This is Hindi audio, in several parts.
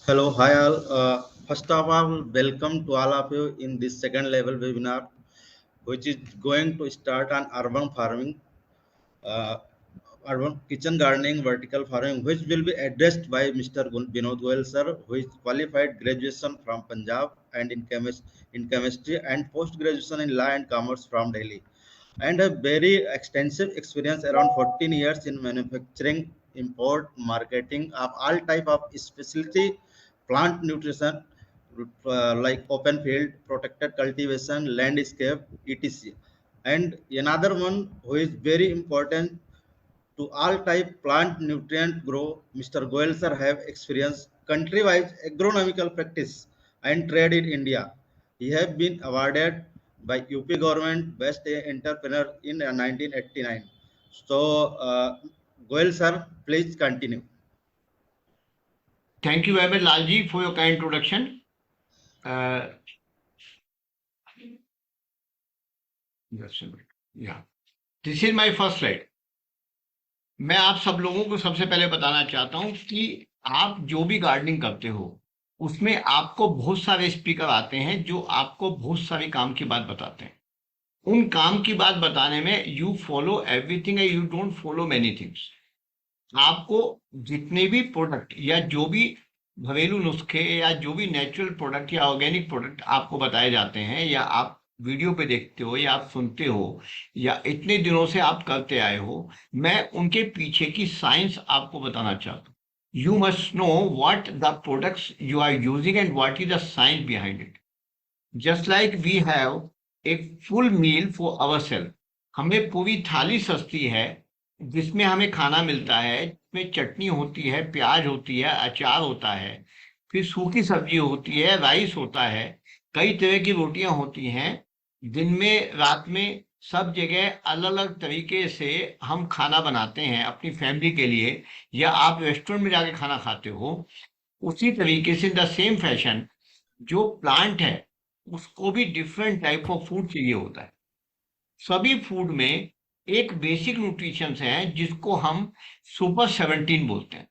Hello, hi all. First of all, welcome to all of you in this second level webinar, which is going to start on urban farming, uh, urban kitchen gardening, vertical farming, which will be addressed by Mr. Binod Goel sir, who is qualified graduation from Punjab and in chemistry and post graduation in law and commerce from Delhi, and a very extensive experience around 14 years in manufacturing, import, marketing of all type of specialty plant nutrition, like open field, protected cultivation, landscape, etc. And another one who is very important to all type plant nutrient grow, Mr. Goel sir have experience country-wise agronomical practice and trade in India. He have been awarded by UP government best entrepreneur in 1989. So, Goel sir, please continue. Thank you very much, Lalji, for your kind introduction. Just a minute. Yeah. This is my first slide. मैं आप सब लोगों को सबसे पहले बताना चाहता हूं कि आप जो भी गार्डनिंग करते हो उसमें आपको बहुत सारे स्पीकर आते हैं जो आपको बहुत सारे काम की बात बताते हैं। उन काम की बात बताने में you follow everything and you don't follow many things. आपको जितने भी प्रोडक्ट या जो भी घरेलू नुस्खे या जो भी नेचुरल प्रोडक्ट या ऑर्गेनिक प्रोडक्ट आपको बताए जाते हैं या आप वीडियो पे देखते हो या आप सुनते हो या इतने दिनों से आप करते आए हो, मैं उनके पीछे की साइंस आपको बताना चाहता हूँ। You must know what the products you are using and what is the science behind it. Just like we have a full meal for our self. हमें पूरी थाली सस्ती है जिसमें हमें खाना मिलता है, जिसमें चटनी होती है, प्याज होती है, अचार होता है, फिर सूखी सब्जी होती है, राइस होता है, कई तरह की रोटियां होती हैं। दिन में रात में सब जगह अलग अलग तरीके से हम खाना बनाते हैं अपनी फैमिली के लिए, या आप रेस्टोरेंट में जाके खाना खाते हो। उसी तरीके से द सेम फैशन जो प्लांट है उसको भी डिफरेंट टाइप ऑफ फूड चाहिए होता है। सभी फूड में एक बेसिक न्यूट्रिशंस है जिसको हम सुपर 17 बोलते हैं।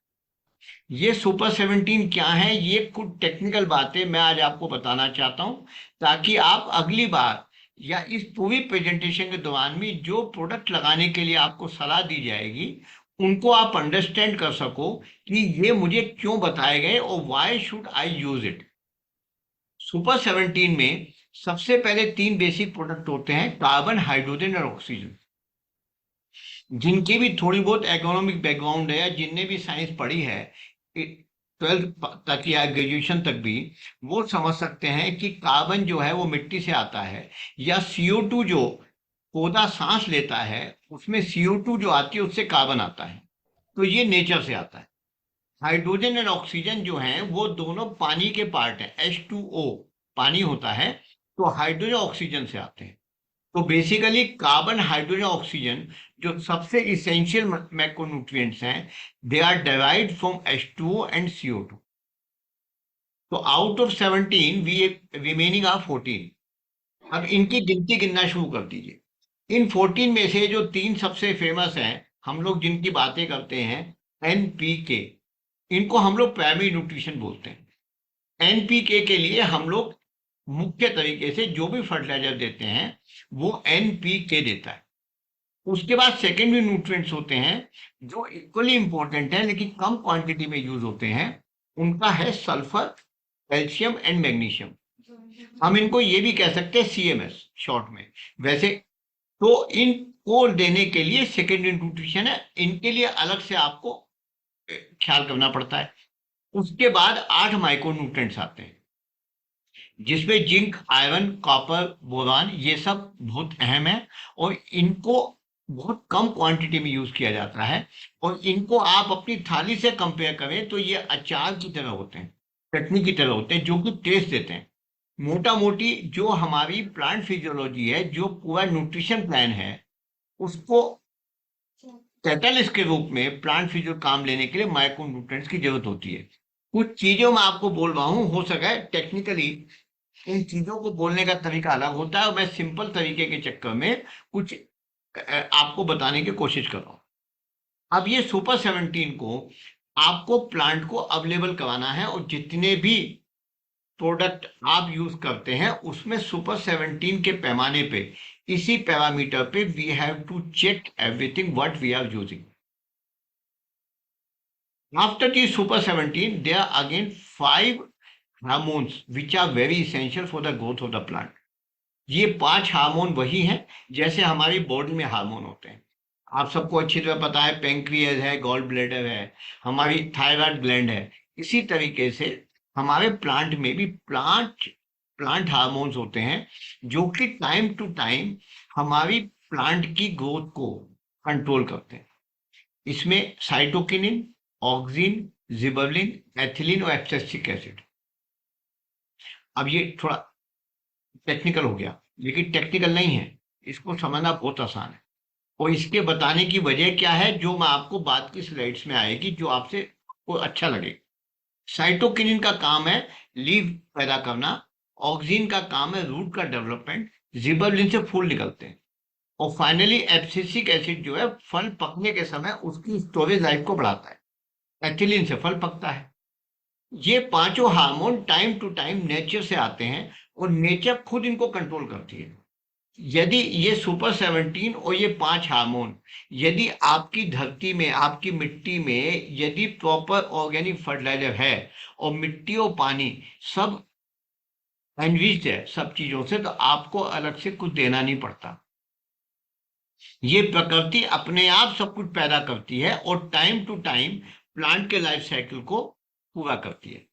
ये सुपर 17 क्या है, ये कुछ टेक्निकल बातें मैं आज आपको बताना चाहता हूं ताकि आप अगली बार या इस पूरी प्रेजेंटेशन के दौरान भी जो प्रोडक्ट लगाने के लिए आपको सलाह दी जाएगी उनको आप अंडरस्टैंड कर सको कि ये मुझे क्यों बताए गए और why should I use it. Super 17 में सबसे पहले 3 बेसिक प्रोडक्ट होते हैं, कार्बन, हाइड्रोजन और ऑक्सीजन। जिनकी भी थोड़ी बहुत इकोनॉमिक बैकग्राउंड है या जिनने भी साइंस पढ़ी है 12th तक या ग्रेजुएशन तक भी, वो समझ सकते हैं कि कार्बन जो है वो मिट्टी से आता है, या CO2 जो पौधा सांस लेता है उसमें CO2 जो आती है उससे कार्बन आता है, तो ये नेचर से आता है। हाइड्रोजन एंड ऑक्सीजन जो हैं वो दोनों पानी के पार्ट हैं, H2O पानी होता है, तो हाइड्रोजन ऑक्सीजन से आते हैं। तो बेसिकली कार्बन, हाइड्रोजन, ऑक्सीजन जो सबसे इसेंशियल मैक्रोन्यूट्रिएंट्स हैं, they are derived from H2O and CO2। तो out of 17 we remaining are 14। अब इनकी गिनती गिनना शुरू कर दीजिए। इन 14 में से जो 3 सबसे फेमस हैं, हम लोग जिनकी बातें करते हैं, NPK, इनको हम लोग प्राइमरी न्यूट्रिशन बोलते हैं। NPK के लिए हम लोग मुख्य तरीके से जो भी फर्टिलाइजर देते हैं वो NPK देता है। उसके बाद सेकेंडरी न्यूट्रिएंट्स होते हैं जो इक्वली इंपॉर्टेंट है लेकिन कम क्वांटिटी में यूज होते हैं। उनका है सल्फर, कैल्शियम एंड मैग्नीशियम। हम इनको ये भी कह सकते हैं CMS शॉर्ट में। वैसे तो इनको देने के लिए सेकेंडरी न्यूट्रिशन है, इनके लिए अलग से आपको ख्याल करना पड़ता है। उसके बाद 8 माइक्रोन्यूट्रिएंट्स आते हैं जिसमें जिंक, आयरन, कॉपर, बोरान, ये सब बहुत अहम है और इनको बहुत कम क्वांटिटी में यूज किया जाता है। और इनको आप अपनी थाली से कंपेयर करें तो ये अचार की तरह होते हैं, चटनी की तरह होते हैं, जो कि टेस्ट देते हैं। मोटा मोटी जो हमारी प्लांट फिजियोलॉजी है, जो पूरा न्यूट्रिशन प्लान है, उसको कैटलिस्ट के रूप में प्लांट फिजियो काम लेने के लिए माइक्रो न्यूट्रिएंट्स की जरूरत होती है। कुछ चीजों में आपको बोल रहा हूं, हो सका है टेक्निकली इन चीजों को बोलने का तरीका अलग होता है और मैं सिंपल तरीके के चक्कर में कुछ आपको बताने की कोशिश कर रहा हूं। अब ये सुपर 17 को आपको प्लांट को अवेलेबल कराना है, और जितने भी प्रोडक्ट आप यूज करते हैं उसमें सुपर 17 के पैमाने पे, इसी पैरामीटर पे we have to check everything what we are using. After the super 17 there are again 5 hormones which are very essential for the growth of the plant. ये 5 हार्मोन वही हैं जैसे हमारी बॉडी में हार्मोन होते हैं। आप सबको अच्छी तरह पता है, पेंक्रियाज है, गॉल ब्लैडर है, हमारी थायराइड ग्लैंड है। इसी तरीके से हमारे प्लांट में भी प्लांट प्लांट हार्मोन्स होते हैं जो कि टाइम टू टाइम हमारी प्लांट की ग्रोथ को कंट्रोल करते हैं। इसमें साइटोकिनिन, ऑक्सिन, जिबर्लिन, एथिलीन और एब्सिसिक एसिड। अब ये थोड़ा टेक्निकल हो गया, लेकिन टेक्निकल नहीं है, इसको समझना बहुत आसान है। और इसके बताने की वजह क्या है, जो मैं आपको बाद की स्लाइड्स में आएगी, जो आपसे को अच्छा लगे। साइटोकिनिन का काम है लीव पैदा करना, ऑक्सिन का काम है रूट का डेवलपमेंट, जिबर्लिन से फूल निकलते हैं, और फाइनली एब्सिसिक एसिड जो है फल पकने के समय उसकी स्टोरेज लाइफ को बढ़ाता है। एथिलीन से फल पकता है। ये पांचों hormone time to time nature से आते हैं, और नेचर खुद इनको कंट्रोल करती है। यदि ये सुपर 17 और ये 5 हार्मोन यदि आपकी धरती में, आपकी मिट्टी में यदि प्रॉपर ऑर्गेनिक फर्टिलाइजर है, और मिट्टी और पानी सब एनरिच्ड है सब चीजों से, तो आपको अलग से कुछ देना नहीं पड़ता। ये प्रकृति अपने आप सब कुछ पैदा करती है, और टाइम टू टाइम प्लांट के लाइफ साइकिल को पूरा करती है।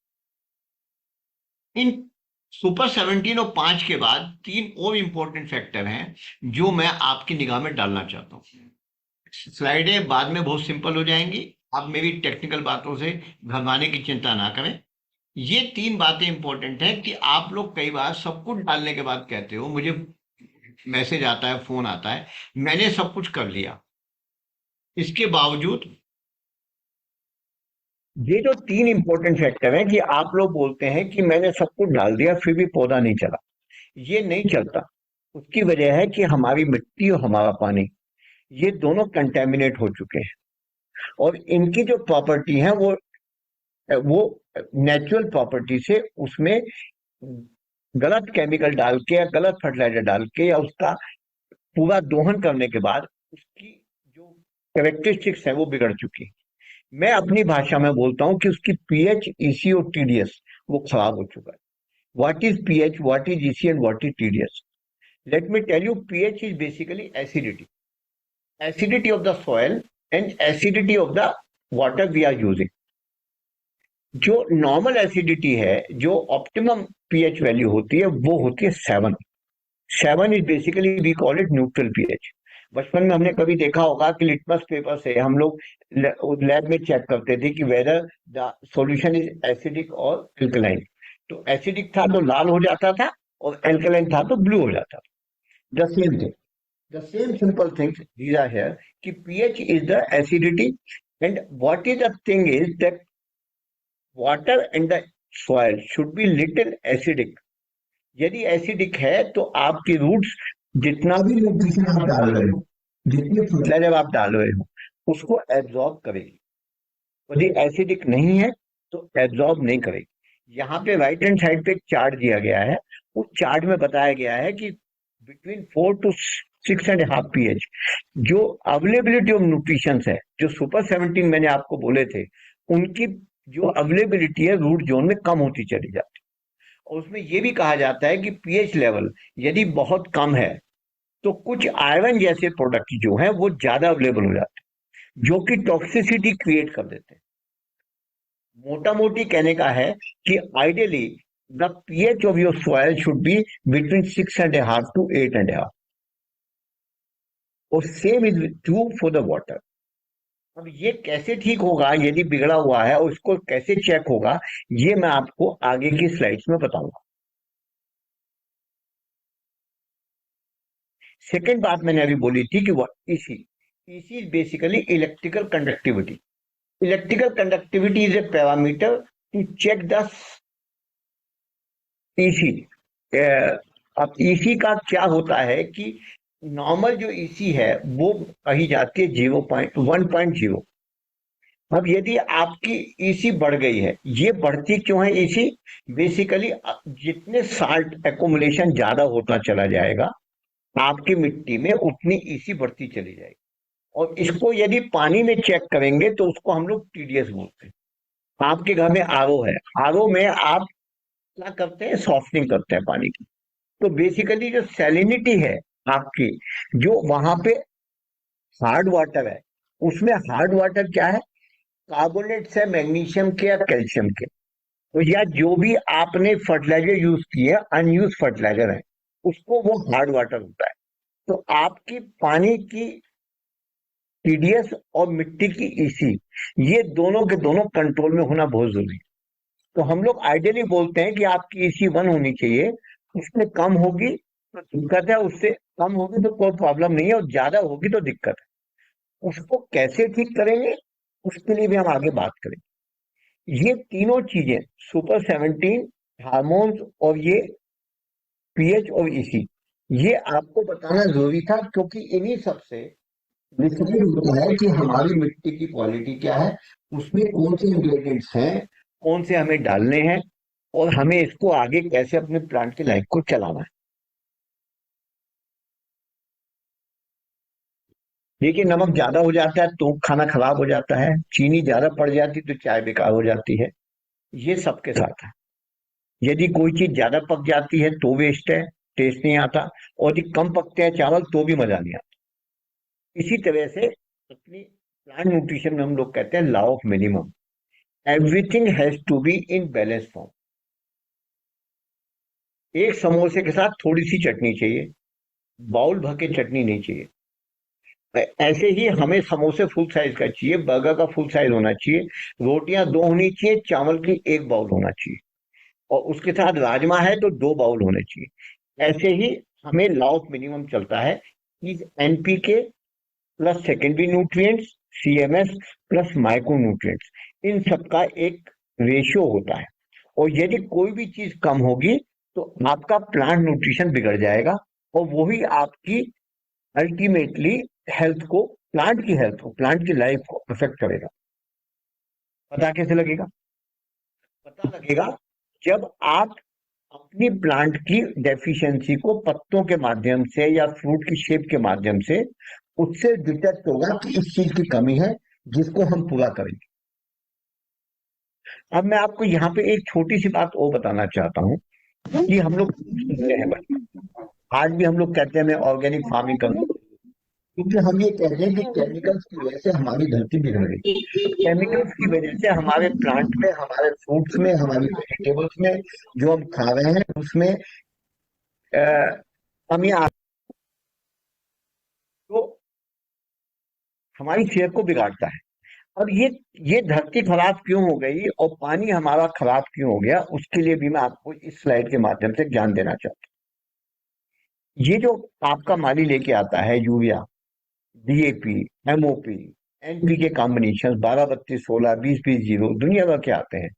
इन सुपर 17 और 5 के बाद 3 और इंपॉर्टेंट फैक्टर हैं जो मैं आपकी निगाह में डालना चाहता हूं। स्लाइडें बाद में बहुत सिंपल हो जाएंगी, आप मेरी टेक्निकल बातों से घबराने की चिंता ना करें। ये 3 बातें इंपॉर्टेंट हैं कि आप लोग कई बार सब कुछ डालने के बाद कहते हो, मुझे मैसेज आता है, फोन आता है, मैंने सब कुछ कर लिया, इसके बावजूद ये जो 3 इंपॉर्टेंट फैक्टर हैं कि आप लोग बोलते हैं कि मैंने सब कुछ डाल दिया फिर भी पौधा नहीं चला। ये नहीं चलता। उसकी वजह है कि हमारी मिट्टी और हमारा पानी ये दोनों कंटेमिनेट हो चुके हैं, और इनकी जो प्रॉपर्टी है वो नेचुरल प्रॉपर्टी से उसमें गलत केमिकल डाल के या गलत फर्टिलाइजर डाल के या उसका पूरा दोहन करने के बाद उसकी जो कैरेक्टरिस्टिक्स है वो बिगड़ चुकी है। मैं अपनी भाषा में बोलता हूं कि उसकी पीएच, ईसी और टीडीएस वो खराब हो चुका है। What is pH, what is EC and what is TDS? Let me tell you, pH is basically acidity of the soil and acidity of the water we are using. जो नॉर्मल एसिडिटी है, जो ऑप्टिमम पीएच वैल्यू होती है, वो होती है 7। 7 is basically we call it neutral pH. बचपन में हमने कभी देखा होगा कि लिटमस पेपर से हम लोग लैब में चेक करते थे कि whether the solution is acidic और एल्कलाइन। तो एसिडिक था तो लाल हो जाता था, और एल्कलाइन था तो ब्लू हो जाता था। The same thing, the same simple things these are here कि pH is the acidity, and what is the thing is that water and the soil should be little acidic. यदि एसिडिक है तो आपकी रूट्स जितना भी न्यूट्रिशन आप डाल रहे हो, जितने फर्टिलाइजर आप डाल रहे हो, उसको एब्जॉर्ब करेगी। यदि एसिडिक नहीं है तो एब्जॉर्ब नहीं करेगी। यहाँ पे राइट हैंड साइड पे एक चार्ट दिया गया है। उस चार्ट में बताया गया है कि बिटवीन 4 to 6.5 pH जो अवेलेबिलिटी ऑफ न्यूट्रिशन है, जो सुपर 17 मैंने आपको बोले थे, उनकी जो अवेलेबिलिटी है रूट जोन में कम होती चली जाती है। और उसमें यह भी कहा जाता है कि पीएच लेवल यदि बहुत कम है तो कुछ आयरन जैसे प्रोडक्ट जो है वो ज्यादा अवेलेबल हो जाते हैं, जो कि टॉक्सिसिटी क्रिएट कर देते हैं। मोटा मोटी कहने का है कि ideally the pH of your soil should be between 6.5 to 8.5, और same is true for the water. अब ये कैसे ठीक होगा यदि बिगड़ा हुआ है, और उसको कैसे चेक होगा, ये मैं आपको आगे की स्लाइड्स में बताऊंगा। सेकेंड बात मैंने अभी बोली थी कि EC is basically electrical conductivity. Electrical conductivity is a parameter to check the EC. अब ईसी का क्या होता है कि नॉर्मल जो ईसी है वो कही जाती है 0.1.0, अब यदि आपकी ईसी बढ़ गई है, ये बढ़ती क्यों है ईसी? बेसिकली जितने साल्ट एकोमुलेशन ज्यादा होता चला जाएगा आपकी मिट्टी में, उतनी ईसी बढ़ती चली जाएगी। और इसको यदि पानी में चेक करेंगे तो उसको हम लोग टीडीएस बोलते हैं। आपके घर में आरओ है, आरओ में आप क्या करते हैं, सॉफ्टनिंग करते हैं पानी की। तो बेसिकली जो सैलिनिटी है आपकी, जो वहां पे हार्ड वाटर है, उसमें हार्ड वाटर क्या है, कार्बोनेट्स है मैग्नीशियम के या कैल्शियम के, तो या जो भी आपने फर्टिलाइजर यूज किए अनयूज फर्टिलाइजर है, उसको वो हार्ड वाटर होता है। तो आपकी पानी की टीडीएस और मिट्टी की ईसी, ये दोनों के दोनों कंट्रोल में होना बहुत जरूरी है। तो हम लोग आइडियली बोलते हैं कि आपकी ईसी 1 होनी चाहिए, उससे कम होगी तो दिक्कत है, उससे कम होगी तो कोई प्रॉब्लम नहीं है, और ज्यादा होगी तो दिक्कत है। उसको कैसे ठीक करेंगे, उसके लिए भी हम आगे बात करेंगे। ये तीनों चीजें, सुपर 17, हार्मोन्स और ये पीएच और ईसी, ये आपको बताना जरूरी था, क्योंकि इन्हीं सबसे डिसाइड होता है कि हमारी मिट्टी की क्वालिटी क्या है, उसमें कौन से इंग्रेडिएंट्स हैं, कौन से हमें डालने हैं, और हमें इसको आगे कैसे अपने प्लांट की लाइफ को चलाना है। देखिए, नमक ज्यादा हो जाता है तो खाना खराब हो जाता है, चीनी ज्यादा पड़ जाती है तो चाय बेकार हो जाती है। ये सबके साथ है। यदि कोई चीज ज्यादा पक जाती है तो वेस्ट है, टेस्ट नहीं आता, और यदि कम पकते हैं चावल तो भी मजा नहीं आता। इसी तरह से अपनी प्लांट न्यूट्रिशन में हम लोग कहते हैं law of minimum, everything has to be in balance form. एक समोसे के साथ थोड़ी सी चटनी चाहिए, बाउल भर के चटनी नहीं चाहिए। ऐसे ही हमें समोसे फुल साइज का चाहिए, बर्गर का फुल साइज होना चाहिए, रोटियां 2 होनी चाहिए, चावल की 1 बाउल होना चाहिए, और उसके साथ राजमा है तो 2 बाउल होने चाहिए। ऐसे ही हमें लॉ ऑफ मिनिमम चलता है कि NPK plus secondary nutrients, CMS plus micro nutrients, इन सबका एक रेशियो होता है। और यदि कोई भी चीज कम होगी तो आपका प्लांट न्यूट्रिशन बिगड़ जाएगा, और वही आपकी अल्टीमेटली हेल्थ को, प्लांट की हेल्थ को, प्लांट की लाइफ को अफेक्ट करेगा। पता कैसे लगेगा? पता लगेगा जब आप अपनी प्लांट की डेफिशिएंसी को पत्तों के माध्यम से या फ्रूट की शेप के माध्यम से, उससे डिटेक्ट होगा कि इस चीज की कमी है, जिसको हम पूरा करेंगे। अब मैं आपको यहाँ पे एक छोटी सी बात और बताना चाहता हूँ कि हम लोग सुनते हैं बचपन, आज भी हम लोग कहते हैं मैं ऑर्गेनिक फार्मिंग करूँ, क्योंकि हम ये कहते हैं कि केमिकल्स की वजह से हमारी धरती बिगड़ गई, केमिकल्स की वजह से हमारे प्लांट में, हमारे फ्रूट्स में, हमारी वेजिटेबल्स में, जो हम खा रहे हैं उसमें कमी आ, तो हमारी सेहत को बिगाड़ता है। अब ये धरती खराब क्यों हो गई और पानी हमारा खराब क्यों हो गया, उसके लिए भी मैं आपको इस स्लाइड के माध्यम से ज्ञान देना चाहता हूँ। ये जो आपका माली लेके आता है urea, DAP, MOP, NPK combination 12 32 16 20 20 0 दुनिया भर के आते हैं,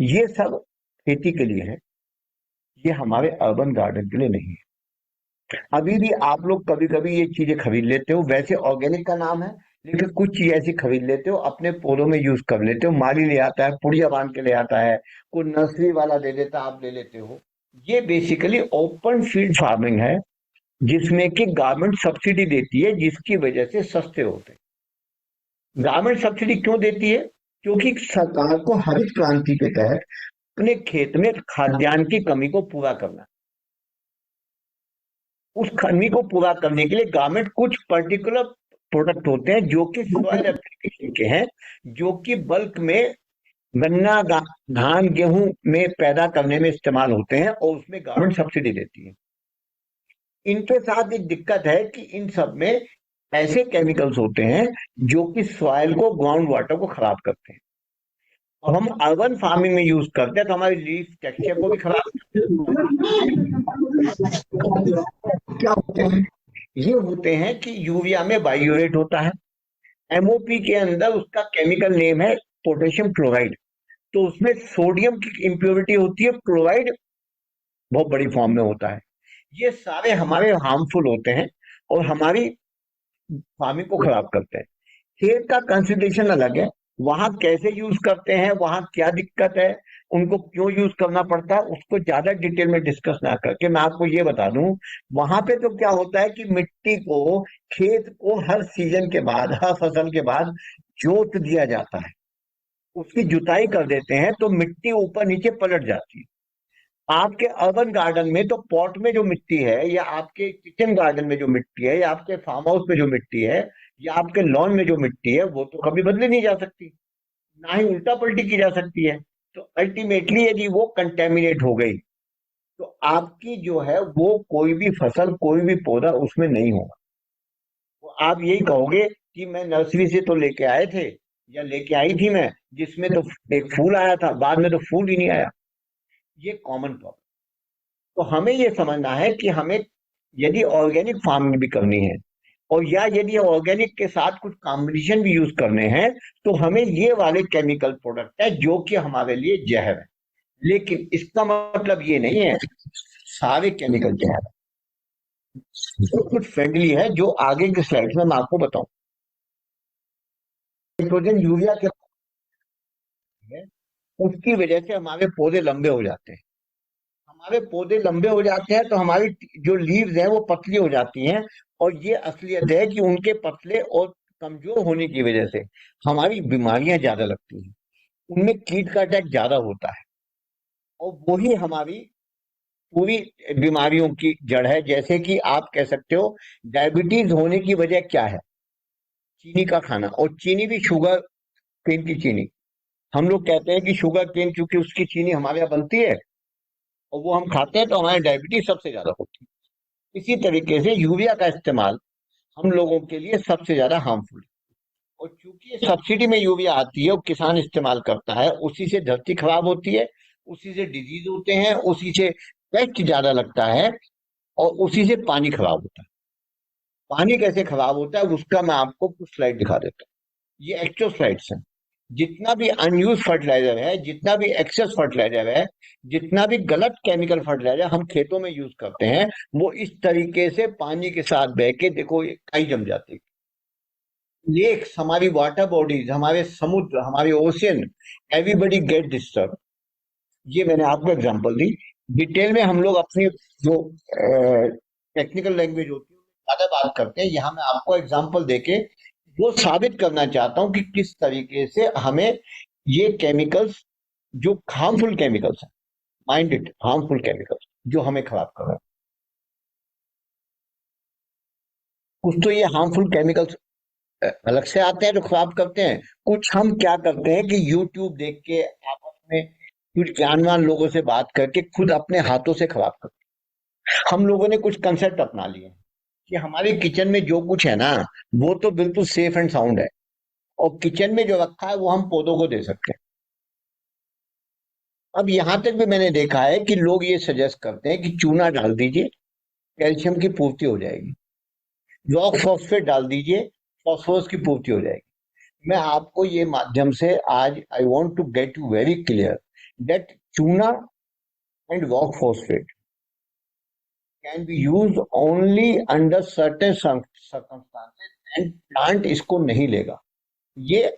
ये सब खेती के लिए है, ये हमारे अर्बन गार्डन के लिए नहीं है। अभी भी आप लोग कभी कभी ये चीजें खरीद लेते हो, वैसे ऑर्गेनिक का नाम है, लेकिन कुछ चीज ऐसी खरीद लेते हो, अपने पौधों में यूज कर लेते हो, माली ले आता है, पुड़िया बांध के ले आता है, कोई नर्सरी वाला दे देता है, आप ले लेते हो। ये बेसिकली ओपन फील्ड फार्मिंग है, जिसमें कि गवर्नमेंट सब्सिडी देती है, जिसकी वजह से सस्ते होते हैं। गवर्नमेंट सब्सिडी क्यों देती है? क्योंकि सरकार को हरित क्रांति के तहत अपने खेत में खाद्यान्न की कमी को पूरा करना, उस कमी को पूरा करने के लिए गवर्नमेंट कुछ पर्टिकुलर प्रोडक्ट होते हैं जो कि सॉइल एप्लीकेशन के हैं, जो कि बल्क में गन्ना, धान, गेहूं में पैदा करने में इस्तेमाल होते हैं, और उसमें गवर्नमेंट सब्सिडी देती है। इनके साथ एक दिक्कत है कि इन सब में ऐसे केमिकल्स होते हैं जो कि सॉइल को, ग्राउंड वाटर को खराब करते हैं। अब हम अर्बन फार्मिंग में यूज करते हैं तो हमारी लीफ टेक्सचर को भी खराब करते हैं। क्या होते हैं? ये होते हैं कि यूरिया में बाइयूरेट होता है, एमओपी के अंदर उसका केमिकल नेम है पोटेशियम क्लोराइड, तो उसमें सोडियम की इम्प्योरिटी होती है, क्लोराइड बहुत बड़ी फॉर्म में होता है। ये सारे हमारे हार्मफुल होते हैं और हमारी फार्मिंग को खराब करते हैं। खेत का कंसिडरेशन अलग है, वहां कैसे यूज करते हैं, वहां क्या दिक्कत है, उनको क्यों यूज करना पड़ता है, उसको ज्यादा डिटेल में डिस्कस ना करके मैं आपको ये बता दूं, वहां पे तो क्या होता है कि मिट्टी को, खेत को हर सीजन के बाद, हर फसल के बाद जोत दिया जाता है, उसकी जुताई कर देते हैं तो मिट्टी ऊपर नीचे पलट जाती है। आपके अर्बन गार्डन में तो पॉट में जो मिट्टी है, या आपके किचन गार्डन में जो मिट्टी है, या आपके फार्म हाउस में जो मिट्टी है, या आपके लॉन में जो मिट्टी है, वो तो कभी बदली नहीं जा सकती, ना ही उल्टा पलटी की जा सकती है। तो अल्टीमेटली यदि वो कंटेमिनेट हो गई तो आपकी जो है वो कोई भी फसल, कोई भी पौधा उसमें नहीं होगा। तो आप यही कहोगे कि मैं नर्सरी से तो लेके आए थे, या लेके आई थी मैं, जिसमें तो एक फूल आया था, बाद में तो फूल ही नहीं आया। ये कॉमन प्रॉब्लम। तो हमें ये समझना है कि हमें यदि ऑर्गेनिक फार्मिंग भी करनी है, और या यदि ऑर्गेनिक के साथ कुछ कॉम्बिनेशन भी यूज करने हैं, तो हमें ये वाले केमिकल प्रोडक्ट है जो कि हमारे लिए जहर है। लेकिन इसका मतलब ये नहीं है सारे केमिकल जहर है, जो कुछ फ्रेंडली है, जो आगे के स्लाइड में मैं आपको बताऊं। नाइट्रोजन यूरिया के है, उसकी वजह से हमारे पौधे लंबे हो जाते हैं। हमारे पौधे लंबे हो जाते हैं तो हमारी जो लीव्स हैं वो पतली हो जाती हैं, और ये असलियत है कि उनके पतले और कमजोर होने की वजह से हमारी बीमारियां ज्यादा लगती हैं, उनमें कीट का अटैक ज्यादा होता है, और वही हमारी पूरी बीमारियों की जड़ है। जैसे कि आप कह सकते हो, डायबिटीज होने की वजह क्या है? चीनी का खाना, और चीनी भी शुगर केन की चीनी। हम लोग कहते हैं कि शुगर केन, क्योंकि उसकी चीनी हमारे यहाँ बनती है और वो हम खाते हैं, तो हमारे डायबिटीज सबसे ज्यादा होती है। इसी तरीके से यूरिया का इस्तेमाल हम लोगों के लिए सबसे ज्यादा हार्मफुल है। और चूंकि सब्सिडी में यूरिया आती है और किसान इस्तेमाल करता है, उसी से धरती खराब होती है, उसी से डिजीज होते हैं, उसी से पेस्ट ज्यादा लगता है, और उसी से पानी खराब होता है। पानी कैसे खराब होता है उसका मैं आपको कुछ स्लाइड दिखा देता हूँ। ये एक्चुअल स्लाइड्स हैं। जितना भी अनयूज फर्टिलाइजर है, जितना भी एक्सेस फर्टिलाइजर है, जितना भी गलत केमिकल फर्टिलाइजर हम खेतों में यूज करते हैं, वो इस तरीके से पानी के साथ बह के, देखो, ये काई जम जाती है। लेक्स, हमारी वाटर बॉडीज, हमारे समुद्र, हमारे ओशियन, एवरीबडी गेट डिस्टर्ब। ये मैंने आपको एग्जांपल दी। डिटेल में हम लोग अपनी जो टेक्निकल लैंग्वेज होती है ज्यादा बात करते हैं, यहाँ मैं आपको एग्जांपल देके वो साबित करना चाहता हूँ कि किस तरीके से हमें ये केमिकल्स, जो हार्मफुल केमिकल्स हैं, माइंड इट, हार्मफुल केमिकल्स जो हमें खराब कर रहे हैं। कुछ तो ये हार्मफुल केमिकल्स अलग से आते हैं जो खराब करते हैं, कुछ हम क्या करते हैं कि यूट्यूब देख के, आपस में कुछ ज्ञानवान लोगों से बात करके खुद अपने हाथों से खराब करते हैं। हम लोगों ने कुछ कंसेप्ट अपना लिए हैं कि हमारे किचन में जो कुछ है ना, वो तो बिल्कुल सेफ एंड साउंड है, और किचन में जो रखा है वो हम पौधों को दे सकते हैं। अब यहां तक भी मैंने देखा है कि लोग ये सजेस्ट करते हैं कि चूना डाल दीजिए, कैल्शियम की पूर्ति हो जाएगी। रॉक फॉस्फेट डाल दीजिए, फॉस्फोरस की पूर्ति हो जाएगी। मैं आपको ये माध्यम से आज I want to get you very clear that चूना and rock phosphate can be use only under certain circumstances, and plant इसको नहीं लेगा। ये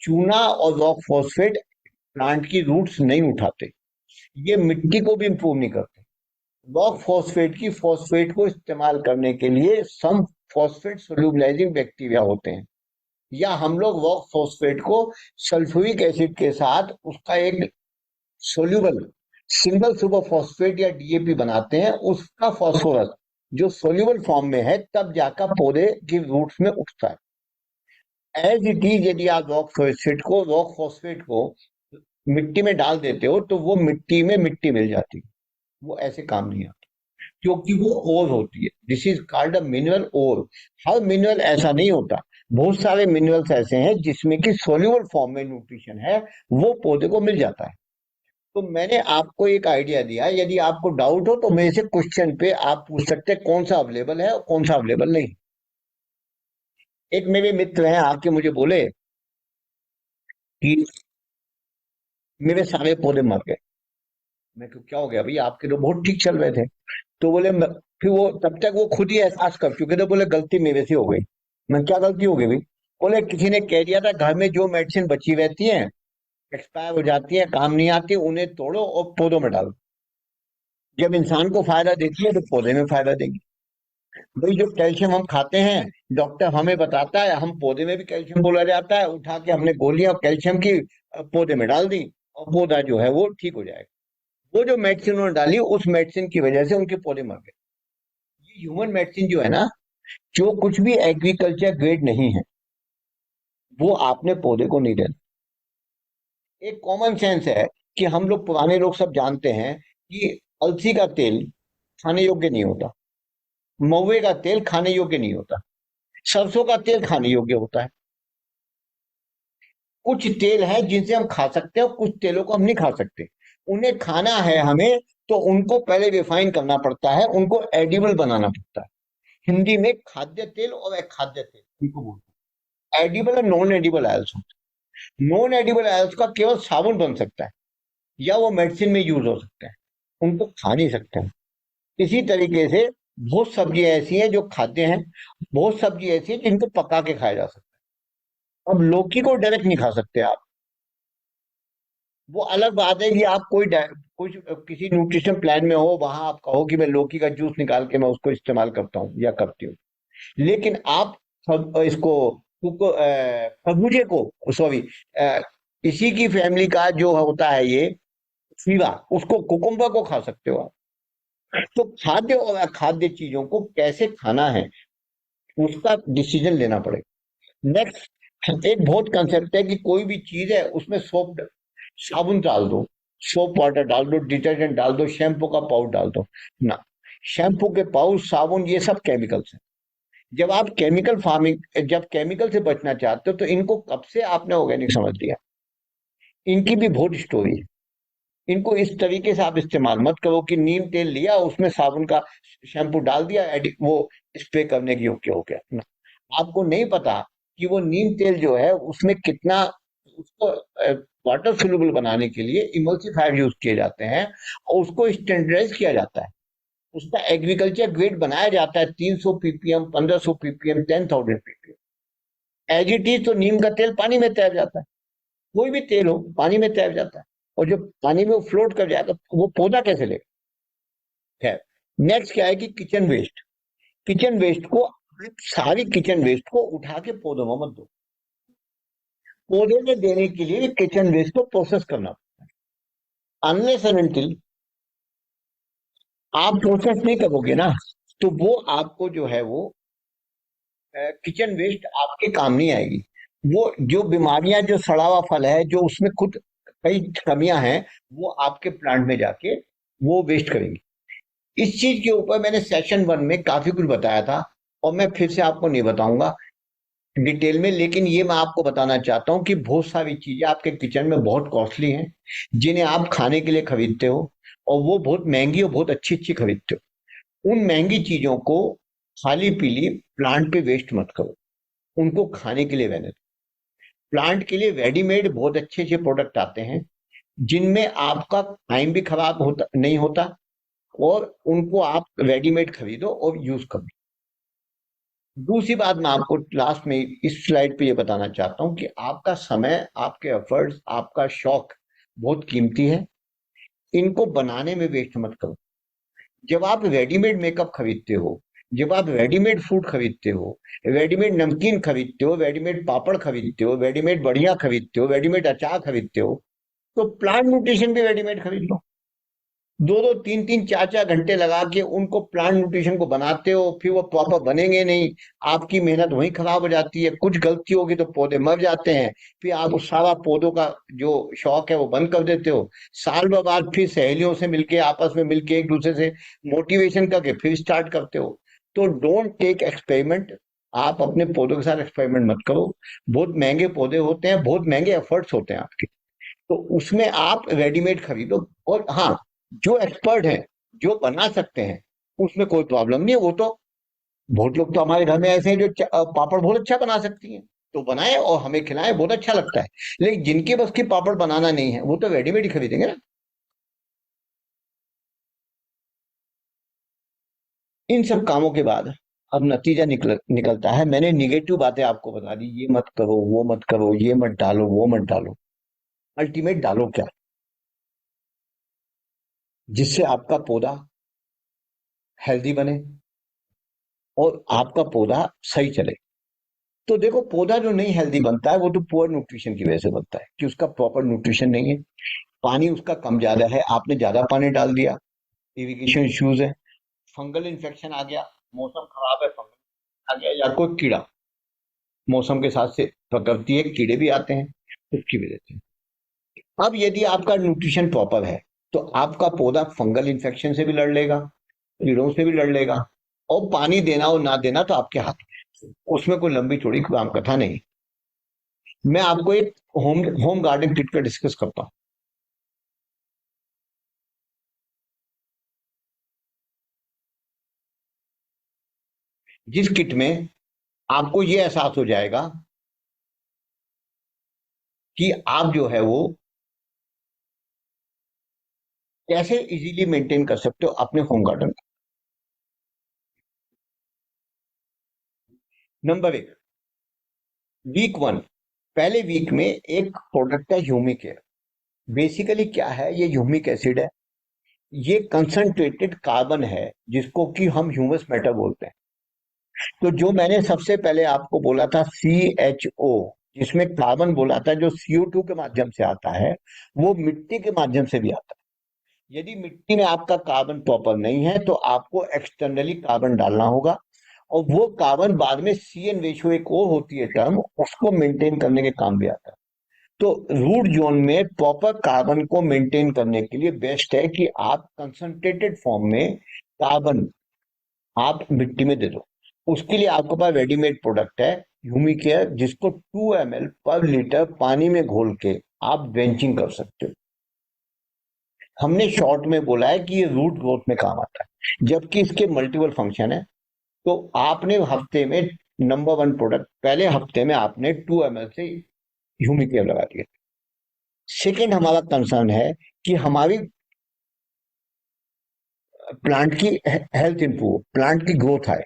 चूना और रॉक फॉस्फेट प्लांट की रूट्स नहीं उठाते, ये मिट्टी को भी इंप्रूव नहीं करते। रॉक फॉस्फेट की फॉस्फेट को इस्तेमाल करने के लिए सम फॉस्फेट सोल्यूबलाइजिंग बैक्टीरिया होते हैं, या हम लोग रॉक फॉस्फेट को सल्फ्यूरिक एसिड के साथ उसका एक सोल्यूबल सिंगल सुपर फॉस्फेट या डीएपी बनाते हैं, उसका फॉस्फोरस जो सोल्यूबल फॉर्म में है, तब जाकर पौधे की रूट्स में उठता है। एज इट इज, यदि आप रॉक फॉस्फेट को मिट्टी में डाल देते हो तो वो मिट्टी में मिट्टी मिल जाती है, वो ऐसे काम नहीं आता, क्योंकि वो ओर होती है। This is called a mineral ore. हर मिनरल ऐसा नहीं होता, बहुत सारे मिनरल्स ऐसे हैं जिसमें कि सोल्यूबल फॉर्म में न्यूट्रिशन है, वो पौधे को मिल जाता है। तो मैंने आपको एक आइडिया दिया, यदि आपको डाउट हो तो मेरे से क्वेश्चन पे आप पूछ सकते हैं कौन सा अवेलेबल है और कौन सा अवेलेबल नहीं। एक मेरे मित्र हैं, आके मुझे बोले कि मेरे सारे पौधे मर गए। मैं क्यों, क्या हो गया भाई, आपके तो बहुत ठीक चल रहे थे। तो बोले फिर वो तब तक वो खुद ही एहसास कर चुके थे, बोले गलती मेरे से हो गई। मैं, क्या गलती हो गई भाई? बोले किसी ने कह दिया था घर में जो मेडिसिन बची रहती है, एक्सपायर हो जाती है, काम नहीं आती, उन्हें तोड़ो और पौधों में डालो। जब इंसान को फायदा देती है तो पौधे में फायदा देगी। भाई जो कैल्शियम हम खाते हैं, डॉक्टर हमें बताता है, हम पौधे में भी कैल्शियम बोला जाता है, उठा के हमने गोलियां कैल्शियम की पौधे में डाल दी और पौधा जो है वो ठीक हो जाएगा। वो जो मेडिसिन उन्होंने डाली, उस मेडिसिन की वजह से उनके पौधे मर गए। ये ह्यूमन मेडिसिन जो है ना, जो कुछ भी एग्रीकल्चर ग्रेड नहीं है, वो आपने पौधे को नहीं देना। एक कॉमन सेंस है कि हम लोग पुराने लोग सब जानते हैं कि अलसी का तेल खाने योग्य नहीं होता, महुए का तेल खाने योग्य नहीं होता, सरसों का तेल खाने योग्य होता है। कुछ तेल है जिनसे हम खा सकते हैं और कुछ तेलों को हम नहीं खा सकते। उन्हें खाना है हमें, तो उनको पहले रिफाइन करना पड़ता है, उनको एडिबल बनाना पड़ता है। हिंदी में खाद्य तेल और अखाद्य तेल इनको बोलते हैं। एडिबल और नॉन एडिबल ऑयल्स होते हैं। नॉन एडिबल ऑयल्स का केवल साबुन बन सकता है या वो मेडिसिन में यूज हो सकता है, उनको खा नहीं सकते हैं। इसी तरीके से बहुत सब्जियां ऐसी हैं जो खाद्य हैं, बहुत सब्जी ऐसी है जिनको पका के खाया जा सकता है। अब लौकी को डायरेक्ट नहीं खा सकते आप। वो अलग बात है कि आप कुछ किसी न्यूट्रिशन प्लान में हो, वहां आप कहो कि मैं लौकी का जूस निकाल के मैं उसको इस्तेमाल करता हूँ या करती हूँ। लेकिन आप इसको खरबूजे को, सॉरी, इसी की फैमिली का जो होता है ये खीरा, उसको कुकुम्बर को खा सकते हो आप। तो खाद्य और अखाद्य चीजों को कैसे खाना है, उसका डिसीजन लेना पड़ेगा। नेक्स्ट एक बहुत कंसेप्ट है कि कोई भी चीज है उसमें साबुन डाल दो, सोप वाटर डाल दो, डिटर्जेंट डाल दो, शैम्पू का पाउडर डाल दो ना। शैम्पू के पाउडर, साबुन, ये सब केमिकल्स हैं। जब आप केमिकल फार्मिंग, जब केमिकल से बचना चाहते हो तो इनको कब से आपने ऑर्गेनिक समझ लिया। इनकी भी बहुत स्टोरी है। इनको इस तरीके से आप इस्तेमाल मत करो कि नीम तेल लिया, उसमें साबुन का शैम्पू डाल दिया, वो स्प्रे करने के योग्य हो गया ना। आपको नहीं पता कि वो नीम तेल जो है उसमें कितना, उसको वाटर सोल्यूबल बनाने के लिए इमल्सिफायर यूज किए जाते हैं और उसको स्टैंडर्डाइज किया जाता है। उसका एग्रीकल्चर ग्रेड बनाया जाता है 300 ppm, 1500 ppm, 10,000 ppm. As it is तो नीम का तेल पानी में तैर जाता है। कोई भी तेल हो पानी में तैर जाता है, और जब पानी में वो फ्लोट कर जाएगा तो वो पौधा कैसे लेगा। खैर, नेक्स्ट क्या है कि किचन वेस्ट। किचन वेस्ट को, सारी किचन वेस्ट को उठा के पौधों में मत दो। पौधे में देने के लिए किचन वेस्ट को प्रोसेस करना पड़ता है। अनलेस एंड अनटिल आप प्रोसेस नहीं करोगे ना, तो वो आपको जो है वो किचन वेस्ट आपके काम नहीं आएगी। वो जो बीमारियां, जो सड़ा हुआ फल है, जो उसमें खुद कई कमियां हैं, वो आपके प्लांट में जाके वो वेस्ट करेंगी। इस चीज के ऊपर मैंने सेशन 1 में काफी कुछ बताया था, और मैं फिर से आपको नहीं बताऊंगा डिटेल में। लेकिन ये मैं आपको बताना चाहता हूँ कि बहुत सारी चीजें आपके किचन में बहुत कॉस्टली हैं, जिन्हें आप खाने के लिए खरीदते हो, और वो बहुत महंगी और बहुत अच्छी अच्छी खरीदते हो। उन महंगी चीजों को खाली पीली प्लांट पे वेस्ट मत करो, उनको खाने के लिए रहने दो। प्लांट के लिए रेडीमेड बहुत अच्छे अच्छे प्रोडक्ट आते हैं, जिनमें आपका टाइम भी खराब होता नहीं होता, और उनको आप रेडीमेड खरीदो और यूज करो। दूसरी बात मैं आपको लास्ट में इस स्लाइड पे ये बताना चाहता हूँ कि आपका समय, आपके एफर्ट्स, आपका शौक बहुत कीमती है। इनको बनाने में वेस्ट मत करो। जब आप रेडीमेड मेकअप खरीदते हो, जब आप रेडीमेड फूड खरीदते हो, रेडीमेड नमकीन खरीदते हो, रेडीमेड पापड़ खरीदते हो, रेडीमेड बढ़िया खरीदते हो, रेडीमेड अचार खरीदते हो, तो प्लांट न्यूट्रिशन भी रेडीमेड खरीद लो। 2-2, 3-3, 4-4 घंटे लगा के उनको प्लांट न्यूट्रिशन को बनाते हो, फिर वो प्रॉपर बनेंगे नहीं। आपकी मेहनत वहीं खराब हो जाती है, कुछ गलती होगी तो पौधे मर जाते हैं। फिर आप उस सारा पौधों का जो शौक है वो बंद कर देते हो। साल भर बाद फिर सहेलियों से मिलके, आपस में मिलके, एक दूसरे से मोटिवेशन करके फिर स्टार्ट करते हो। तो डोंट टेक एक्सपेरिमेंट। आप अपने पौधों के साथ एक्सपेरिमेंट मत करो। बहुत महंगे पौधे होते हैं, बहुत महंगे एफर्ट्स होते हैं आपके, तो उसमें आप रेडीमेड खरीदो। और हाँ, जो एक्सपर्ट हैं, जो बना सकते हैं, उसमें कोई प्रॉब्लम नहीं है। वो तो बहुत लोग तो हमारे घर में ऐसे हैं जो पापड़ बहुत अच्छा बना सकती हैं, तो बनाए और हमें खिलाएं, बहुत अच्छा लगता है। लेकिन जिनके बस की पापड़ बनाना नहीं है, वो तो रेडीमेड ही खरीदेंगे ना। इन सब कामों के बाद अब नतीजा निकलता है, मैंने निगेटिव बातें आपको बता दी, ये मत करो, वो मत करो, ये मत डालो, वो मत डालो। अल्टीमेट डालो क्या, जिससे आपका पौधा हेल्दी बने और आपका पौधा सही चले। तो देखो, पौधा जो नहीं हेल्दी बनता है वो तो पुअर न्यूट्रिशन की वजह से बनता है, कि उसका प्रॉपर न्यूट्रिशन नहीं है, पानी उसका कम ज्यादा है, आपने ज्यादा पानी डाल दिया, इरिगेशन इश्यूज है, फंगल इन्फेक्शन आ गया, मौसम खराब है, फंगल आ गया, या कोई कीड़ा मौसम के साथ से प्रकृति है, कीड़े भी आते हैं उसकी वजह से। अब यदि आपका न्यूट्रिशन प्रॉपर है तो आपका पौधा फंगल इन्फेक्शन से भी लड़ लेगा, कीड़ों से भी लड़ लेगा, और पानी देना और ना देना तो आपके हाथ में। उसमें कोई लंबी चौड़ी काम कथा नहीं। मैं आपको एक होम होम गार्डन किट का डिस्कस करता हूँ। जिस किट में आपको ये एहसास हो जाएगा कि आप जो है वो कैसे इजीली मेंटेन कर सकते हो अपने होम गार्डन। नंबर 1, वीक 1, पहले वीक में एक प्रोडक्ट है ह्यूमिक एयर। बेसिकली क्या है, ये ह्यूमिक एसिड है, ये कंसंट्रेटेड कार्बन है जिसको कि हम ह्यूमस मैटर बोलते हैं। तो जो मैंने सबसे पहले आपको बोला था CHO, जिसमें कार्बन बोला था, जो CO2 के माध्यम से आता है, वो मिट्टी के माध्यम से भी आता है। यदि मिट्टी में आपका कार्बन प्रॉपर नहीं है तो आपको एक्सटर्नली कार्बन डालना होगा, और वो कार्बन बाद में CN रेशियो एक और होती है टर्म, उसको मेंटेन करने के काम भी आता है। तो रूट जोन में प्रॉपर कार्बन को मेंटेन करने के लिए बेस्ट है कि आप कंसंट्रेटेड फॉर्म में कार्बन आप मिट्टी में दे दो। उसके लिए आपके पास रेडीमेड प्रोडक्ट है ह्यूमिक एयर, जिसको 2 ml पर लीटर पानी में घोल के आप ड्रेंचिंग कर सकते हो। हमने शॉर्ट में बोला है कि ये रूट ग्रोथ में काम आता है, जबकि इसके मल्टीपल फंक्शन है। तो आपने हफ्ते में नंबर 1 प्रोडक्ट, पहले हफ्ते में आपने 2 ml से ह्यूमिक एयर लगा दिया। सेकेंड हमारा कंसर्न है कि हमारी प्लांट की हेल्थ इंप्रूव, प्लांट की ग्रोथ आए।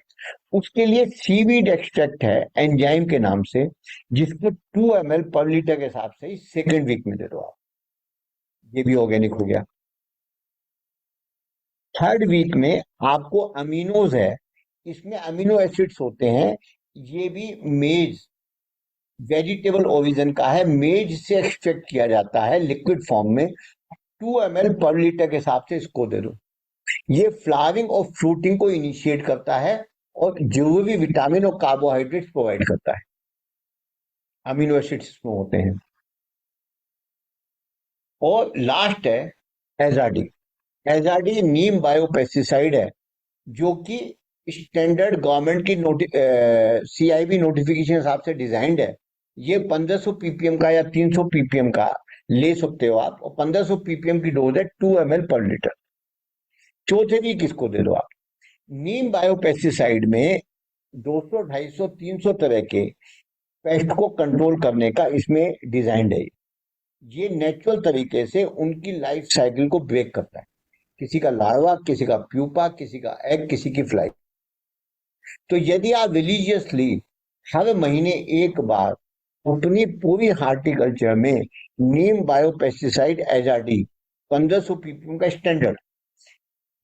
उसके लिए सीवीड एक्सट्रैक्ट है एंजाइम के नाम से, जिसको 2 ml पर लीटर के हिसाब से ही सेकेंड वीक में दे दो आप। ये भी ऑर्गेनिक हो गया। थर्ड वीक में आपको अमीनोज है, इसमें अमीनो एसिड्स होते हैं, ये भी मेज वेजिटेबल ओरिजिन का है, मेज से एक्सट्रैक्ट किया जाता है लिक्विड फॉर्म में। 2 ml पर लीटर के हिसाब से इसको दे दो। ये फ्लावरिंग और फ्रूटिंग को इनिशिएट करता है और जरूरी विटामिन और कार्बोहाइड्रेट्स प्रोवाइड करता है। अमीनो एसिड्स इसमें होते हैं। और लास्ट है एजाडी। एजाडी नीम बायोपेस्टिसाइड है, जो कि स्टैंडर्ड गवर्नमेंट की CIB नोटिफिकेशन हिसाब से डिजाइंड है। ये 1500 ppm का या 300 ppm का ले सकते हो आप, और 1500 ppm की डोज है 2 ml पर लीटर। चौथे वीक इसको दे दो आप। नीम बायोपेस्टिसाइड में 200, 250, 300 तरह के पेस्ट को कंट्रोल करने का इसमें डिजाइन है। ये नेचुरल तरीके से उनकी लाइफ साइकिल को ब्रेक करता है। किसी का लार्वा, किसी का प्यूपा, किसी का एग, किसी की फ्लाई। तो यदि आप रिलीजियसली हर महीने एक बार अपनी पूरी हार्टिकल्चर में नीम बायोपेस्टिसाइड एजाडी 1500 ppm का स्टैंडर्ड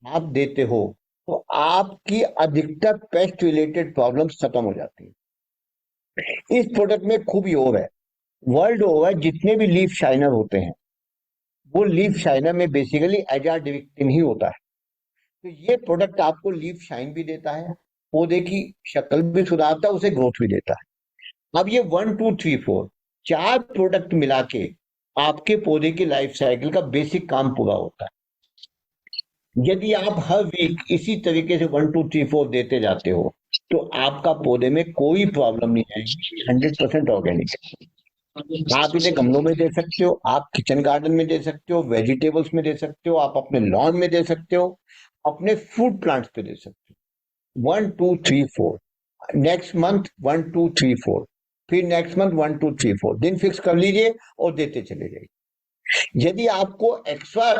आप देते हो, तो आपकी अधिकतर पेस्ट रिलेटेड प्रॉब्लम्स खत्म हो जाती है। इस प्रोडक्ट में खूबी और है, वर्ल्ड ओवर जितने भी लीफ शाइनर होते हैं, वो लीफ शाइनर में बेसिकली एजाडिक्टिन ही होता है। तो ये प्रोडक्ट आपको लीफ शाइन भी देता है, पौधे की शक्ल भी सुधारता है, उसे ग्रोथ भी देता है। अब ये 1 2 3 4 4 प्रोडक्ट मिला के आपके पौधे की लाइफ साइकिल का बेसिक काम पूरा होता है। यदि आप हर वीक इसी तरीके से 1 2 3 4 देते जाते हो, तो आपका पौधे में कोई प्रॉब्लम नहीं आएगी। 100% ऑर्गेनिक है। आप इन्हें गमलों में दे सकते हो, आप किचन गार्डन में दे सकते हो, वेजिटेबल्स में दे सकते हो, आप अपने लॉन में दे सकते हो, अपने फ्रूट प्लांट्स पे दे सकते हो। 1 2 3 4, नेक्स्ट मंथ 1 2 3 4, फिर नेक्स्ट मंथ 1 2 3 4 दिन फिक्स कर लीजिए और देते चले जाइए। यदि आपको एक्स्ट्रा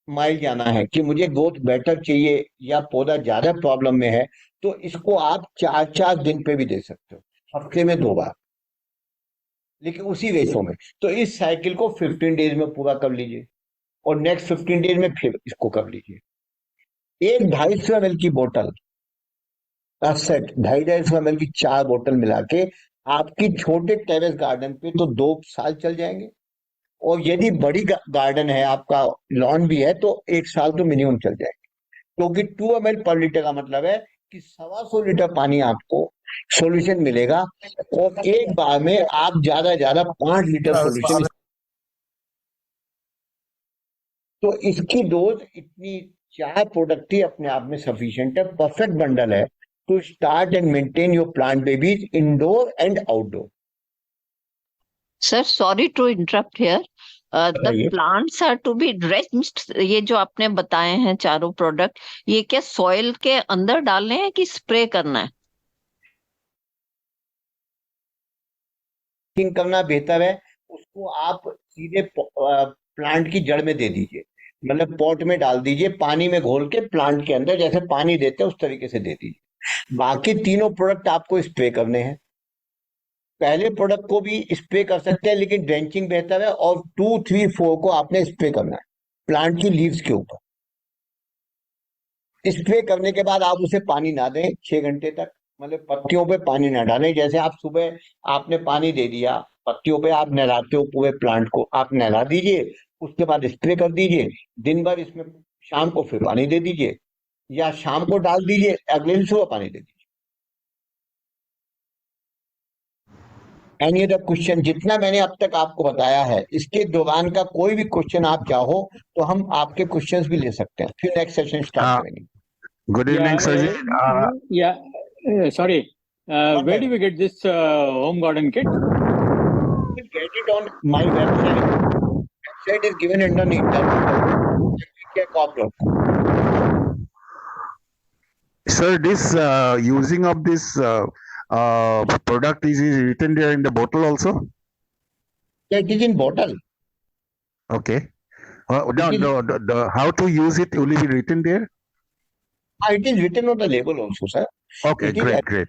माइल जाना है कि मुझे ग्रोथ बेटर चाहिए या पौधा ज्यादा प्रॉब्लम में है, तो इसको आप 4-4 दिन पे भी दे सकते हो, हफ्ते में 2 बार, लेकिन उसी रेशो में। तो इस साइकिल को 15 डेज में पूरा कर लीजिए और नेक्स्ट 15 डेज में फिर इसको कर लीजिए। एक 250 ml की बोतल का सेट, 250 ml की 4 बोतल मिला के आपकी छोटे टेरेस गार्डन पे तो 2 साल चल जाएंगे, और यदि बड़ी गार्डन है आपका, लॉन भी है, तो 1 साल तो मिनिमम चल जाएगा, क्योंकि 2 ml पर लीटर का मतलब है कि 125 लीटर पानी आपको सॉल्यूशन मिलेगा, और एक बार में आप ज्यादा 5 लीटर सॉल्यूशन। तो इसकी डोज इतनी, 4 प्रोडक्ट ही अपने आप में सफिशिएंट है, परफेक्ट बंडल है to start and maintain your plant babies indoor and outdoor. Sir sorry to interrupt here, the बताइए। Plants are to be dressed, ये जो आपने बताए हैं चारों प्रोडक्ट, ये क्या सॉइल के अंदर डालने हैं कि स्प्रे करना है? कुकिंग करना बेहतर है, उसको आप सीधे प्लांट की जड़ में दे दीजिए, मतलब पॉट में डाल दीजिए, पानी में घोल के प्लांट के अंदर जैसे पानी देते हैं उस तरीके से दे दीजिए। बाकी तीनों प्रोडक्ट आपको स्प्रे करने हैं। पहले प्रोडक्ट को भी स्प्रे कर सकते हैं, लेकिन ड्रेंचिंग बेहतर है, और 2, 3, 4 को आपने स्प्रे करना है प्लांट की लीव्स के ऊपर। स्प्रे करने के बाद आप उसे पानी ना दें 6 घंटे तक, मतलब पत्तियों पे पानी ना डालें। जैसे आप सुबह आपने पानी दे दिया पत्तियों पे, आप नहलाते हो पूरे प्लांट को, आप नहला दीजिए, उसके बाद स्प्रे कर दीजिए। दिन भर इसमें, शाम को फिर पानी दे दीजिए, या शाम को डाल दीजिए, अगले दिन सुबह पानी दे दीजिए। Any other question? जितना मैंने अब तक आपको बताया है, इसके दौरान का कोई भी क्वेश्चन आप चाहो तो हम आपके क्वेश्चंस भी ले सकते हैं, फिर नेक्स्ट सेशन स्टार्ट Uh, करेंगे। good evening, Sajid. Sorry. What Where do else? we get this home garden kit? You will get it on my website. Website is given underneath that. Check off. Sir, this using of this product is written there in the bottle also? Yeah, it is in bottle. Okay. How to use it will be written there? It is written on the label also, sir. Okay, It is, great.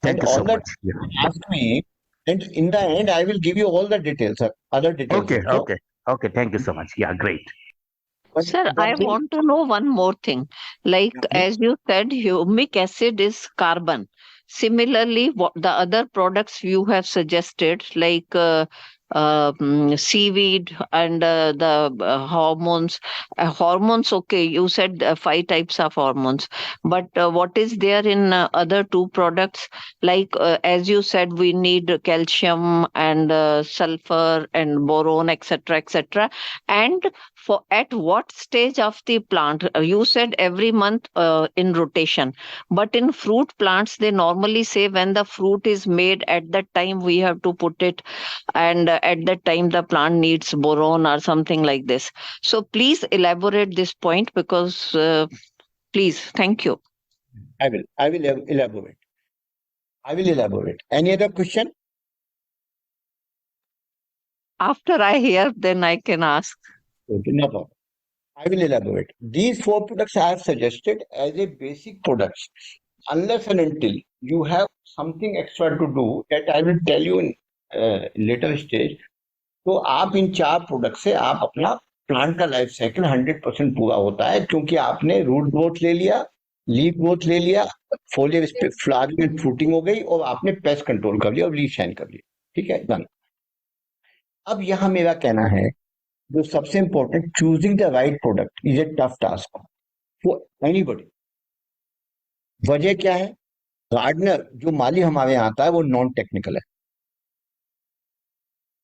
Thank and you all so that much. Yeah. ask me, and in the end, I will give you all the details, sir. Other details. also. Okay. Thank you so much. Yeah, great. But Sir, one I thing- want to know one more thing. Like, Mhm. as you said, humic acid is carbon. Similarly, what the other products you have suggested, like seaweed and the hormones. Hormones, okay, you said 5 types of hormones. But what is there in other 2 products? Like, as you said, we need calcium and sulfur and boron, etc., etc. And for at what stage of the plant? You said every month in rotation, but in fruit plants they normally say when the fruit is made, at that time we have to put it, and at that time the plant needs boron or something like this. So please elaborate this point, because please, thank you. I will elaborate. Any other question? After I hear, then I can ask. Okay, no problem. I will elaborate. These 4 products I have suggested as a basic products. Unless and until you have something extra to do, that I will tell you in later stage. तो आप इन 4 प्रोडक्ट से आप अपना प्लांट का लाइफ साइकिल 100% पूरा होता है, क्योंकि आपने रूट ग्रोथ ले लिया, लीफ ग्रोथ ले लिया, फोलियर फ्लावरिंग एंड फ्रूटिंग हो गई, और आपने पेस्ट कंट्रोल कर लिया और लीफ शाइन कर लिया। ठीक है, डन। अब यहाँ मेरा कहना है, जो सबसे important, choosing the right product is a tough task for anybody. वजह क्या है? गार्डनर जो माली हमारे यहाँ आता है वो नॉन टेक्निकल है,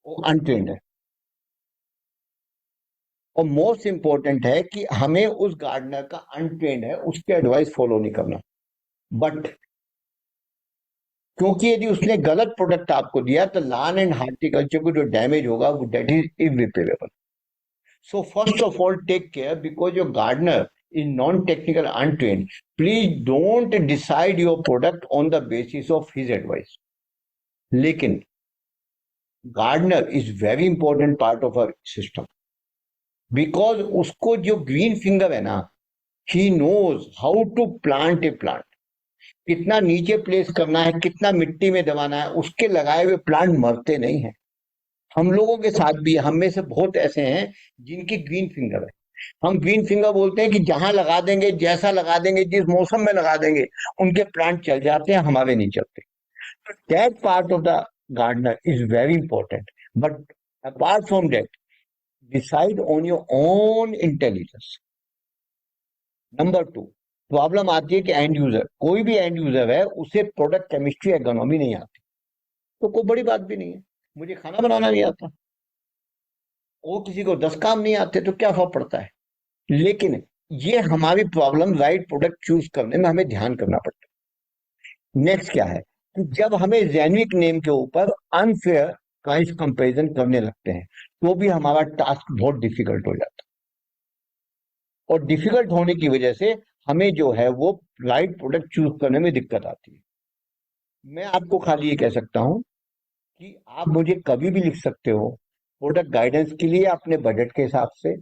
वो अनट्रेन्ड है, और मोस्ट इंपॉर्टेंट है कि हमें उस गार्डनर का अनट्रेन्ड है उसके एडवाइस फॉलो नहीं करना। बट क्योंकि यदि उसने गलत प्रोडक्ट आपको दिया तो लॉन एंड हार्टिकल्चर को जो डैमेज होगा वो that is irreparable. So first of all take care, because your gardener is non technical untrained. Please don't decide your product on the basis of his advice. लेकिन gardener is very important part of our system. Because उसको जो ग्रीन फिंगर है ना, he knows how to plant a plant, कितना नीचे प्लेस करना है, कितना मिट्टी में दबाना है, उसके लगाए हुए प्लांट मरते नहीं है। हम लोगों के साथ भी, हम में से बहुत ऐसे हैं जिनकी ग्रीन फिंगर है। हम ग्रीन फिंगर बोलते हैं कि जहां लगा देंगे, जैसा लगा देंगे, जिस मौसम में लगा देंगे, उनके प्लांट चल जाते हैं, हमारे नहीं चलते। That part of the gardener is very important, but apart from that, decide on your own intelligence. Number 2, problem आती है कि एंड यूजर, कोई भी एंड यूजर है, उसे प्रोडक्ट केमिस्ट्री एर्गोनॉमी नहीं आती, तो कोई बड़ी बात भी नहीं है। मुझे खाना बनाना नहीं आता, वो किसी को 10 काम नहीं आते, तो क्या फर्क पड़ता है। लेकिन ये हमारी प्रॉब्लम, राइट प्रोडक्ट चूज करने में हमें ध्यान करना पड़ता है। नेक्स्ट क्या है कि जब हमें जेन्विक नेम के ऊपर अनफेयर प्राइस कंपैरिजन करने लगते हैं, तो भी हमारा टास्क बहुत डिफिकल्ट हो जाता है, और डिफिकल्ट होने की वजह से हमें जो है वो राइट प्रोडक्ट चूज करने में दिक्कत आती है। मैं आपको खाली ये कह सकता हूं कि आप मुझे कभी भी लिख सकते हो प्रोडक्ट गाइडेंस के लिए अपने बजट के हिसाब से,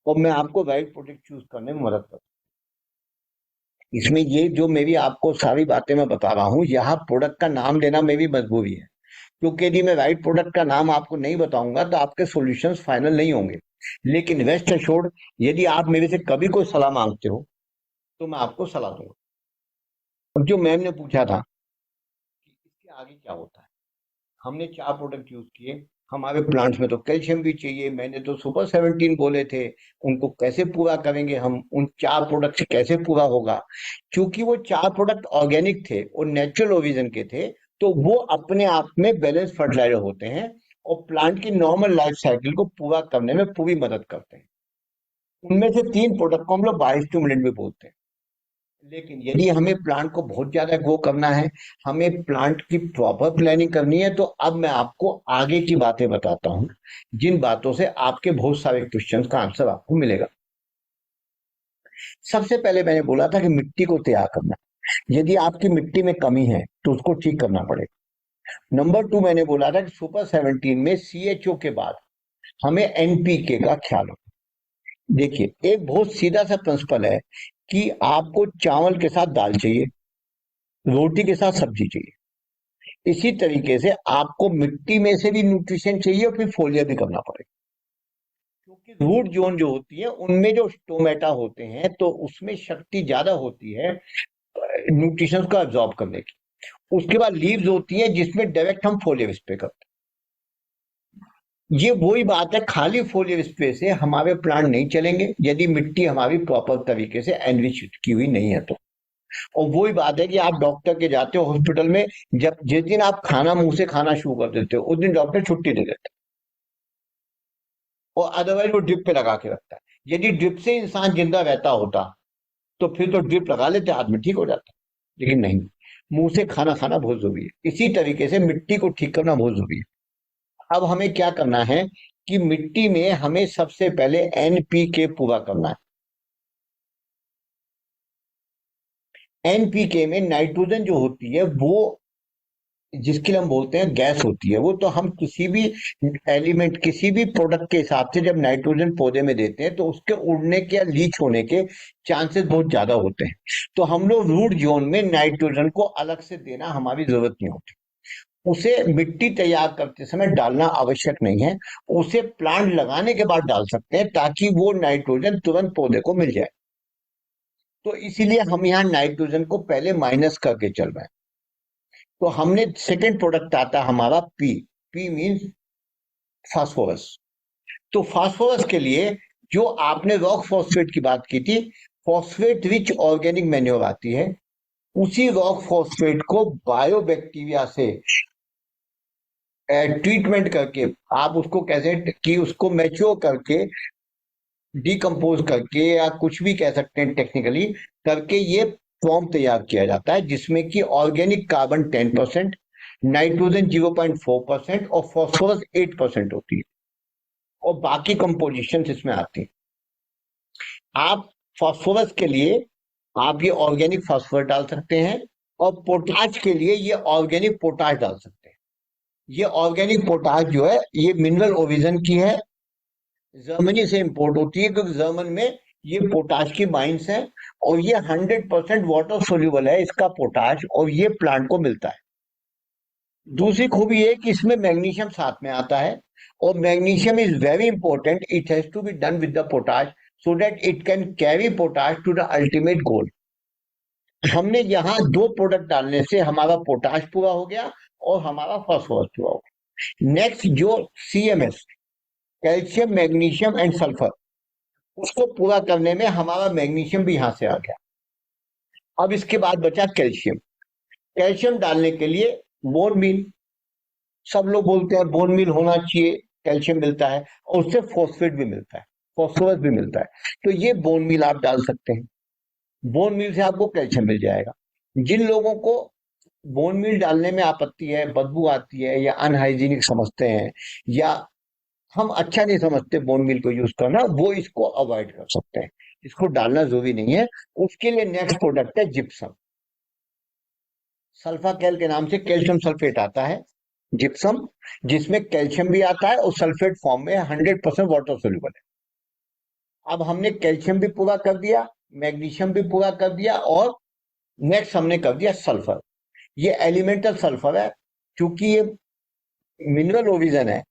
और मैं आपको राइट प्रोडक्ट चूज करने में मदद करूँ। इसमें ये जो मेरी आपको सारी बातें मैं बता रहा हूँ, यहाँ प्रोडक्ट का नाम लेना मेरी मजबूरी है, क्योंकि यदि मैं राइट प्रोडक्ट का नाम आपको नहीं बताऊंगा तो आपके सॉल्यूशंस फाइनल नहीं होंगे। लेकिन रेस्ट एश्योर्ड, यदि आप मेरे से कभी कोई सलाह मांगते हो तो मैं आपको सलाह दूंगा। अब जो मैम ने पूछा था कि इसके आगे क्या होता है, हमने 4 प्रोडक्ट यूज किए, हमारे प्लांट्स में तो कैल्शियम भी चाहिए, मैंने तो सुपर 17 बोले थे, उनको कैसे पूरा करेंगे हम, उन 4 प्रोडक्ट से कैसे पूरा होगा। क्योंकि वो 4 प्रोडक्ट ऑर्गेनिक थे और नेचुरल ओरिजिन के थे, तो वो अपने आप में बैलेंस फर्टिलाइजर होते हैं और प्लांट की नॉर्मल लाइफ साइकिल को पूरा करने में पूरी मदद करते हैं। उनमें से 3 प्रोडक्ट को हम लोग बायोस्टिमुलेंट भी बोलते हैं। लेकिन यदि हमें प्लांट को बहुत ज्यादा ग्रो करना है, हमें प्लांट की प्रॉपर प्लानिंग करनी है, तो अब मैं आपको आगे की बातें बताता हूं, जिन बातों से आपके बहुत सारे क्वेश्चंस का आंसर आपको मिलेगा। सबसे पहले मैंने बोला था कि मिट्टी को तैयार करना, यदि आपकी मिट्टी में कमी है तो उसको ठीक करना पड़ेगा। नंबर 2, मैंने बोला था कि सुपर 17 में CHO के बाद हमें NPK का ख्याल रखना। देखिए, एक बहुत सीधा सा प्रिंसिपल है कि आपको चावल के साथ दाल चाहिए, रोटी के साथ सब्जी चाहिए। इसी तरीके से आपको मिट्टी में से भी न्यूट्रिशन चाहिए और फिर फोलियर भी करना पड़ेगा, क्योंकि रूट जोन जो होती है उनमें जो स्टोमेटा होते हैं, तो उसमें शक्ति ज्यादा होती है न्यूट्रिशन को एब्जॉर्ब करने की। उसके बाद लीव्स होती है जिसमें डायरेक्ट हम फोलियर स्प्रे करते हैं। ये वही बात है, खाली फोलियर स्प्रे से हमारे प्लांट नहीं चलेंगे यदि मिट्टी हमारी प्रॉपर तरीके से एनरिच की हुई नहीं है तो। और वही बात है कि आप डॉक्टर के जाते हो हॉस्पिटल में, जब जिस दिन आप खाना मुंह से खाना शुरू कर देते हो, उस दिन डॉक्टर छुट्टी दे देता है, और अदरवाइज वो ड्रिप पे लगा के रखता है। यदि ड्रिप से इंसान जिंदा रहता होता तो फिर तो ड्रिप लगा लेते, आदमी ठीक हो जाता, लेकिन नहीं, मुंह से खाना खाना बहुत जरूरी है। इसी तरीके से मिट्टी को ठीक करना बहुत जरूरी है। अब हमें क्या करना है कि मिट्टी में हमें सबसे पहले NPK पूरा करना है। NPK में नाइट्रोजन जो होती है वो, जिसके लिए हम बोलते हैं गैस होती है, वो तो हम किसी भी एलिमेंट, किसी भी प्रोडक्ट के हिसाब से जब नाइट्रोजन पौधे में देते हैं तो उसके उड़ने के या लीच होने के चांसेस बहुत ज्यादा होते हैं। तो हम लोग रूट जोन में नाइट्रोजन को अलग से देना हमारी जरूरत नहीं होती। उसे मिट्टी तैयार करते समय डालना आवश्यक नहीं है, उसे प्लांट लगाने के बाद डाल सकते हैं ताकि वो नाइट्रोजन तुरंत पौधे को मिल जाए। तो इसीलिए हम यहाँ नाइट्रोजन को पहले माइनस करके चल रहे हैं। तो हमने सेकेंड प्रोडक्ट आता है हमारा पी मीन्स फास्फोरस। तो फास्फोरस के लिए जो आपने रॉक फॉस्फेट की बात की थी, फॉस्फेट रिच ऑर्गेनिक मैन्योर आती है, उसी रॉक फॉस्फेट को बायोबैक्टीरिया से ट्रीटमेंट करके, आप उसको कैसे कि उसको मैच्योर करके, डिकम्पोज करके, या कुछ भी कह सकते हैं टेक्निकली करके, ये फॉर्म तैयार किया जाता है जिसमें कि ऑर्गेनिक कार्बन 10%, नाइट्रोजन 0.4% और फॉस्फोरस 8% होती है, और बाकी कंपोजिशन इसमें आती है। आप फॉस्फोरस के लिए आप ये ऑर्गेनिक फॉस्फोरस डाल सकते हैं, और पोटाश के लिए ये ऑर्गेनिक पोटाश डाल सकते हैं। ये ऑर्गेनिक पोटाश जो है ये मिनरल ओरिजिन की है, जर्मनी से इंपोर्ट होती है, क्योंकि जर्मन में ये पोटाश की माइंस है और ये 100% वाटर सोल्यूबल है इसका पोटाश, और ये प्लांट को मिलता है। दूसरी खूबी ये कि इसमें मैग्नीशियम साथ में आता है, और magnesium is very important, it has to be done with the potash so that it can carry potash to the ultimate goal. हमने यहाँ 2 प्रोडक्ट डालने से हमारा पोटाश पूरा हो गया और हमारा फास्फोरस पूरा हो गया। नेक्स्ट जो CMS, calcium magnesium and sulphur, उसको पूरा करने में हमारा मैग्नीशियम भी यहां से आ गया। अब इसके बाद बचा कैल्शियम। कैल्शियम डालने के लिए बोन मील, सब लोग बोलते हैं बोन मील होना चाहिए, कैल्शियम मिलता है और उससे फॉस्फेट भी मिलता है, फॉस्फोरस भी मिलता है, तो ये बोन मील आप डाल सकते हैं। बोन मील से आपको कैल्शियम मिल जाएगा। जिन लोगों को बोन मील डालने में आपत्ति है, बदबू आती है या अनहाइजीनिक समझते हैं, या हम अच्छा नहीं समझते बोन मील को यूज करना, वो इसको अवॉइड कर सकते हैं, इसको डालना जरूरी नहीं है। उसके लिए नेक्स्ट प्रोडक्ट है जिप्सम। सल्फा कैल के नाम से कैल्शियम सल्फेट आता है, जिप्सम, जिसमें कैल्शियम भी आता है और सल्फेट फॉर्म में 100% वाटर सोल्यूबल है। अब हमने कैल्शियम भी पूरा कर दिया, मैग्नीशियम भी पूरा कर दिया, और नेक्स्ट हमने कर दिया सल्फर। ये एलिमेंटल सल्फर है, क्योंकि ये मिनरल ओरिजिन है,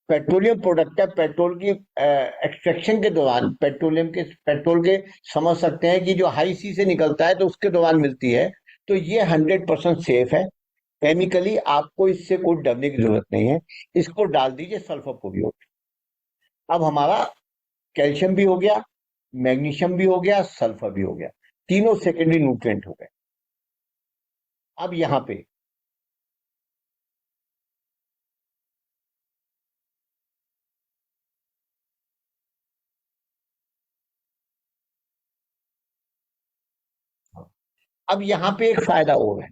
पेट्रोलियम प्रोडक्ट है। पेट्रोल की एक्सट्रैक्शन के दौरान पेट्रोल के समझ सकते हैं कि जो हाई सी से निकलता है तो उसके दौरान मिलती है, तो ये 100% सेफ है केमिकली, आपको इससे कोई डरने की जरूरत नहीं है। इसको डाल दीजिए, सल्फर पूरी होगी। अब हमारा कैल्शियम भी हो गया, मैग्नीशियम भी हो गया, सल्फर भी हो गया, तीनों सेकेंडरी न्यूट्रिएंट हो गए। अब यहां पे एक फायदा और है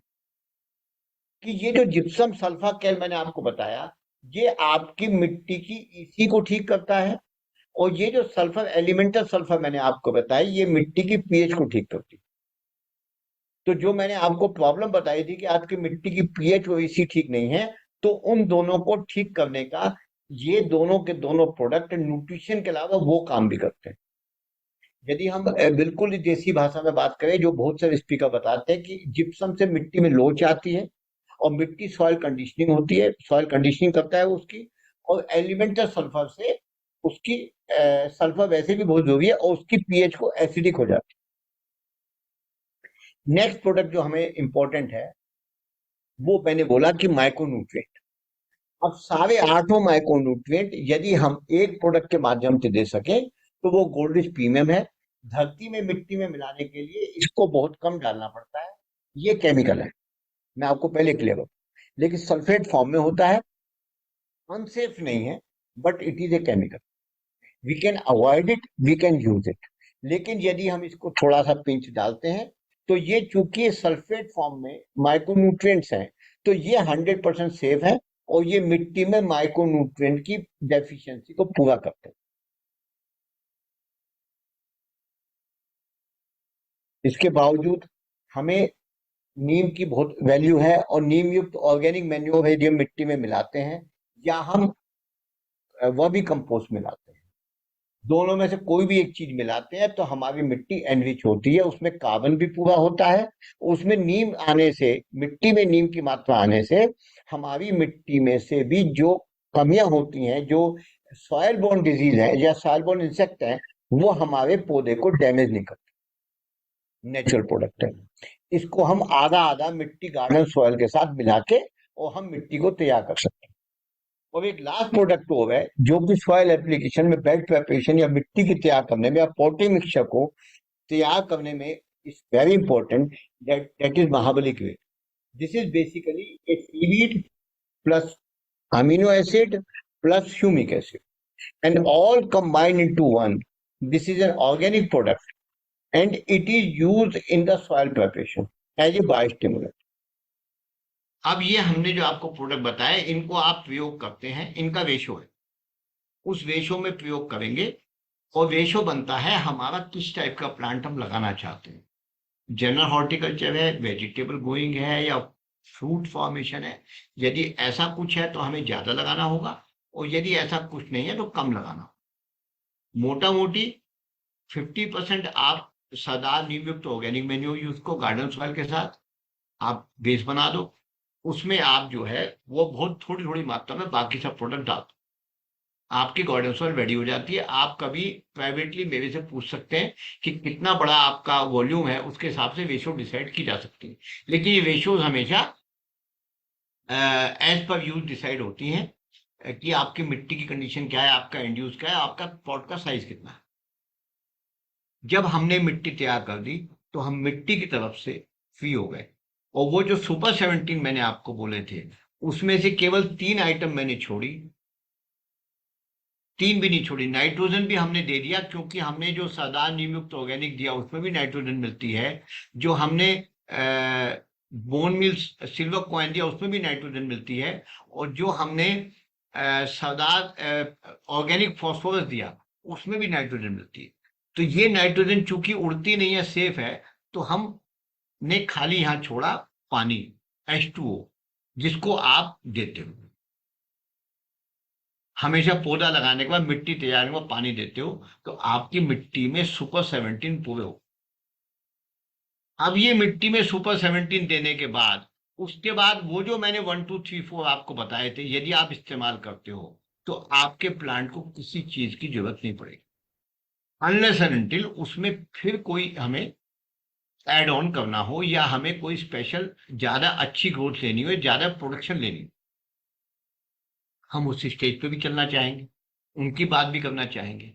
कि ये जो जिप्सम सल्फा कैल मैंने आपको बताया, ये आपकी मिट्टी की EC को ठीक करता है, और ये जो सल्फर एलिमेंटल सल्फर मैंने आपको बताया, ये मिट्टी की pH को ठीक करती है। तो जो मैंने आपको प्रॉब्लम बताई थी कि आपकी मिट्टी की pH और EC ठीक नहीं है, तो उन दोनों को ठीक करने का ये दोनों के दोनों प्रोडक्ट न्यूट्रिशन के अलावा वो काम भी करते हैं। यदि हम बिल्कुल ही देसी भाषा में बात करें, जो बहुत सारे स्पीकर बताते हैं कि जिप्सम से मिट्टी में लोच आती है और मिट्टी सॉइल कंडीशनिंग होती है, सॉइल कंडीशनिंग करता है उसकी, और एलिमेंटल सल्फर से उसकी सल्फर वैसे भी बहुत जरूरी है और उसकी pH को एसिडिक हो जाती है। नेक्स्ट प्रोडक्ट जो हमें इंपॉर्टेंट है, वो मैंने बोला कि माइक्रोन्यूट्रिएंट। अब सारे 8 माइक्रोन्यूट्रिएंट यदि हम एक प्रोडक्ट के माध्यम से दे सके तो वो गोल्डिश प्रीमियम है। धरती में मिट्टी में मिलाने के लिए इसको बहुत कम डालना पड़ता है, ये केमिकल है, मैं आपको पहले क्लियर करूं, लेकिन सल्फेट फॉर्म में होता है, अनसेफ नहीं है, but it is a chemical, we can avoid it, we can use it. लेकिन यदि हम इसको थोड़ा सा पिंच डालते हैं तो ये चूंकि सल्फेट फॉर्म में माइक्रोन्यूट्रिएंट्स हैं, तो ये 100% सेफ है और ये मिट्टी में माइक्रोन्यूट्रिएंट की डेफिशिएंसी को पूरा करते हैं। इसके बावजूद हमें नीम की बहुत वैल्यू है, और नीम युक्त ऑर्गेनिक मैन्योर यदि हम मिट्टी में मिलाते हैं या हम वह भी कंपोस्ट मिलाते हैं, दोनों में से कोई भी एक चीज मिलाते हैं, तो हमारी मिट्टी एनरिच होती है, उसमें कार्बन भी पूरा होता है। उसमें नीम आने से, मिट्टी में नीम की मात्रा आने से हमारी मिट्टी में से भी जो कमियां होती हैं, जो सॉइल बोर्न डिजीज है या सॉइल बोर्न इंसेक्ट है, वो हमारे पौधे को डैमेज नहीं करते। नेचुरल प्रोडक्ट है, इसको हम आधा आधा मिट्टी गार्डन सॉइल के साथ मिला के और हम मिट्टी को तैयार कर सकते हैं। और एक लास्ट प्रोडक्ट वो है जो कि सॉइल एप्लीकेशन में, बेड प्रिपरेशन या मिट्टी की तैयार करने में या पॉटिंग मिक्सचर को तैयार करने में is very important, that is Mahabali quick. This is basically A seaweed plus amino acid plus humic acid and all combined into one. This is an organic product and it is used in the soil preparation as a biostimulant. अब ये हमने जो आपको प्रोडक्ट बताए, इनको आप प्रयोग करते हैं, इनका रेशो है, उस रेशो में प्रयोग करेंगे और रेशो बनता है हमारा किस टाइप का प्लांट हम लगाना चाहते हैं। जनरल हॉर्टिकल्चर है, वेजिटेबल ग्रोइंग है या फ्रूट फॉर्मेशन है। यदि ऐसा कुछ है तो हमें ज्यादा लगाना होगा, और यदि ऐसा कुछ नहीं है तो कम लगाना होगा। मोटा मोटी 50% आप सदा नीमयुक्त ऑर्गेनिक मैन्योर यूज को गार्डन सॉइल के साथ आप बेस बना दो, उसमें आप जो है वो बहुत थोड़ी थोड़ी मात्रा में बाकी सब प्रोडक्ट डाल दो, आपकी गार्डन सॉइल रेडी हो जाती है। आप कभी प्राइवेटली मेरे से पूछ सकते हैं कि कितना बड़ा आपका वॉल्यूम है, उसके हिसाब से रेशियो डिसाइड की जा सकती है, लेकिन ये रेशियोज हमेशा एज पर यूज डिसाइड होती हैं कि आपकी मिट्टी की कंडीशन क्या है, आपका इंड्यूस क्या है, आपका पॉट का साइज कितना है। जब हमने मिट्टी तैयार कर दी तो हम मिट्टी की तरफ से फ्री हो गए, और वो जो सुपर 17 मैंने आपको बोले थे उसमें से केवल 3 आइटम मैंने छोड़ी, 3 भी नहीं छोड़ी। नाइट्रोजन भी हमने दे दिया, क्योंकि हमने जो सादा नीमयुक्त ऑर्गेनिक दिया उसमें भी नाइट्रोजन मिलती है। जो हमने बोन मिल सिल्वर कॉइन दिया उसमें भी नाइट्रोजन मिलती है, और जो हमने सादा ऑर्गेनिक फॉस्फोरस दिया उसमें भी नाइट्रोजन मिलती है। तो ये नाइट्रोजन चूंकि उड़ती नहीं है, सेफ है, तो हमने खाली यहां छोड़ा पानी H2O, जिसको आप देते हो हमेशा। पौधा लगाने के बाद मिट्टी तैयार में पानी देते हो तो आपकी मिट्टी में सुपर 17 पूरे हो। अब ये मिट्टी में सुपर 17 देने के बाद, उसके बाद वो जो मैंने 1 2 3 4 आपको बताए थे, यदि आप इस्तेमाल करते हो तो आपके प्लांट को किसी चीज की जरूरत नहीं पड़ेगी, अनलेस एंड अनटिल उसमें फिर कोई हमें ऐड ऑन करना हो, या हमें कोई स्पेशल ज्यादा अच्छी ग्रोथ लेनी हो, ज्यादा प्रोडक्शन लेनी हो। हम उस स्टेज पे भी चलना चाहेंगे, उनकी बात भी करना चाहेंगे।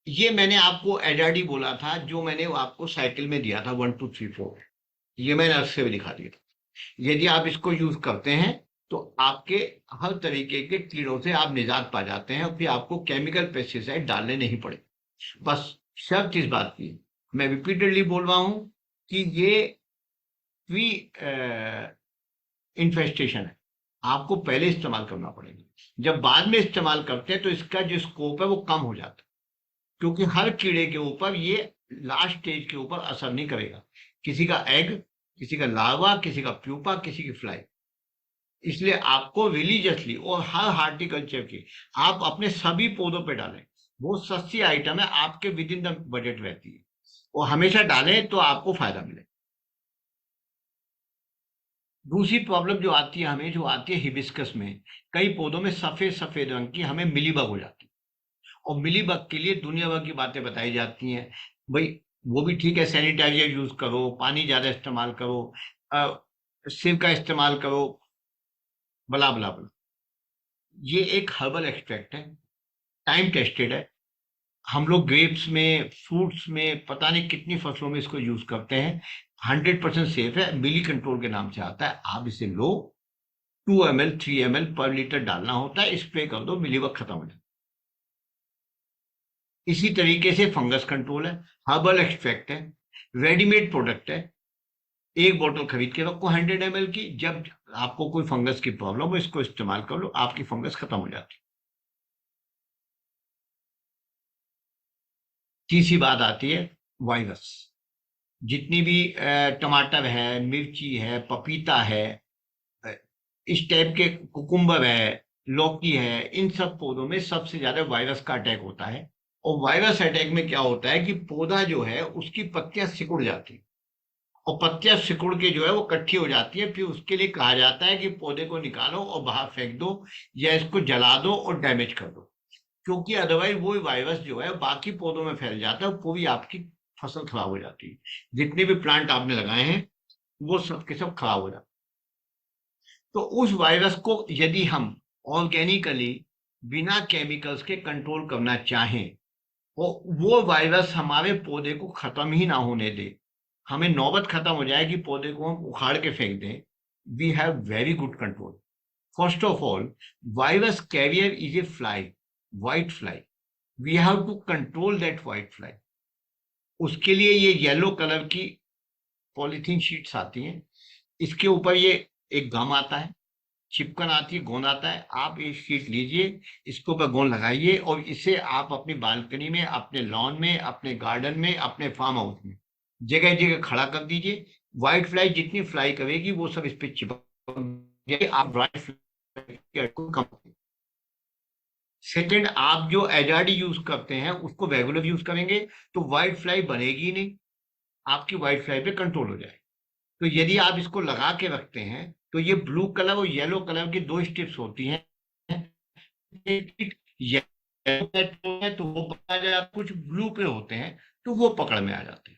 ये मैंने आपको एडआरडी बोला था, जो मैंने आपको साइकिल में दिया था 1 2 3 4, ये मैंने अलग से भी दिखा दिया था। यदि आप इसको यूज करते हैं तो आपके हर तरीके के कीड़ों से आप निजात पा जाते हैं, और फिर आपको केमिकल पेस्टिसाइड डालने नहीं पड़े। बस शर्त इस बात की, मैं रिपीटेडली बोल रहा हूं कि ये प्री इन्फेस्टेशन है, आपको पहले इस्तेमाल करना पड़ेगा। जब बाद में इस्तेमाल करते हैं तो इसका जो स्कोप है वो कम हो जाता है, क्योंकि हर कीड़े के ऊपर ये लास्ट स्टेज के ऊपर असर नहीं करेगा। किसी का एग, किसी का लार्वा, किसी का प्यूपा, किसी की फ्लाई। इसलिए आपको रिलीजियसली और हर हार्टिकल्चर की आप अपने सभी पौधों पे डालें। बहुत सस्ती आइटम है, आपके विद इन द बजट रहती है, और हमेशा डालें तो आपको फायदा मिले। दूसरी प्रॉब्लम जो आती है हमें, जो आती है हिबिस्कस में, कई पौधों में सफेद सफेद रंग की हमें मिलीबग हो जाती है, और मिलीबग के लिए दुनिया भर की बातें बताई जाती हैं। भाई वो भी ठीक है, सैनिटाइजर यूज करो, पानी ज्यादा इस्तेमाल करो, सिर का इस्तेमाल करो, बला बला बला। ये एक हर्बल एक्सट्रैक्ट है, टाइम टेस्टेड है। हम लोग ग्रेप्स में, फ्रूट्स में, पता नहीं कितनी फसलों में इसको यूज करते हैं। 100% सेफ है, मिली कंट्रोल के नाम से आता है। आप इसे लो, 2 ml 3 ml पर लीटर डालना होता है, स्प्रे कर दो, मिलीबग खत्म हो जाता है। इसी तरीके से फंगस कंट्रोल है, हर्बल एक्सट्रैक्ट है, रेडीमेड प्रोडक्ट है। एक बोतल खरीद के रखो 100 ml की, जब आपको कोई फंगस की प्रॉब्लम हो इसको इस्तेमाल कर लो, आपकी फंगस खत्म हो जाती है। तीसरी बात आती है वायरस। जितनी भी टमाटर है, मिर्ची है, पपीता है, अ, इस टाइप के कुकुम्बर है, लौकी है, इन सब पौधों में सबसे ज्यादा वायरस का अटैक होता है। और वायरस अटैक में क्या होता है कि पौधा जो है उसकी पत्तियां सिकुड़ जाती है, और पत्तियां सिकुड़ के जो है वो इकट्ठी हो जाती है। फिर उसके लिए कहा जाता है कि पौधे को निकालो और बाहर फेंक दो, या इसको जला दो और डैमेज कर दो, क्योंकि अदरवाइज वो वायरस जो है बाकी पौधों में फैल जाता है, पूरी आपकी फसल खराब हो जाती है। जितने भी प्लांट आपने लगाए हैं वो सब के सब खराब हो जाते हैं। तो उस वायरस को यदि हम ऑर्गेनिकली बिना केमिकल्स के कंट्रोल करना चाहें, और वो वायरस हमारे पौधे को खत्म ही ना होने दे, हमें नौबत खत्म हो जाए कि पौधे को हम उखाड़ के फेंक दें, we have very good control. First of all, virus carrier is a fly, white fly. We have to control that white fly. उसके लिए ये येलो कलर की पॉलीथीन शीट्स आती हैं, इसके ऊपर ये एक गम आता है, चिपकन आती है, गोंद आता है। आप ये शीट लीजिए, इसके ऊपर गोंद लगाइए, और इसे आप अपनी बालकनी में, अपने लॉन में, अपने गार्डन में, अपने फार्म हाउस में जगह जगह खड़ा कर दीजिए। व्हाइट फ्लाई जितनी फ्लाई करेगी वो सब इस पे चिपक ये आप ड्राई फ्लाई को कम करें। सेकेंड, आप जो एचआरडी यूज करते हैं उसको रेगुलर यूज करेंगे तो व्हाइट फ्लाई बनेगी नहीं, आपकी व्हाइट फ्लाई पे कंट्रोल हो जाए। तो यदि आप इसको लगा के रखते हैं तो ये ब्लू कलर और येलो कलर की दो स्ट्रिप्स होती हैं, येलो है तो वो पकड़ा जाए, कुछ ब्लू पे होते हैं तो वो पकड़ में आ जाते हैं।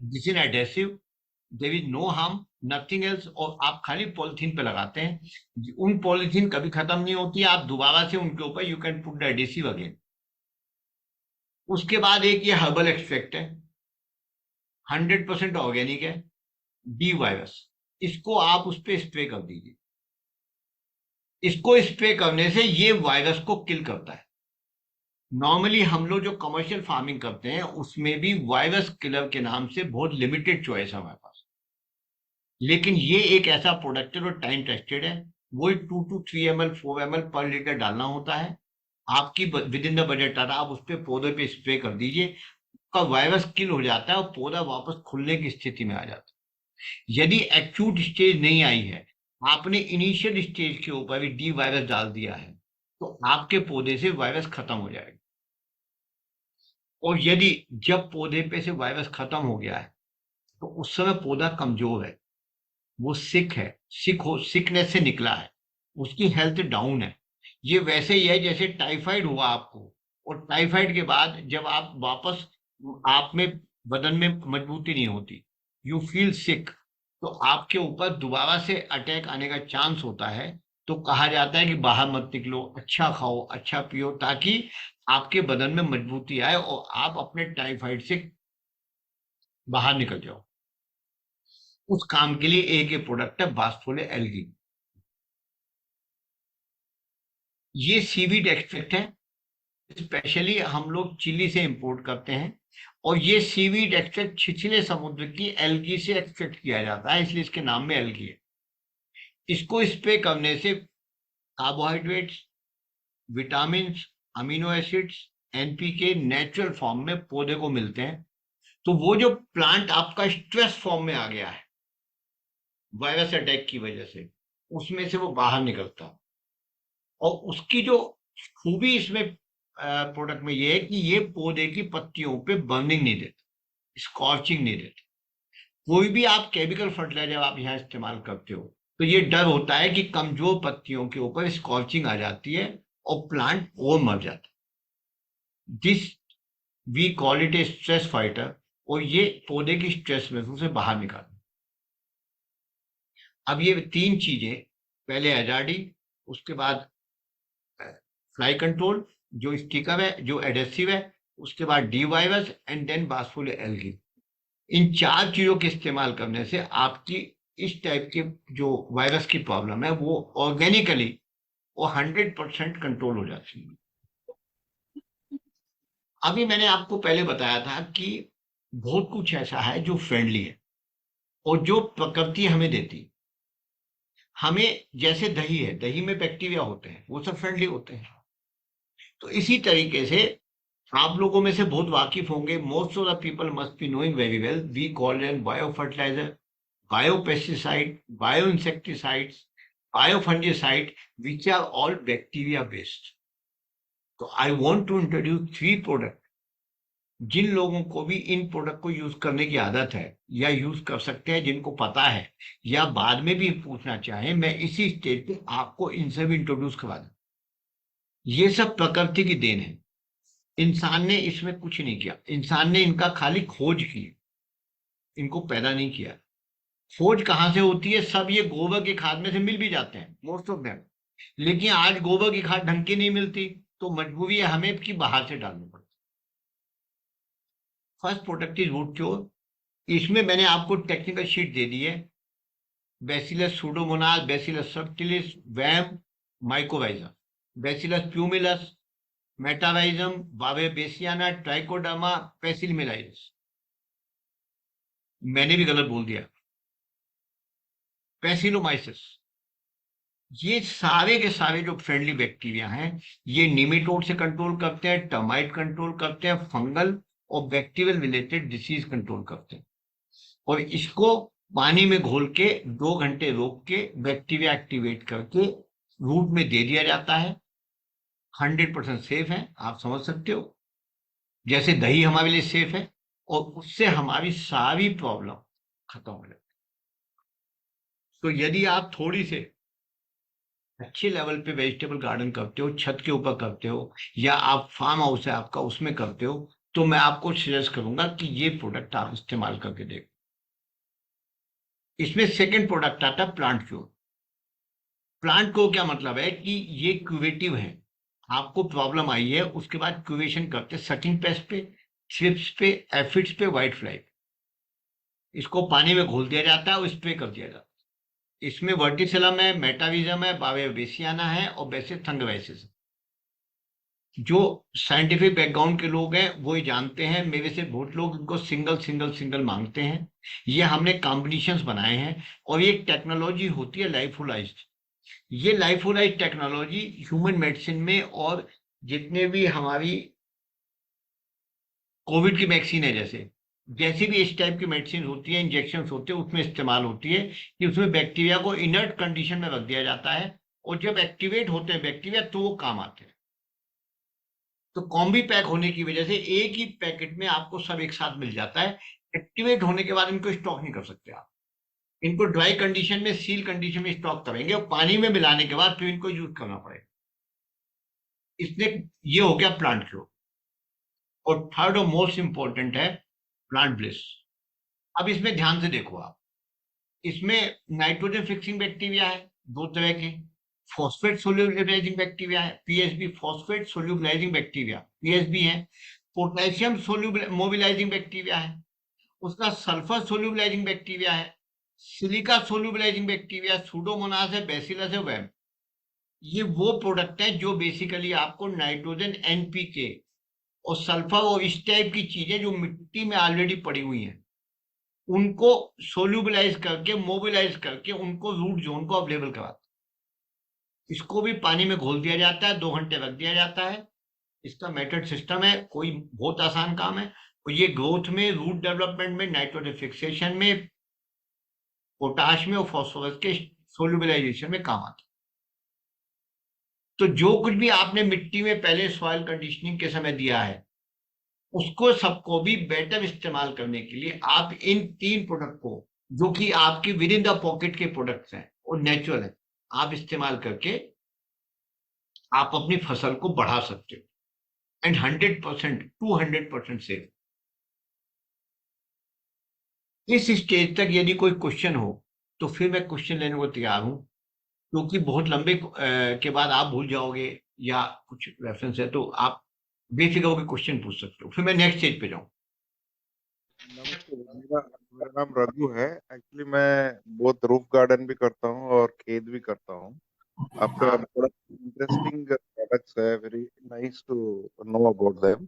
This is adhesive, there is no harm, nothing else. और आप खाली पॉलिथीन पे लगाते हैं, उन पॉलिथीन कभी खत्म नहीं होती, आप दोबारा से उनके ऊपर you can put the adhesive again. उसके बाद एक ये हर्बल एक्सट्रैक्ट है, 100% ऑर्गेनिक है, डी वायरस। इसको आप उस पर स्प्रे कर दीजिए। इसको स्प्रे करने से ये वायरस को किल करता है। नॉर्मली हम लोग जो कमर्शियल फार्मिंग करते हैं उसमें भी वायरस किलर के नाम से बहुत लिमिटेड चॉइस है हमारे पास, लेकिन ये एक ऐसा प्रोडक्ट है जो टाइम टेस्टेड है। वो 2 to 3 ml 4 ml पर लीटर डालना होता है, आपकी विद इन द बजट आता, आप उस पर पौधे पे स्प्रे कर दीजिए, उसका वायरस किल हो जाता है और पौधा वापस खुलने की स्थिति में आ जाता है। यदि एक्यूट स्टेज नहीं आई है, आपने इनिशियल स्टेज के ऊपर भी डी वायरस डाल दिया है, तो आपके पौधे से वायरस खत्म हो जाएगा। और यदि जब पौधे पे से वायरस खत्म हो गया है तो उस समय पौधा कमजोर है, वो सिकनेस से निकला है, उसकी हेल्थ डाउन है। ये वैसे ही है जैसे टाइफाइड हुआ आपको, और टाइफाइड के बाद जब आप वापस, आप में बदन में मजबूती नहीं होती, यू फील सिक, तो आपके ऊपर दोबारा से अटैक आने का चांस होता है। तो कहा जाता है कि बाहर मत निकलो, अच्छा खाओ, अच्छा पियो, ताकि आपके बदन में मजबूती आए और आप अपने टाइफाइड से बाहर निकल जाओ। उस काम के लिए एक ये प्रोडक्ट है बासफोले एल्गी। ये सीवीड एक्सट्रैक्ट है, स्पेशली हम लोग चिली से इंपोर्ट करते हैं, और ये सीवीड एक्सट्रैक्ट छिछले समुद्र की एल्गी से एक्सट्रैक्ट किया जाता है, इसलिए इसके नाम में एल्गी है। इसको स्प्रे करने से carbohydrates, vitamin, amino acids, NPK natural form में पौधे को मिलते हैं। तो वो जो प्लांट आपका स्ट्रेस फॉर्म में आ गया है वायरस अटैक की वजह से, उसमें से वो बाहर निकलता है। और उसकी जो खूबी इसमें प्रोडक्ट में ये है कि ये पौधे की पत्तियों पे बर्निंग नहीं देता, स्कॉर्चिंग नहीं देता। कोई भी आप केमिकल फर्टिलाइजर आप यहाँ इस्तेमाल करते हो तो ये डर होता है कि कमजोर पत्तियों के ऊपर स्कॉर्चिंग आ जाती है और प्लांट और मर जाता है। This we call it a stress fighter, और ये पौधे की स्ट्रेस में से बाहर निकालता। अब ये 3 चीजें, पहले एचआरडी, उसके बाद फ्लाई कंट्रोल जो स्टिकर है, जो एडेसिव है, उसके बाद डी वायरस, एंड देन बासफोले एल्गी। इन 4 चीजों के इस्तेमाल करने से आपकी इस टाइप के जो वायरस की प्रॉब्लम है वो ऑर्गेनिकली वो 100% कंट्रोल हो जाती है। अभी मैंने आपको पहले बताया था कि बहुत कुछ ऐसा है जो फ्रेंडली है और जो प्रकृति हमें देती है। हमें जैसे दही है, दही में बैक्टीरिया होते हैं, वो सब फ्रेंडली होते हैं। तो इसी तरीके से आप लोगों में से बहुत वाकिफ होंगे, most of the people must be knowing very well, we call them bio fertiliser, bio pesticide, bio insecticides, bio fungicide, which are all bacteria based. तो I want to introduce 3 product. जिन लोगों को भी इन प्रोडक्ट को यूज करने की आदत है या यूज कर सकते हैं, जिनको पता है या बाद में भी पूछना चाहें, मैं इसी स्टेज पे आपको इनसे भी इंट्रोड्यूस करवा दूं। ये सब प्रकृति की देन है, इंसान ने इसमें कुछ नहीं किया। इंसान ने इनका खाली खोज की, इनको पैदा नहीं किया। खोज कहाँ से होती है? सब ये गोबर की खाद में से मिल भी जाते हैं, मोस्ट ऑफ देम, लेकिन आज गोबर की खाद ढंग की नहीं मिलती, तो मजबूरी है हमें कि बाहर से डालनी पड़ती। First product is wood cure. इसमें मैंने आपको टेक्निकल शीट दे दी है। Bacillus pseudomonas, bacillus subtilis, VAM, mycorrhiza, bacillus pumilus, metarhizium, beauveria bassiana, trichoderma, paecilomyces. मैंने भी गलत बोल दिया, पेसिलोमाइसिस। ये सारे के सारे जो फ्रेंडली बैक्टीरिया हैं, ये निमेटोड से कंट्रोल करते हैं, टर्माइट कंट्रोल करते हैं, फंगल और बैक्टीरियल रिलेटेड डिसीज कंट्रोल करते हैं। और इसको पानी में घोल के 2 घंटे रोक के बैक्टीरिया एक्टिवेट करके रूट में दे दिया जाता है। 100% सेफ है, आप समझ सकते हो, जैसे दही हमारे लिए सेफ है, और उससे हमारी सारी प्रॉब्लम खत्म हो जाती है। तो यदि आप थोड़ी से अच्छे लेवल पे वेजिटेबल गार्डन करते हो, छत के ऊपर करते हो, या आप फार्म हाउस है आपका उसमें करते हो, तो मैं आपको सजेस्ट करूंगा कि ये प्रोडक्ट आप इस्तेमाल करके देखो। इसमें सेकंड प्रोडक्ट आता है प्लांट क्योर। प्लांट को क्या मतलब है कि ये क्यूरेटिव है। आपको प्रॉब्लम आई है, उसके बाद क्यूरेशन करते सकिंग पेस्ट पे, थ्रिप्स पे, एफिड्स पे, व्हाइट फ्लाई पे। इसको पानी में घोल दिया जाता है और स्प्रे कर दिया जाता है। इसमें वर्टिसेलम है, मेटाविजम है, बावेबेसियाना है और बेसिस थंगवैसिस है। जो साइंटिफिक बैकग्राउंड के लोग हैं वो ही जानते हैं, मेरे से बहुत लोग इनको सिंगल सिंगल सिंगल मांगते हैं। ये हमने कॉम्बिनेशंस बनाए हैं, और ये टेक्नोलॉजी होती है लाइफोलाइज्ड। ये लाइफोलाइज्ड टेक्नोलॉजी ह्यूमन मेडिसिन में, और जितने भी हमारी कोविड की वैक्सीन है, जैसे जैसी भी इस टाइप की मेडिसिन होती है, इंजेक्शन होते हैं, उसमें इस्तेमाल होती है कि उसमें बैक्टीरिया को इनर्ट कंडीशन में रख दिया जाता है, और जब एक्टिवेट होते हैं बैक्टीरिया तो वो काम आते हैं। तो कॉम्बी पैक होने की वजह से एक ही पैकेट में आपको सब एक साथ मिल जाता है। एक्टिवेट होने के बाद इनको स्टॉक नहीं कर सकते आप। इनको ड्राई कंडीशन में, सील कंडीशन में स्टॉक करेंगे, और पानी में मिलाने के बाद फिर इनको यूज करना पड़ेगा। इसलिए ये हो गया प्लांट क्योर। और थर्ड और मोस्ट इंपॉर्टेंट है प्लांट ब्लिस। अब इसमें ध्यान से देखो आप, इसमें नाइट्रोजन फिक्सिंग बैक्टीरिया है 2 तरह के, फॉस्फेट सोल्यूबलाइजिंग बैक्टीरिया है, PSB, phosphate solubilising bacteria PSB है, पोटेशियम मोबिलाइजिंग बैक्टीरिया है, उसका सल्फर सोल्यूबलाइजिंग बैक्टीरिया है, सिलिका सोल्यूबलाइजिंग बैक्टीरिया, सूडोमोनास है, बैसिलस है, वेम। ये वो प्रोडक्ट है जो बेसिकली आपको नाइट्रोजन, एनपीके और सल्फर और इस टाइप की चीजें जो मिट्टी में ऑलरेडी पड़ी हुई हैं, उनको सोल्यूबलाइज करके, मोबिलाइज करके उनको रूट जोन को अवेलेबल कराता है। इसको भी पानी में घोल दिया जाता है, 2 घंटे रख दिया जाता है। इसका मेथड सिस्टम है, कोई बहुत आसान काम है। और ये ग्रोथ में, रूट डेवलपमेंट में, नाइट्रोजन फिक्सेशन में, पोटाश में और फॉस्फोरस के सोल्यूबलाइजेशन में काम आता है। तो जो कुछ भी आपने मिट्टी में पहले सॉइल कंडीशनिंग के समय दिया है, उसको सबको भी बेटर इस्तेमाल करने के लिए आप इन 3 प्रोडक्ट को, जो कि आपके विद इन द पॉकेट के प्रोडक्ट्स हैं और नेचुरल है, आप इस्तेमाल करके आप अपनी फसल को बढ़ा सकते हो। And 100%, 200% safe. इस स्टेज तक यदि कोई क्वेश्चन हो तो फिर मैं क्वेश्चन लेने को तैयार हूं, क्योंकि बहुत लंबे के बाद आप भूल जाओगे या कुछ रेफरेंस है, तो आप बेफिक्र होकर क्वेश्चन पूछ सकते हो, फिर मैं नेक्स्ट स्टेज पे जाऊं। नमस्ते, मेरा मेरा नाम रघु है। एक्चुअली मैं बहुत रूफ गार्डन भी करता हूँ और खेत भी करता हूँ। आपका बड़ा इंटरेस्टिंग प्रोडक्ट्स है, very nice to know about them.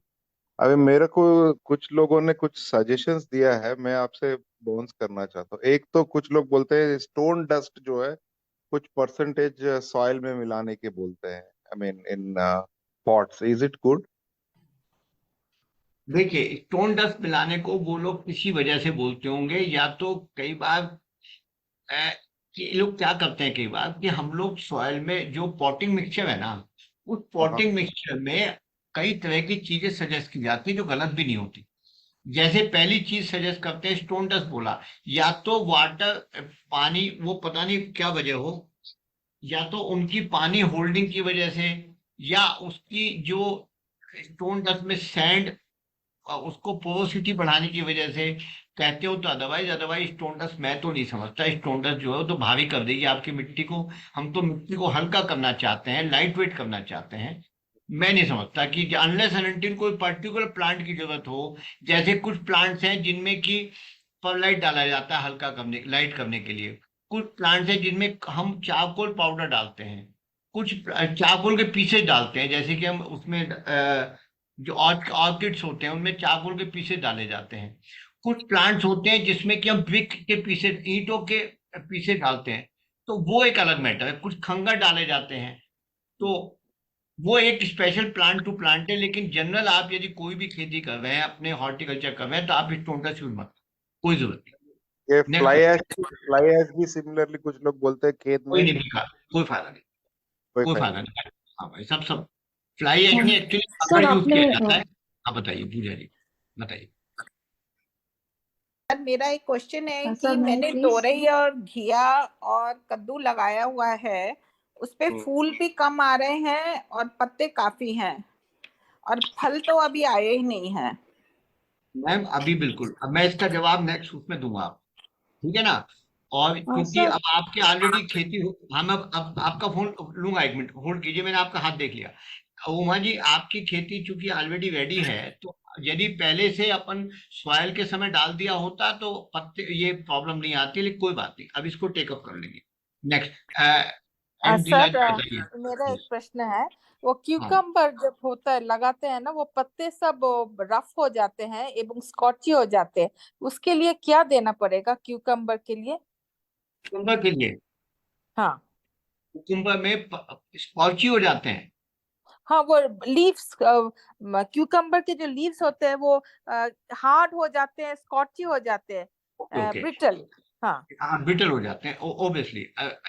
अभी मेरे को कुछ लोगों ने कुछ सजेशंस दिया है, मैं आपसे बाउंस करना चाहता हूँ। एक तो कुछ लोग बोलते हैं स्टोन डस्ट जो है कुछ परसेंटेज सॉइल में मिलाने के बोलते हैं, I mean in pots, is it good? देखिए, स्टोन डस्ट मिलाने को वो लोग किसी वजह से बोलते होंगे, या तो कई बार अ, कि लोग क्या करते हैं कई बार कि हम लोग सॉइल में जो पॉटिंग मिक्सचर है ना, उस हाँ। पॉटिंग मिक्सचर में कई तरह की चीजें सजेस्ट की जाती है जो गलत भी नहीं होती। जैसे पहली चीज सजेस्ट करते हैं, स्टोन डस्ट बोला, या तो वाटर, पानी, वो पता नहीं क्या वजह हो, या तो उनकी पानी होल्डिंग की वजह से, या उसकी जो स्टोन डस्ट में सैंड, उसको पोरोसिटी बढ़ाने की वजह से कहते हो, तो अदरवाइज अदरवाइज स्टोन डस्ट मैं तो नहीं समझता। स्टोन डस्ट जो है वो तो भारी कर देगी आपकी मिट्टी को। हम तो मिट्टी को हल्का करना चाहते हैं, लाइट वेट करना चाहते हैं। मैं नहीं समझता कि अनलेस एंड अनटिल कोई पर्टिकुलर प्लांट की जरूरत हो। जैसे कुछ प्लांट्स हैं जिनमें कि परलाइट डाला जाता है हल्का करने, लाइट करने के लिए। कुछ प्लांट्स हैं जिनमें हम चारकोल पाउडर डालते हैं, कुछ चारकोल के पीसेज डालते हैं, जैसे कि हम उसमें जो ऑर्किड्स होते हैं उनमें चारकोल के पीसेज डाले जाते हैं। कुछ प्लांट्स होते हैं जिसमें कि हम ब्रिक के पीसेज, ईंटों के पीसेज डालते हैं, तो वो एक अलग मैटर है। कुछ खंगर डाले जाते हैं, तो वो एक स्पेशल प्लांट टू प्लांट है। लेकिन जनरल आप यदि कोई भी खेती कर रहे हैं, अपने हॉर्टिकल्चर कर रहे हैं, तो आप स्टोन डस्ट यूज मत, कोई जरूरत नहीं। ये नेक्स्ट फ्लाई ऐश भी सिमिलरली कुछ लोग बोलते हैं खेत कोई में, नहीं दिखा, कोई फायदा नहीं, कोई कोई फायदा फायदा नहीं। हाँ भाई, सब फ्लाई एश में एक्चुअली सर पाउडर यूज आपने किया जाता है। हाँ बताइए पूजा जी, बताइए। सर मेरा एक क्वेश्चन है सर कि मैं मैंने प्लीज तोरई और घिया और कद्दू लगाया हुआ है, उस पे फूल भी कम आ रहे हैं और पत्ते काफी हैं और फल तो अभी आए ही नहीं है। मैम अभी बिल्कुल, अब मैं इसका जवाब नेक्स्ट उसमें दूंगा आप, ठीक है ना। और क्योंकि सर अब आपके ऑलरेडी खेती हो, हम अब आपका फोन लूंगा, 1 मिनट होल्ड कीजिए, मैंने आपका हाथ देख लिया। उमा जी आपकी खेती चूंकि ऑलरेडी रेडी है, तो यदि पहले से अपन सॉइल के समय डाल दिया होता तो पत्ते ये प्रॉब्लम नहीं आती, लेकिन कोई बात नहीं, अब इसको टेकअप कर लेंगे। नेक्स्ट एंड्रीला जी सर बताइए। मेरा एक प्रश्न है, वो हाँ क्यूकम्बर जब होता है लगाते हैं ना, वो पत्ते सब रफ हो जाते हैं एवं स्कॉची हो जाते हैं, उसके लिए क्या देना पड़ेगा क्यूकम्बर के लिए? कुकुम्बर के लिए, हाँ कुकुम्बर में स्पॉची हो जाते हैं। हाँ, वो लीव्स, क्यूकम्बर के जो लीव्स होते हैं वो हार्ड हो जाते हैं, स्कॉची हो जाते हैं, ओके ओके, ब्रिटल। हाँ हाँ बिटल हो जाते हैं obviously.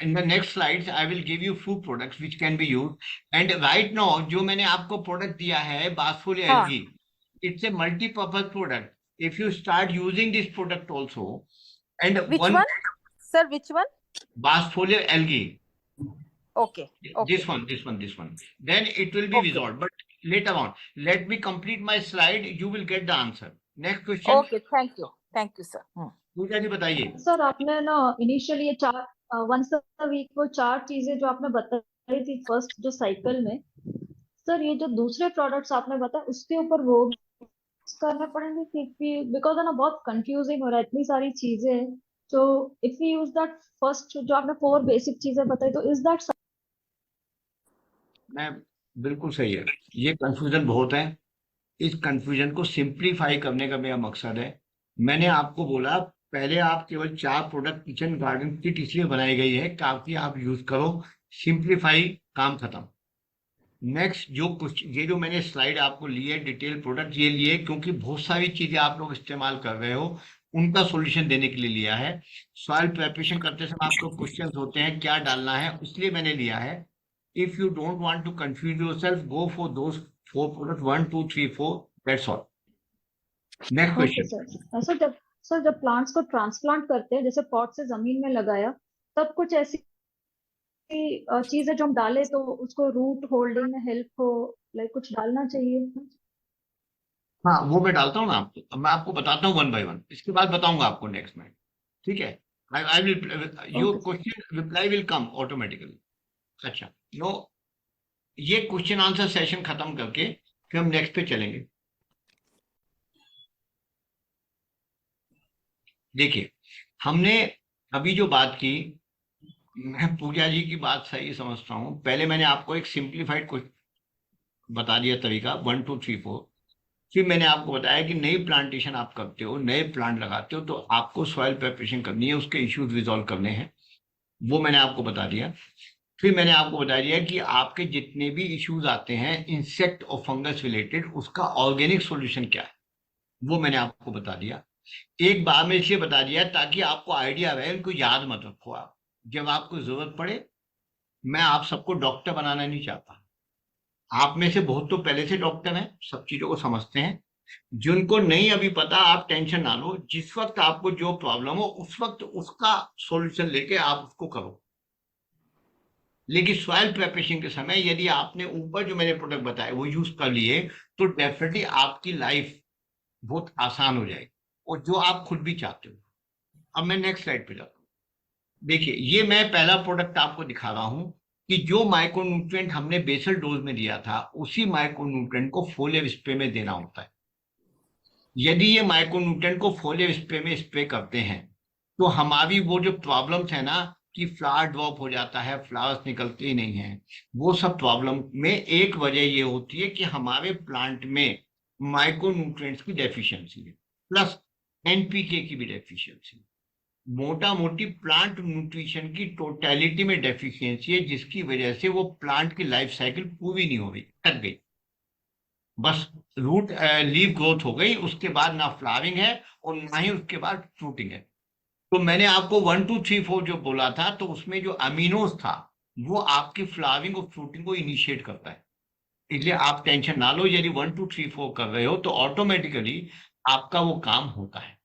In the next slides I will give you few products which can be used, and right now जो मैंने आपको प्रोडक्ट दिया है बासफोलिया हाँ। Algae, it's a multi-purpose product. If you start using this product also, and Which one one? Sir, which one? Basfoliar algae, Okay. Okay. this one, then it will be Okay. resolved. But later on, let me complete my slide, you will get the answer. Next question. Okay. Thank you. Thank you, sir. पूजा जी बताइए। सर आपने ना इनिशियली ये 4 वंस अ वीक वो 4 चीजें जो आपने बताई थी फर्स्ट जो साइकिल में, सर ये जो दूसरे प्रोडक्ट्स आपने बताया उसके ऊपर वो करने पड़ेंगे क्योंकि बिकॉज है ना बहुत कंफ्यूजिंग हो रहा है, इतनी सारी चीजें हैं। तो if you use that first जो आपने 4 बेसिक चीजें बताई, तो इज दैट मैं बिल्कुल सही है, ये कंफ्यूजन बहुत है, इस कंफ्यूजन को सिंप्लीफाई करने का मेरा मकसद है। मैंने आपको बोला पहले आप केवल 4 प्रोडक्ट किचन गार्डन किट इसलिए बनाई गई है ताकि आप यूज करो, सिंप्लीफाई, काम खत्म। नेक्स्ट जो कुछ ये जो मैंने स्लाइड आपको ली है डिटेल प्रोडक्ट ये लिए क्योंकि बहुत सारी चीजें आप लोग इस्तेमाल कर रहे हो, उनका सॉल्यूशन देने के लिए लिया है। सॉइल प्रिपरेशन करते समय आपको क्वेश्चंस होते हैं क्या डालना है, इसलिए मैंने लिया है। If you don't want to confuse yourself, go for those 4 products, 1, 2, 3, 4. That's all. Next okay question. Sir जब प्लांट्स को ट्रांसप्लांट करते हैं, जैसे पॉट से जमीन में लगाया, तब कुछ ऐसी चीज है जो हम डाले तो उसको रूट होल्डिंग में हेल्प हो, लाइक कुछ डालना चाहिए? हाँ वो मैं डालता हूँ ना आपको, अब मैं आपको बताता हूँ 1 by 1, इसके बाद बताऊंगा आपको नेक्स्ट में, ठीक है। I will your question reply will come automatically. अच्छा नो, ये क्वेश्चन आंसर सेशन खत्म करके फिर हम नेक्स्ट पे चलेंगे। देखिए हमने अभी जो बात की, मैं पूजा जी की बात सही समझता हूँ। पहले मैंने आपको एक सिंप्लीफाइड बता दिया तरीका 1, 2, 3, 4। फिर मैंने आपको बताया कि नई प्लांटेशन आप करते हो, नए प्लांट लगाते हो, तो आपको सॉइल प्रिपरेशन करनी है, उसके इश्यूज रिजॉल्व करने हैं, वो मैंने आपको बता दिया। फिर मैंने आपको बता दिया कि आपके जितने भी इश्यूज आते हैं इंसेक्ट और फंगस रिलेटेड, उसका ऑर्गेनिक सॉल्यूशन क्या है, वो मैंने आपको बता दिया। एक बार में इसलिए बता दिया ताकि आपको आइडिया रहे, उनको याद मत रखो आप, जब आपको जरूरत पड़े। मैं आप सबको डॉक्टर बनाना नहीं चाहता, आप में से बहुत तो पहले से डॉक्टर हैं, सब चीजों को समझते हैं। जिनको नहीं अभी पता आप टेंशन ना लो, जिस वक्त आपको जो प्रॉब्लम हो उस वक्त उसका सॉल्यूशन लेके आप उसको करो। लेकिन सॉइल प्रिपरेशन के समय यदि आपने ऊपर जो मैंने प्रोडक्ट बताए वो यूज कर लिए तो डेफिनेटली आपकी लाइफ बहुत आसान हो जाएगी, और जो आप खुद भी चाहते हो। अब मैं नेक्स्ट स्लाइड पे जाता हूँ। देखिए ये मैं पहला प्रोडक्ट आपको दिखा रहा हूं कि जो माइक्रोन्यूट्रिएंट हमने बेसल डोज में दिया था उसी माइक्रोन्यूट्रिएंट को फोलियर स्प्रे में देना होता है। यदि ये माइक्रोन्यूट्रिएंट को फोलियर स्प्रे में स्प्रे करते हैं तो हमारी वो जो प्रॉब्लम्स है ना कि फ्लावर ड्रॉप हो जाता है, फ्लावर्स निकलते ही नहीं है, वो सब प्रॉब्लम में एक वजह ये होती है कि हमारे प्लांट में माइक्रोन्यूट्रिएंट्स की डेफिशिएंसी है, प्लस एनपीके की भी डेफिशिएंसी, मोटा मोटी प्लांट न्यूट्रिशन की टोटलिटी में डेफिशिएंसी है, जिसकी वजह से वो प्लांट की लाइफ साइकिल पूरी नहीं हो गई, अटक गई। बस रूट लीव ग्रोथ हो गई, उसके बाद ना फ्लावरिंग है और ना ही उसके बाद फ्रूटिंग है। तो मैंने आपको 1 2 3 4 जो बोला था, तो उसमें जो अमीनोज था वो आपकी फ्लावरिंग और फ्रूटिंग को इनिशिएट करता है। इसलिए आप टेंशन ना लो, यदि 1 2 3 4 कर रहे हो तो ऑटोमेटिकली आपका वो काम होता है।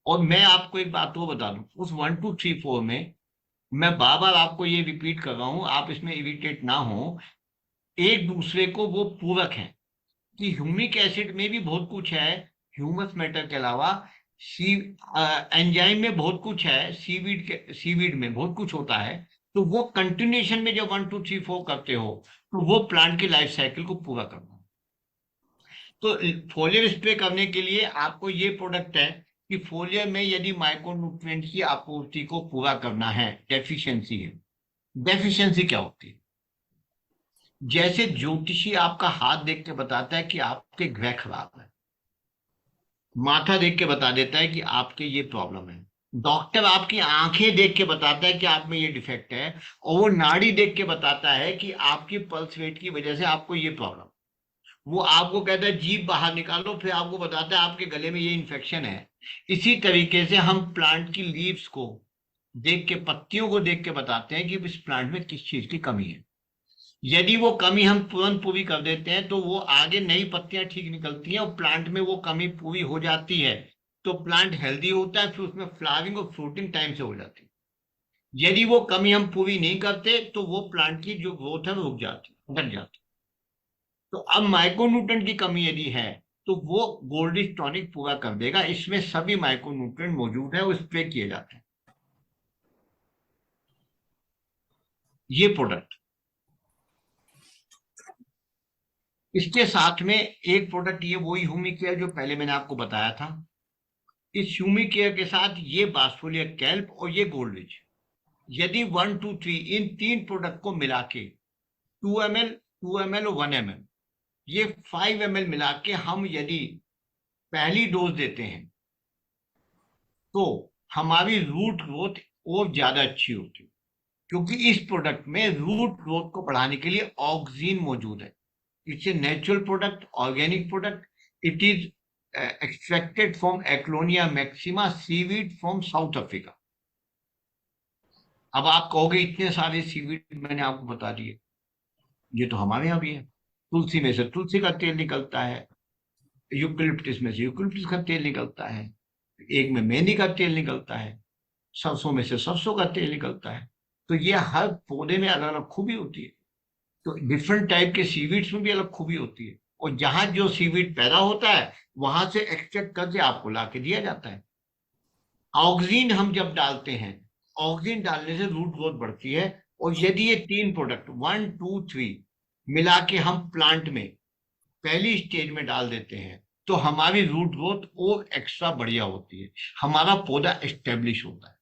और मैं आपको एक बात वो बता दूं, उस 1 2 3 4 में मैं बार बार आपको ये रिपीट कर रहा हूं, आप इसमें इरिटेट ना हो, एक दूसरे को वो पूरक है। कि ह्यूमिक एसिड में भी बहुत कुछ है ह्यूमस मैटर के अलावा, सी एंजाइम में बहुत कुछ है, सीवीड में बहुत कुछ होता है। तो वो कंटिन्यूएशन में जब 1 2 3 4 करते हो तो वो प्लांट की लाइफ साइकिल को पूरा करना। तो फोलियर स्प्रे करने के लिए आपको ये प्रोडक्ट है कि फोलियर में यदि माइक्रोन्यूट्रिएंट की आपूर्ति को पूरा करना है, डेफिशिएंसी है। डेफिशिएंसी क्या होती है? जैसे ज्योतिषी आपका हाथ देख के बताता है कि आपके ग्रह खराब है, माथा देख के बता देता है कि आपके ये प्रॉब्लम है, डॉक्टर आपकी आंखें देख के बताता है कि आप में ये डिफेक्ट है, और वो नाड़ी देख के बताता है कि आपकी पल्स रेट की वजह से आपको ये प्रॉब्लम। वो आपको कहता है जीभ बाहर निकालो, फिर आपको बताता है आपके गले में ये इन्फेक्शन है। इसी तरीके से हम प्लांट की लीव्स को देख के, पत्तियों को देख के बताते हैं कि इस प्लांट में किस चीज की कमी है। यदि वो कमी हम तुरंत पूरी कर देते हैं तो वो आगे नई पत्तियां ठीक निकलती हैं और प्लांट में वो कमी पूरी हो जाती है, तो प्लांट हेल्दी होता है, फिर उसमें फ्लावरिंग और फ्रूटिंग टाइम से हो जाती है। यदि वो कमी हम पूरी नहीं करते तो वो प्लांट की जो ग्रोथ है वो रुक जाती है, घट जाती है। तो अब माइक्रोन्यूट्रिएंट की कमी यदि है तो वो गोल्डिश टॉनिक पूरा कर देगा। इसमें सभी माइक्रोन्यूट्रिएंट मौजूद है, वो स्प्रे किए जाते हैं। ये प्रोडक्ट, इसके साथ में एक प्रोडक्ट ये वही ह्यूमिक केयर जो पहले मैंने आपको बताया था। इस ह्यूमिक केयर के साथ ये बासफोलिया कैल्प और ये गोल्ड रिच, यदि 1 2 3 इन 3 प्रोडक्ट को मिला के 2 ml 2 ml और 1 ml, ये 5 ml मिला के हम यदि पहली डोज देते हैं तो हमारी रूट ग्रोथ और ज्यादा अच्छी होती है, क्योंकि इस प्रोडक्ट में रूट ग्रोथ को बढ़ाने के लिए ऑक्सीन मौजूद है। It's a natural product, organic product. It is extracted from Aclonia maxima seaweed from South Africa. अब आप कहोगे इतने सारे सीवीड मैंने आपको बता दिए, ये तो हमारे यहाँ भी है। तुलसी में से तुलसी का तेल निकलता है, यूकलिप्टिस में से यूकलिप्टिस का तेल निकलता है, एक में मेहंदी का तेल निकलता है, सरसों में से सरसों का तेल निकलता है। तो ये हर पौधे में अलग अलग खूबी होती है। तो डिफरेंट टाइप के सीवीड्स में भी अलग खूबी होती है, और जहां जो सीवीड पैदा होता है वहां से एक्सट्रैक्ट करके आपको ला के दिया जाता है। ऑक्सीन हम जब डालते हैं, ऑक्सीन डालने से रूट ग्रोथ बढ़ती है। और यदि ये 3 प्रोडक्ट 1 2 3 मिला के हम प्लांट में पहली स्टेज में डाल देते हैं तो हमारी रूट ग्रोथ और एक्स्ट्रा बढ़िया होती है, हमारा पौधा एस्टेब्लिश होता है।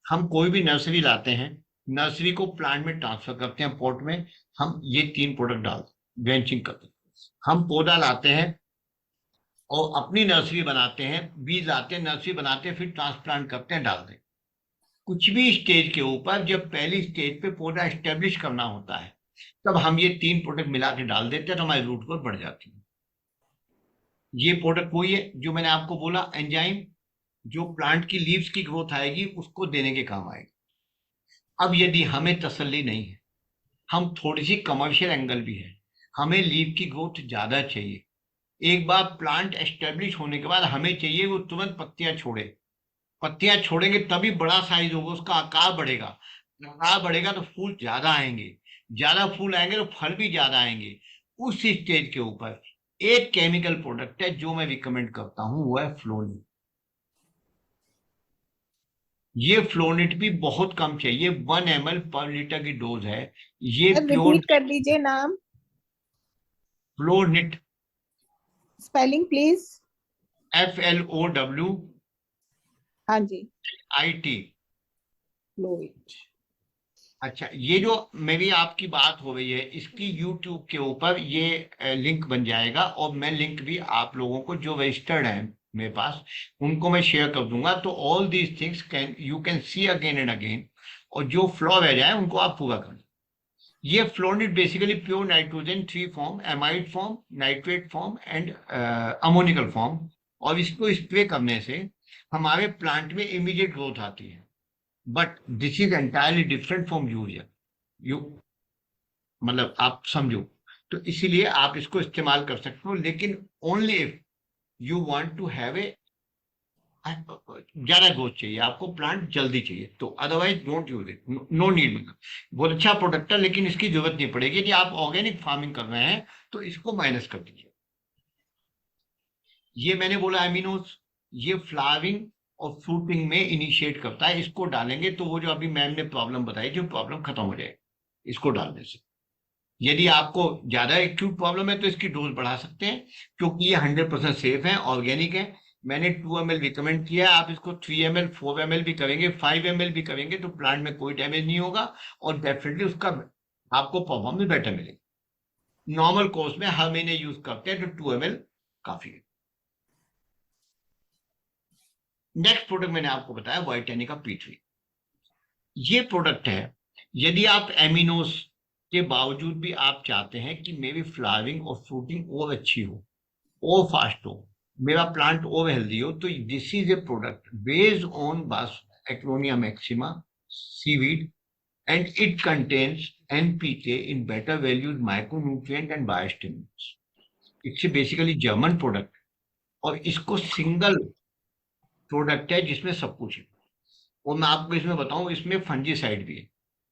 हम कोई भी नर्सरी लाते हैं, नर्सरी को प्लांट में ट्रांसफर करते हैं, पॉट में हम ये 3 प्रोडक्ट डालते, ब्रांचिंग करते हैं। हम पौधा लाते हैं और अपनी नर्सरी बनाते हैं, बीज लाते हैं, नर्सरी बनाते हैं, फिर ट्रांसप्लांट करते हैं, डालते हैं। कुछ भी स्टेज के ऊपर जब पहली स्टेज पे पौधा एस्टेब्लिश करना होता है तब हम ये 3 प्रोडक्ट मिला के डाल देते हैं, तो हमारी रूट ग्रोथ बढ़ जाती है। ये प्रोडक्ट वही है जो मैंने आपको बोला, एंजाइम जो प्लांट की लीव्स की ग्रोथ आएगी उसको देने के काम आएगी। अब यदि हमें तसल्ली नहीं है, हम थोड़ी सी कमर्शियल एंगल भी है, हमें लीव की ग्रोथ ज्यादा चाहिए, एक बार प्लांट एस्टेब्लिश होने के बाद हमें चाहिए वो तुरंत पत्तियां छोड़े, पत्तियां छोड़ेंगे तभी बड़ा साइज होगा, उसका आकार बढ़ेगा, आकार बढ़ेगा तो फूल ज्यादा आएंगे, ज्यादा फूल आएंगे तो फल भी ज्यादा आएंगे। उस स्टेज के ऊपर एक केमिकल प्रोडक्ट है जो मैं रिकमेंड करता हूं, वो है फ्लोनिट। ये फ्लोनिट भी बहुत कम चाहिए, 1 ml पर लीटर की डोज है। ये प्योर रिपीट कर दीजिए नाम, फ्लोनिट, स्पेलिंग प्लीज। FLOW हाँ जी, IT। फ्लोइट। अच्छा, ये जो मेरी आपकी बात हो रही है इसकी YouTube के ऊपर ये लिंक बन जाएगा, और मैं लिंक भी आप लोगों को जो रजिस्टर्ड है मेरे पास उनको मैं शेयर कर दूंगा। तो all these things you can see again and again, और जो फ्लॉ रह जाए उनको आप पूरा कर। ये फ्लोनिट basically pure nitrogen 3 form, amide form, nitrate form and ammoniacal form, और इसको स्प्रे करने से हमारे प्लांट में इमीडिएट ग्रोथ आती है, but this is entirely different from urea. You मतलब आप समझो, तो इसीलिए आप इसको इस्तेमाल कर सकते हो, लेकिन only if you want to have a ज्यादा ग्रोथ चाहिए, आपको प्लांट जल्दी चाहिए, तो otherwise don't use it, no need. बहुत अच्छा प्रोडक्ट है, लेकिन इसकी जरूरत नहीं पड़ेगी। यदि आप ऑर्गेनिक फार्मिंग कर रहे हैं तो इसको माइनस कर दीजिए। ये मैंने बोला एमिनोस, ये फ्लावरिंग और फ्रूटिंग में इनिशिएट करता है, इसको डालेंगे तो वो जो अभी मैम ने प्रॉब्लम बताई थी, वो प्रॉब्लम खत्म हो जाएगी इसको डालने से। यदि आपको ज्यादा एक्यूट प्रॉब्लम है तो इसकी डोज बढ़ा सकते हैं, क्योंकि ये 100% सेफ है, ऑर्गेनिक है। मैंने 2 ml रिकमेंड किया, आप इसको 3 ml 4 ml भी करेंगे, 5 ml भी करेंगे तो प्लांट में कोई डैमेज नहीं होगा, और डेफिनेटली उसका आपको परफॉर्मेंस बेटर मिलेगी। नॉर्मल कोर्स में हर महीने यूज करते हैं तो 2 ml काफी है। नेक्स्ट प्रोडक्ट मैंने आपको बताया वाइटेनिका P3। ये प्रोडक्ट है, यदि आप एमिनोस के बावजूद भी आप चाहते हैं कि मेरी फ्लावरिंग और फ्रूटिंग और अच्छी हो और फास्ट हो, मेरा प्लांट और हेल्दी हो, तो this is a product based on Boswellia maxima seaweed and it contains NPK in better valued micronutrient and biostimulants. It's basically German product, और इसको सिंगल प्रोडक्ट है जिसमें सब कुछ है। और मैं आपको इसमें बताऊं, इसमें फंजीसाइड भी है।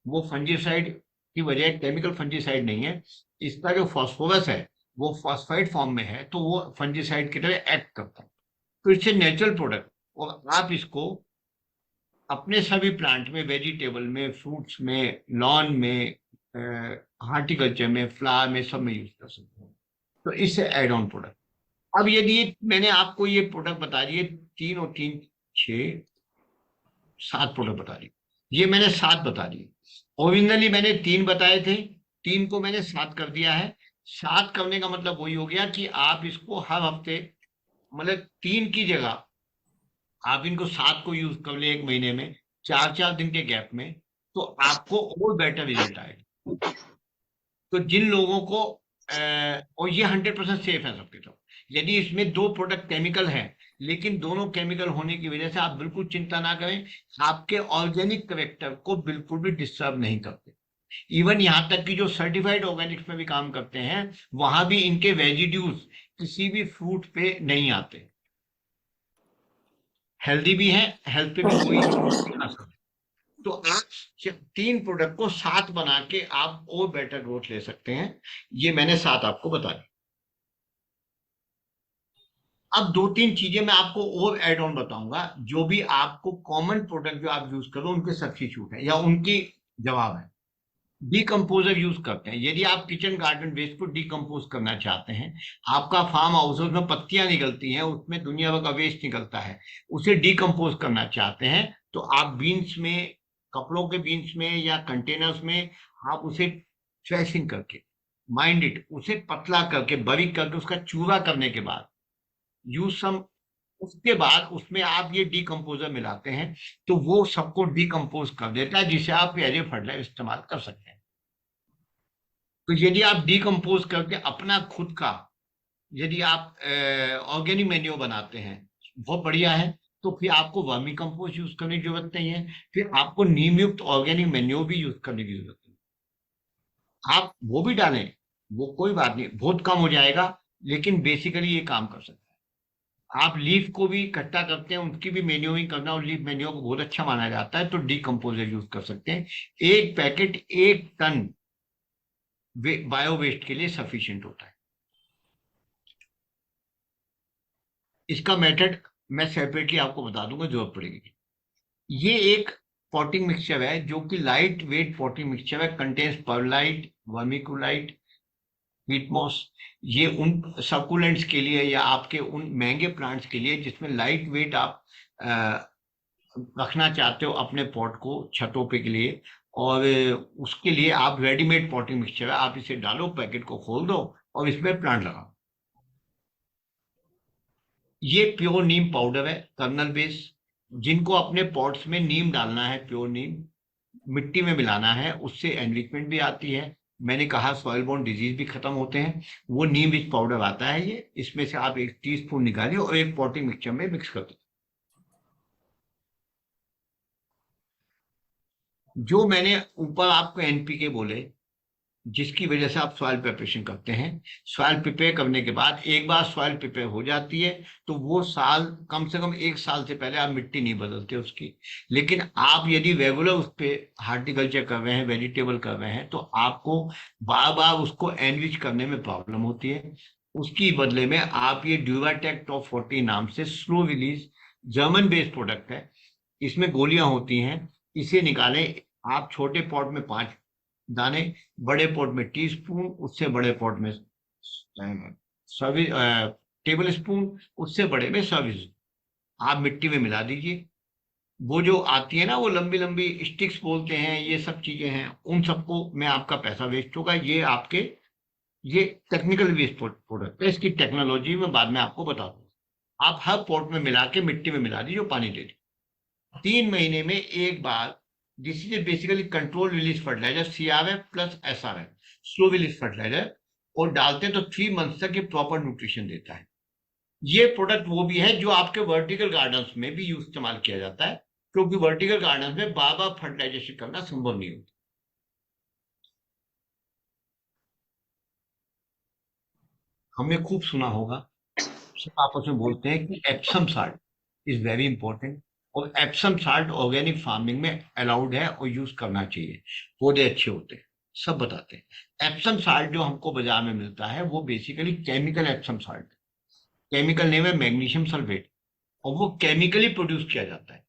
वो फंजीसाइड की वजह केमिकल फंजीसाइड नहीं है, इसका जो फॉस्फोरस है वो फॉस्फाइड फॉर्म में है, तो वो फंजीसाइड की तरह एक्ट करता है। तो इट्स ए नेचुरल प्रोडक्ट, और आप इसको अपने सभी प्लांट में, वेजिटेबल में, फ्रूट्स में, लॉन में, हार्टिकल्चर में, फ्लावर में, सब में यूज कर सकते हैं। तो इससे एड ऑन प्रोडक्ट। अब यदि मैंने आपको ये प्रोडक्ट बता दिए 3 और 3 6 7 प्रोडक्ट बता दिए, ये मैंने 7 बता दिए। ओरिजिनली मैंने 3 बताए थे, 3 को मैंने 7 कर दिया है। 7 करने का मतलब वही हो गया कि आप इसको हर हफ्ते, मतलब 3 की जगह आप इनको 7 को यूज कर ले एक महीने में, 4-4 दिन के गैप में, तो आपको और बेटर रिजल्ट आएगा। तो जिन लोगों को और ये 100% सेफ है सबके तरफ। यदि इसमें 2 प्रोडक्ट केमिकल है, लेकिन दोनों केमिकल होने की वजह से आप बिल्कुल चिंता ना करें, आपके ऑर्गेनिक कैरेक्टर को बिल्कुल भी डिस्टर्ब नहीं करते। इवन यहाँ तक कि जो सर्टिफाइड ऑर्गेनिक्स में भी काम करते हैं, वहां भी इनके रेजिड्यूज किसी भी फ्रूट पे नहीं आते, हेल्दी भी है, हेल्थ पे भी कोई असर नहीं। तो आप 3 प्रोडक्ट को 7 बना के आप और बेटर ग्रोथ ले सकते हैं। ये मैंने 7 आपको बता दी। अब 2-3 चीजें मैं आपको और एड ऑन बताऊंगा, जो भी आपको कॉमन प्रोडक्ट जो आप यूज करो उनके सब्स्टिट्यूट है या उनकी जवाब है। डीकम्पोजर यूज करते हैं। यदि आप किचन गार्डन वेस्ट को डीकम्पोज करना चाहते हैं, आपका फार्म हाउस में पत्तियां निकलती हैं, उसमें दुनिया भर का वेस्ट निकलता है, उसे डीकम्पोज करना चाहते हैं, तो आप बीन्स में, कपड़ों के बीन्स में या कंटेनर्स में आप उसे थ्रेशिंग करके, माइंड इट, उसे पतला करके, बारीक करके, उसका चूरा करने के बाद यूज सम, उसके बाद उसमें आप ये डीकम्पोजर मिलाते हैं, तो वो सबको डीकम्पोज कर देता है, जिसे आप एज ए फर्टिलाइजर इस्तेमाल कर सकते हैं। तो यदि आप डीकम्पोज करके अपना खुद का, यदि आप ऑर्गेनिक मेन्यूर बनाते हैं, बहुत बढ़िया है, तो फिर आपको वर्मी कंपोस्ट यूज करने की जरूरत नहीं है, फिर आपको नीम युक्त ऑर्गेनिक मेन्यूर भी यूज करने की जरूरत नहीं। आप वो भी डालें, वो कोई बात नहीं, बहुत कम हो जाएगा, लेकिन बेसिकली ये काम कर सकता है। आप लीफ को भी इकट्ठा करते हैं, उसकी भी मेन्यूरिंग करना, और लीफ मेन्यूर को बहुत अच्छा माना जाता है, तो डीकम्पोजर यूज कर सकते हैं। 1 पैकेट 1 टन बायो वेस्ट के लिए सफिशिएंट होता है। इसका मेथड मैं सेपरेटली आपको बता दूंगा, जरूरत पड़ेगी। ये एक पॉटिंग मिक्सचर है, जो कि लाइट वेट पॉटिंग मिक्सचर है, contains perlite, vermiculite, wheat moss. ये उन सकुलेंट्स के लिए या आपके उन महंगे प्लांट्स के लिए जिसमें लाइट वेट आप रखना चाहते हो अपने पॉट को छतों पे के लिए, और उसके लिए आप रेडीमेड पॉटिंग मिक्सचर है, आप इसे डालो, पैकेट को खोल दो और इसमें प्लांट लगाओ। ये प्योर नीम पाउडर है, कर्नल बेस। जिनको अपने पॉट्स में नीम डालना है, प्योर नीम मिट्टी में मिलाना है, उससे एनरिचमेंट भी आती है। मैंने कहा सॉइल बोर्न डिजीज भी खत्म होते हैं। वो नीम रिच पाउडर आता है, ये इसमें से आप 1 टीस्पून निकालिए और एक पॉटिंग मिक्सचर में मिक्स कर दो। जो मैंने ऊपर आपको एनपीके बोले, जिसकी वजह से आप सॉइल प्रिपरेशन करते हैं, सॉइल प्रिपेयर करने के बाद एक बार सॉइल प्रिपेयर हो जाती है तो वो साल, कम से कम 1 साल से पहले आप मिट्टी नहीं बदलते उसकी। लेकिन आप यदि रेगुलर उस पर हार्टिकल्चर कर रहे हैं, वेजिटेबल कर रहे हैं, तो आपको बार बार उसको एनरिच करने में प्रॉब्लम होती है। उसकी बदले में आप ये ड्यूराटेक टॉप 40 नाम से slow release German based product है, इसमें गोलियां होती हैं, इसे निकालें आप। छोटे पॉट में 5 दाने, बड़े पॉट में टीस्पून, उससे बड़े पॉट में सर्विस टेबल स्पून, उससे बड़े में सर्विस, आप मिट्टी में मिला दीजिए। वो जो आती है ना, वो लंबी लंबी स्टिक्स बोलते हैं, ये सब चीजें हैं, उन सबको में आपका पैसा वेस्ट होगा। ये आपके ये टेक्निकल वेस्ट प्रोडक्ट है, इसकी टेक्नोलॉजी में बाद में आपको बता दूंगा। आप हर पॉट में मिला के मिट्टी में मिला दीजिए, पानी दे दीजिए। 3 महीने में एक बार, this is basically control release fertiliser, CRF plus SRF, slow release fertiliser, और डालते हैं तो 3 मंथ तक ये प्रॉपर न्यूट्रिशन देता है। ये प्रोडक्ट वो भी है जो आपके वर्टिकल गार्डन्स में भी यूज इस्तेमाल किया जाता है, क्योंकि वर्टिकल गार्डन में बार बार फर्टिलाइजेशन करना संभव नहीं होता। हमने खूब सुना होगा, सब आपस में बोलते हैं कि Epsom salt is very important, और एप्सम साल्ट ऑर्गेनिक फार्मिंग में अलाउड है और यूज करना चाहिए, पौधे अच्छे होते हैं, सब बताते हैं। एप्सम साल्ट जो हमको बाजार में मिलता है वो basically chemical Epsom salt, chemical name है मैग्नीशियम सल्फेट, और वो केमिकली प्रोड्यूस किया जाता है।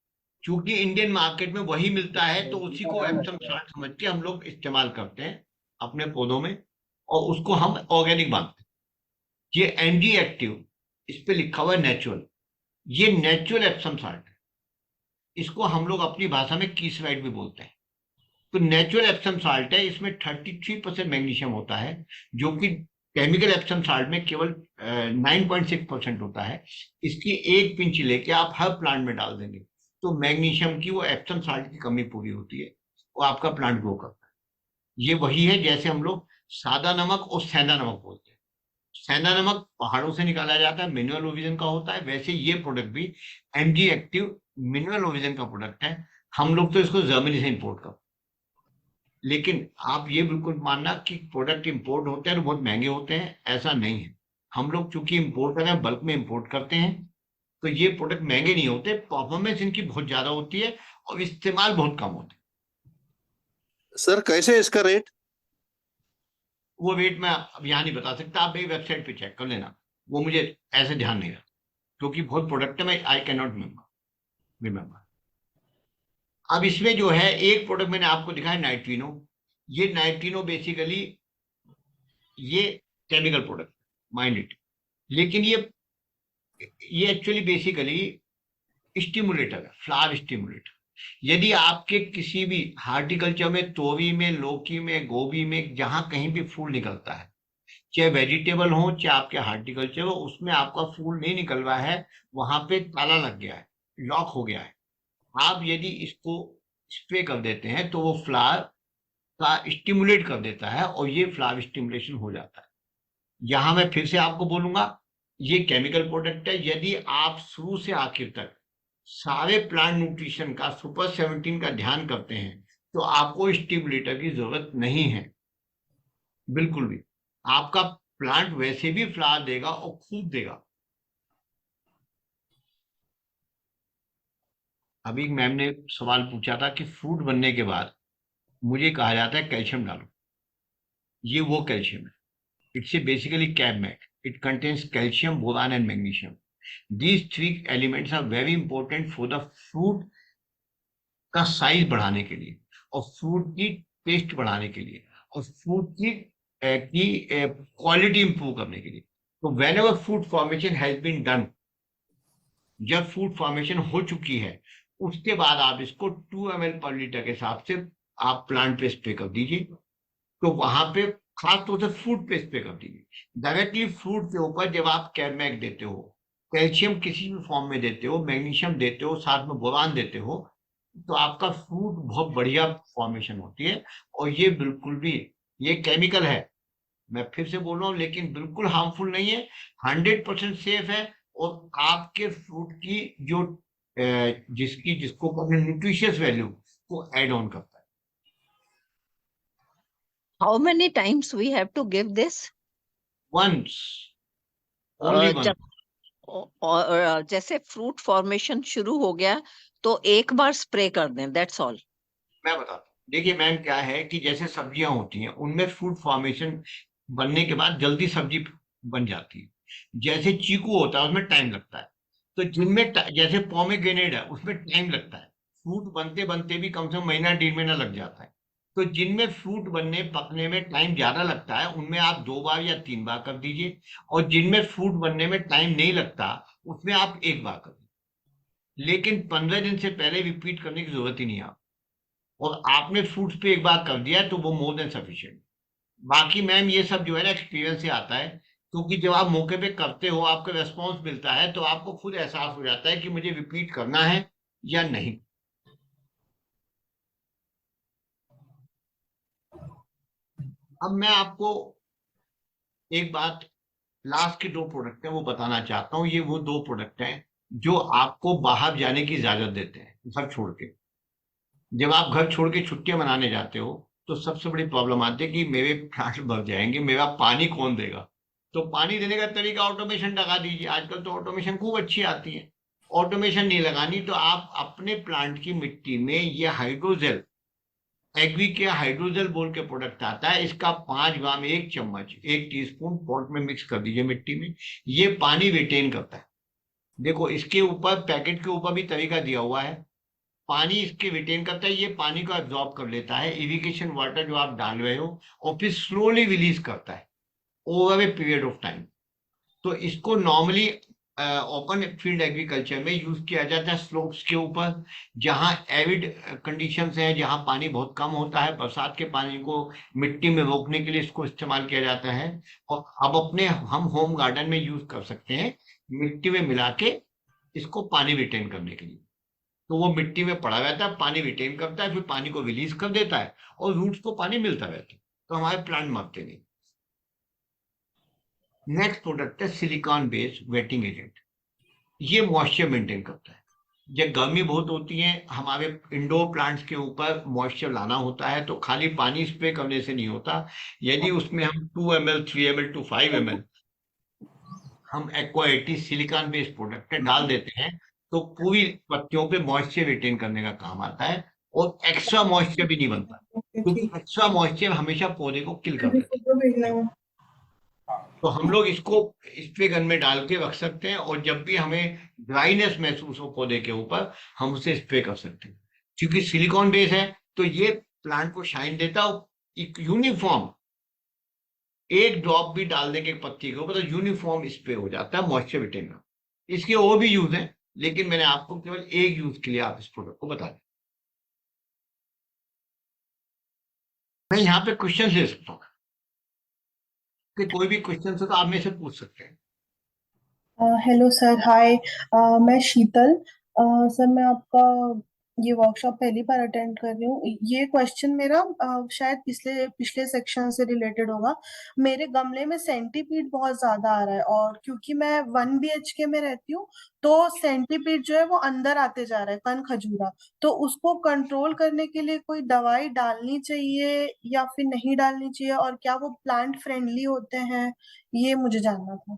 क्योंकि इंडियन मार्केट में वही मिलता है तो उसी को एप्सम साल्ट समझ के हम लोग इस्तेमाल करते हैं अपने पौधों में, और उसको हम ऑर्गेनिक मानते हैं। ये एनजी एक्टिव, इस पे लिखा हुआ है नेचुरल, ये नेचुरल एप्सम साल्ट है। इसको हम लोग अपनी भाषा में कीसराइट भी बोलते हैं। तो नेचुरल एप्सम साल्ट है, इसमें 33% मैग्नीशियम होता है, जो कि केमिकल एप्सम साल्ट में केवल 9.6% होता है। इसकी 1 पिंच लेके आप हर प्लांट में डाल देंगे तो मैग्नीशियम की, वो एप्सम साल्ट की कमी पूरी होती है और आपका प्लांट ग्रो करता है। ये वही है जैसे हम लोग सादा नमक और सेंधा नमक बोलते हैं। सेंधा नमक पहाड़ों से निकाला जाता है, मिनरल ओरिजिन का होता है, वैसे ये प्रोडक्ट भी एमजी एक्टिव मिनरल ओरिजिन का प्रोडक्ट है। हम लोग तो इसको जर्मनी से इंपोर्ट करते हैं। लेकिन आप ये बिल्कुल मानना कि प्रोडक्ट इंपोर्ट होते हैं तो बहुत महंगे होते हैं, ऐसा नहीं है। हम लोग चूंकि इंपोर्ट कर रहे हैं, बल्क में इंपोर्ट करते हैं, तो ये प्रोडक्ट महंगे नहीं होते, परफॉर्मेंस इनकी बहुत ज्यादा होती है और इस्तेमाल बहुत कम होते हैं। सर कैसे है इसका रेट? वो रेट मैं अब यहाँ नहीं बता सकता, आप मेरी वेबसाइट पे चेक कर लेना, वो मुझे ऐसे ध्यान नहीं रहा, क्योंकि बहुत प्रोडक्ट है, मैं आई कैन नॉट रिमेम्बर। अब इसमें जो है एक प्रोडक्ट मैंने आपको दिखाया नाइट्रिनो, ये नाइट्रिनो बेसिकली ये केमिकल प्रोडक्ट, माइंड इट, लेकिन ये एक्चुअली बेसिकली स्टिमुलेटर है, फ्लावर स्टिमुलेटर। यदि आपके किसी भी हार्टिकल्चर में, तोरी में, लौकी में, गोभी में, जहां कहीं भी फूल निकलता है, चाहे वेजिटेबल हो चाहे आपके हार्टिकल्चर हो, उसमें आपका फूल नहीं निकल रहा है, वहां पे ताला लग गया है, लॉक हो गया है, आप यदि इसको स्प्रे कर देते हैं तो वो फ्लावर का स्टिमुलेट कर देता है और ये फ्लावर स्टिमुलेशन हो जाता है। यहां मैं फिर से आपको बोलूंगा, ये केमिकल प्रोडक्ट है। यदि आप शुरू से आखिर तक सारे प्लांट न्यूट्रिशन का, सुपर 17 का ध्यान करते हैं, तो आपको स्टिमुलेटर की जरूरत नहीं है बिल्कुल भी। आपका प्लांट वैसे भी फ्लावर देगा और खूब देगा। अभी मैम ने सवाल पूछा था कि फ्रूट बनने के बाद मुझे कहा जाता है कैल्शियम डालो, ये वो कैल्शियम है, इट्स बेसिकली कैबमेट, it contains calcium, boron and magnesium. These 3 elements are very important for the fruit का साइज बढ़ाने के लिए, और फ्रूट की टेस्ट बढ़ाने के लिए, और फ्रूट की क्वालिटी इंप्रूव करने के लिए। तो whenever fruit formation has been done, जब फ्रूट फॉर्मेशन हो चुकी है, उसके बाद आप इसको 2 ml पर लीटर के हिसाब से आप प्लांट पे स्प्रे कर दीजिए। तो वहां पे खास तौर से फ्रूट पे स्प्रे कर दीजिए। डायरेक्टली फ्रूट के ऊपर जब आप कैबमेट देते हो, कैल्शियम किसी भी फॉर्म में देते हो, मैग्नीशियम देते हो, साथ में बोरान देते हो, तो आपका फ्रूट बहुत बढ़िया फॉर्मेशन होती है। और ये बिल्कुल भी, ये केमिकल है, मैं फिर से बोल रहा हूँ, लेकिन बिल्कुल हार्मफुल नहीं है, 100% सेफ है, और आपके फ्रूट की जो जिसको न्यूट्रिशियस वैल्यू को ऐड ऑन करता है। How many times we have to give this? once, only once. और जैसे फ्रूट फॉर्मेशन शुरू हो गया तो एक बार स्प्रे कर दें, दैट्स ऑल। मैं बताता हूँ, देखिए मैम क्या है कि जैसे सब्जियां होती हैं उनमें फ्रूट फॉर्मेशन बनने के बाद जल्दी सब्जी बन जाती है। जैसे चीकू होता है उसमें टाइम लगता है, तो जिनमें जैसे पोमेग्रेनेट है उसमें टाइम लगता है, फ्रूट बनते बनते भी कम से कम महीना 1.5 महीना लग जाता है। तो जिनमें फ्रूट बनने पकने में टाइम ज्यादा लगता है उनमें आप 2 बार या 3 बार कर दीजिए, और जिनमें फ्रूट बनने में टाइम नहीं लगता उसमें आप 1 बार कर दीजिए, लेकिन 15 दिन से पहले रिपीट करने की जरूरत ही नहीं है आप। और आपने फ्रूट्स पे 1 बार कर दिया है तो वो मोर देन सफिशिएंट। बाकी मैम ये सब जो है ना एक्सपीरियंस से आता है, क्योंकि जब आप मौके पे करते हो आपको रेस्पॉन्स मिलता है तो आपको खुद एहसास हो जाता है कि मुझे रिपीट करना है या नहीं। अब मैं आपको एक बात, लास्ट के 2 प्रोडक्ट हैं वो बताना चाहता हूँ। ये वो 2 प्रोडक्ट हैं जो आपको बाहर जाने की इजाजत देते हैं घर छोड़ के। जब आप घर छोड़ के छुट्टियां मनाने जाते हो तो सबसे बड़ी प्रॉब्लम आती है कि मेरे प्लांट भर जाएंगे, मेरा पानी कौन देगा। तो पानी देने का तरीका ऑटोमेशन लगा दीजिए, आजकल तो ऑटोमेशन खूब अच्छी आती है। ऑटोमेशन नहीं लगानी तो आप अपने प्लांट की मिट्टी में ये हाइड्रोजेल, एग्री के हाइड्रोजेल बोल के प्रोडक्ट आता है, इसका 5 ग्राम 1 चम्मच 1 टीस्पून पॉट में मिक्स कर दीजिए मिट्टी में। ये पानी रिटेन करता है। देखो इसके ऊपर पैकेट के ऊपर भी तरीका दिया हुआ है, पानी इसके रिटेन करता है, ये पानी को एब्जॉर्ब कर लेता है, इरिगेशन वाटर जो आप डाल रहे हो, और फिर स्लोली रिलीज करता है over a period of time. तो इसको नॉर्मली ओपन फील्ड एग्रीकल्चर में यूज किया जाता है स्लोप्स के ऊपर, जहां एविड कंडीशंस हैं, जहां पानी बहुत कम होता है। बरसात के पानी को मिट्टी में रोकने के लिए इसको इस्तेमाल किया जाता है। और अब अपने हम होम गार्डन में यूज कर सकते हैं मिट्टी में मिला के इसको पानी रिटेन करने के लिए। तो वो मिट्टी में पड़ा रहता है, पानी रिटेन करता है, फिर पानी को रिलीज कर देता है और रूट्स को पानी मिलता रहता है, तो हमारे प्लांट मरते नहीं। नेक्स्ट प्रोडक्ट है सिलिकॉन बेस्ड वेटिंग एजेंट। ये मॉइस्चर मेंटेन करता है। जब गर्मी बहुत होती है हमारे इंडोर प्लांट्स के ऊपर मॉइस्चर लाना होता है, तो खाली पानी स्प्रे करने से नहीं होता। यदि उसमें हम 2 ml 3 ml to 5 ml हम एक्वा 80 सिलिकॉन बेस्ड प्रोडक्ट डाल देते हैं तो पूरी पत्तियों पे मॉइस्चर रिटेन करने का काम आता है, और एक्स्ट्रा मॉइस्चर भी नहीं बनता, क्योंकि एक्स्ट्रा मॉइस्चर हमेशा पौधे को किल कर देता है। तो हम लोग इसको स्प्रे गन में डाल के रख सकते हैं, और जब भी हमें ड्राइनेस महसूस हो पौधे के ऊपर हम उसे स्प्रे कर सकते हैं। क्योंकि सिलिकॉन बेस है तो ये प्लांट को शाइन देता है, एक यूनिफॉर्म, एक ड्रॉप भी डाल देंगे पत्ती के ऊपर तो यूनिफॉर्म स्प्रे हो जाता है मॉइस्चर रिटेन का। इसके और भी यूज है, लेकिन मैंने आपको केवल एक यूज के लिए आप इस प्रोडक्ट को बता दें। मैं यहाँ पे क्वेश्चन ले सकता हूँ कि कोई भी क्वेश्चन हो तो आप मेरे से पूछ सकते हैं। हेलो सर, हाय। मैं शीतल। सर मैं आपका ये वर्कशॉप पहली बार अटेंड कर रही हूँ। ये क्वेश्चन मेरा शायद पिछले सेक्शन से रिलेटेड होगा। मेरे गमले में सेंटीपीड बहुत ज्यादा आ रहा है, और क्योंकि मैं 1 BHK में रहती हूँ तो सेंटीपीड जो है वो अंदर आते जा रहा है, कन खजूरा। तो उसको कंट्रोल करने के लिए कोई दवाई डालनी चाहिए या फिर नहीं डालनी चाहिए, और क्या वो प्लांट फ्रेंडली होते हैं, ये मुझे जानना था।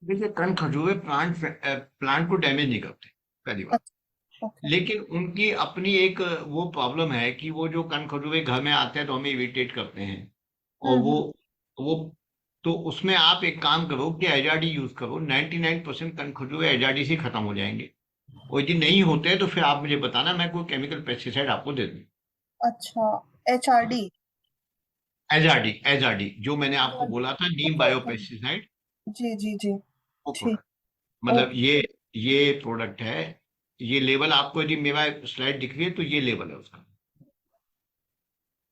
देखिए कण खजूरे प्लांट को डैमेज नहीं करते पहली बात, लेकिन उनकी अपनी एक वो प्रॉब्लम है कि वो जो कण खजूरे घर में आते हैं तो हमें इरिटेट करते हैं, और वो तो उसमें आप एक काम करो कि HRD यूज करो। 99% कण खजूरे HRD से खत्म हो जाएंगे, और यदि नहीं होते हैं तो फिर आप मुझे बताना, मैं कोई केमिकल पेस्टिसाइड आपको दे दूँ। अच्छा, HRD जो मैंने आपको बोला था, नीम बायो पेस्टिसाइड। जी जी जी, वो ठीक। प्रोडक्ट, मतलब ये प्रोडक्ट है। ये लेवल आपको यदि मेरा स्लाइड दिख रही है तो ये लेवल है उसका,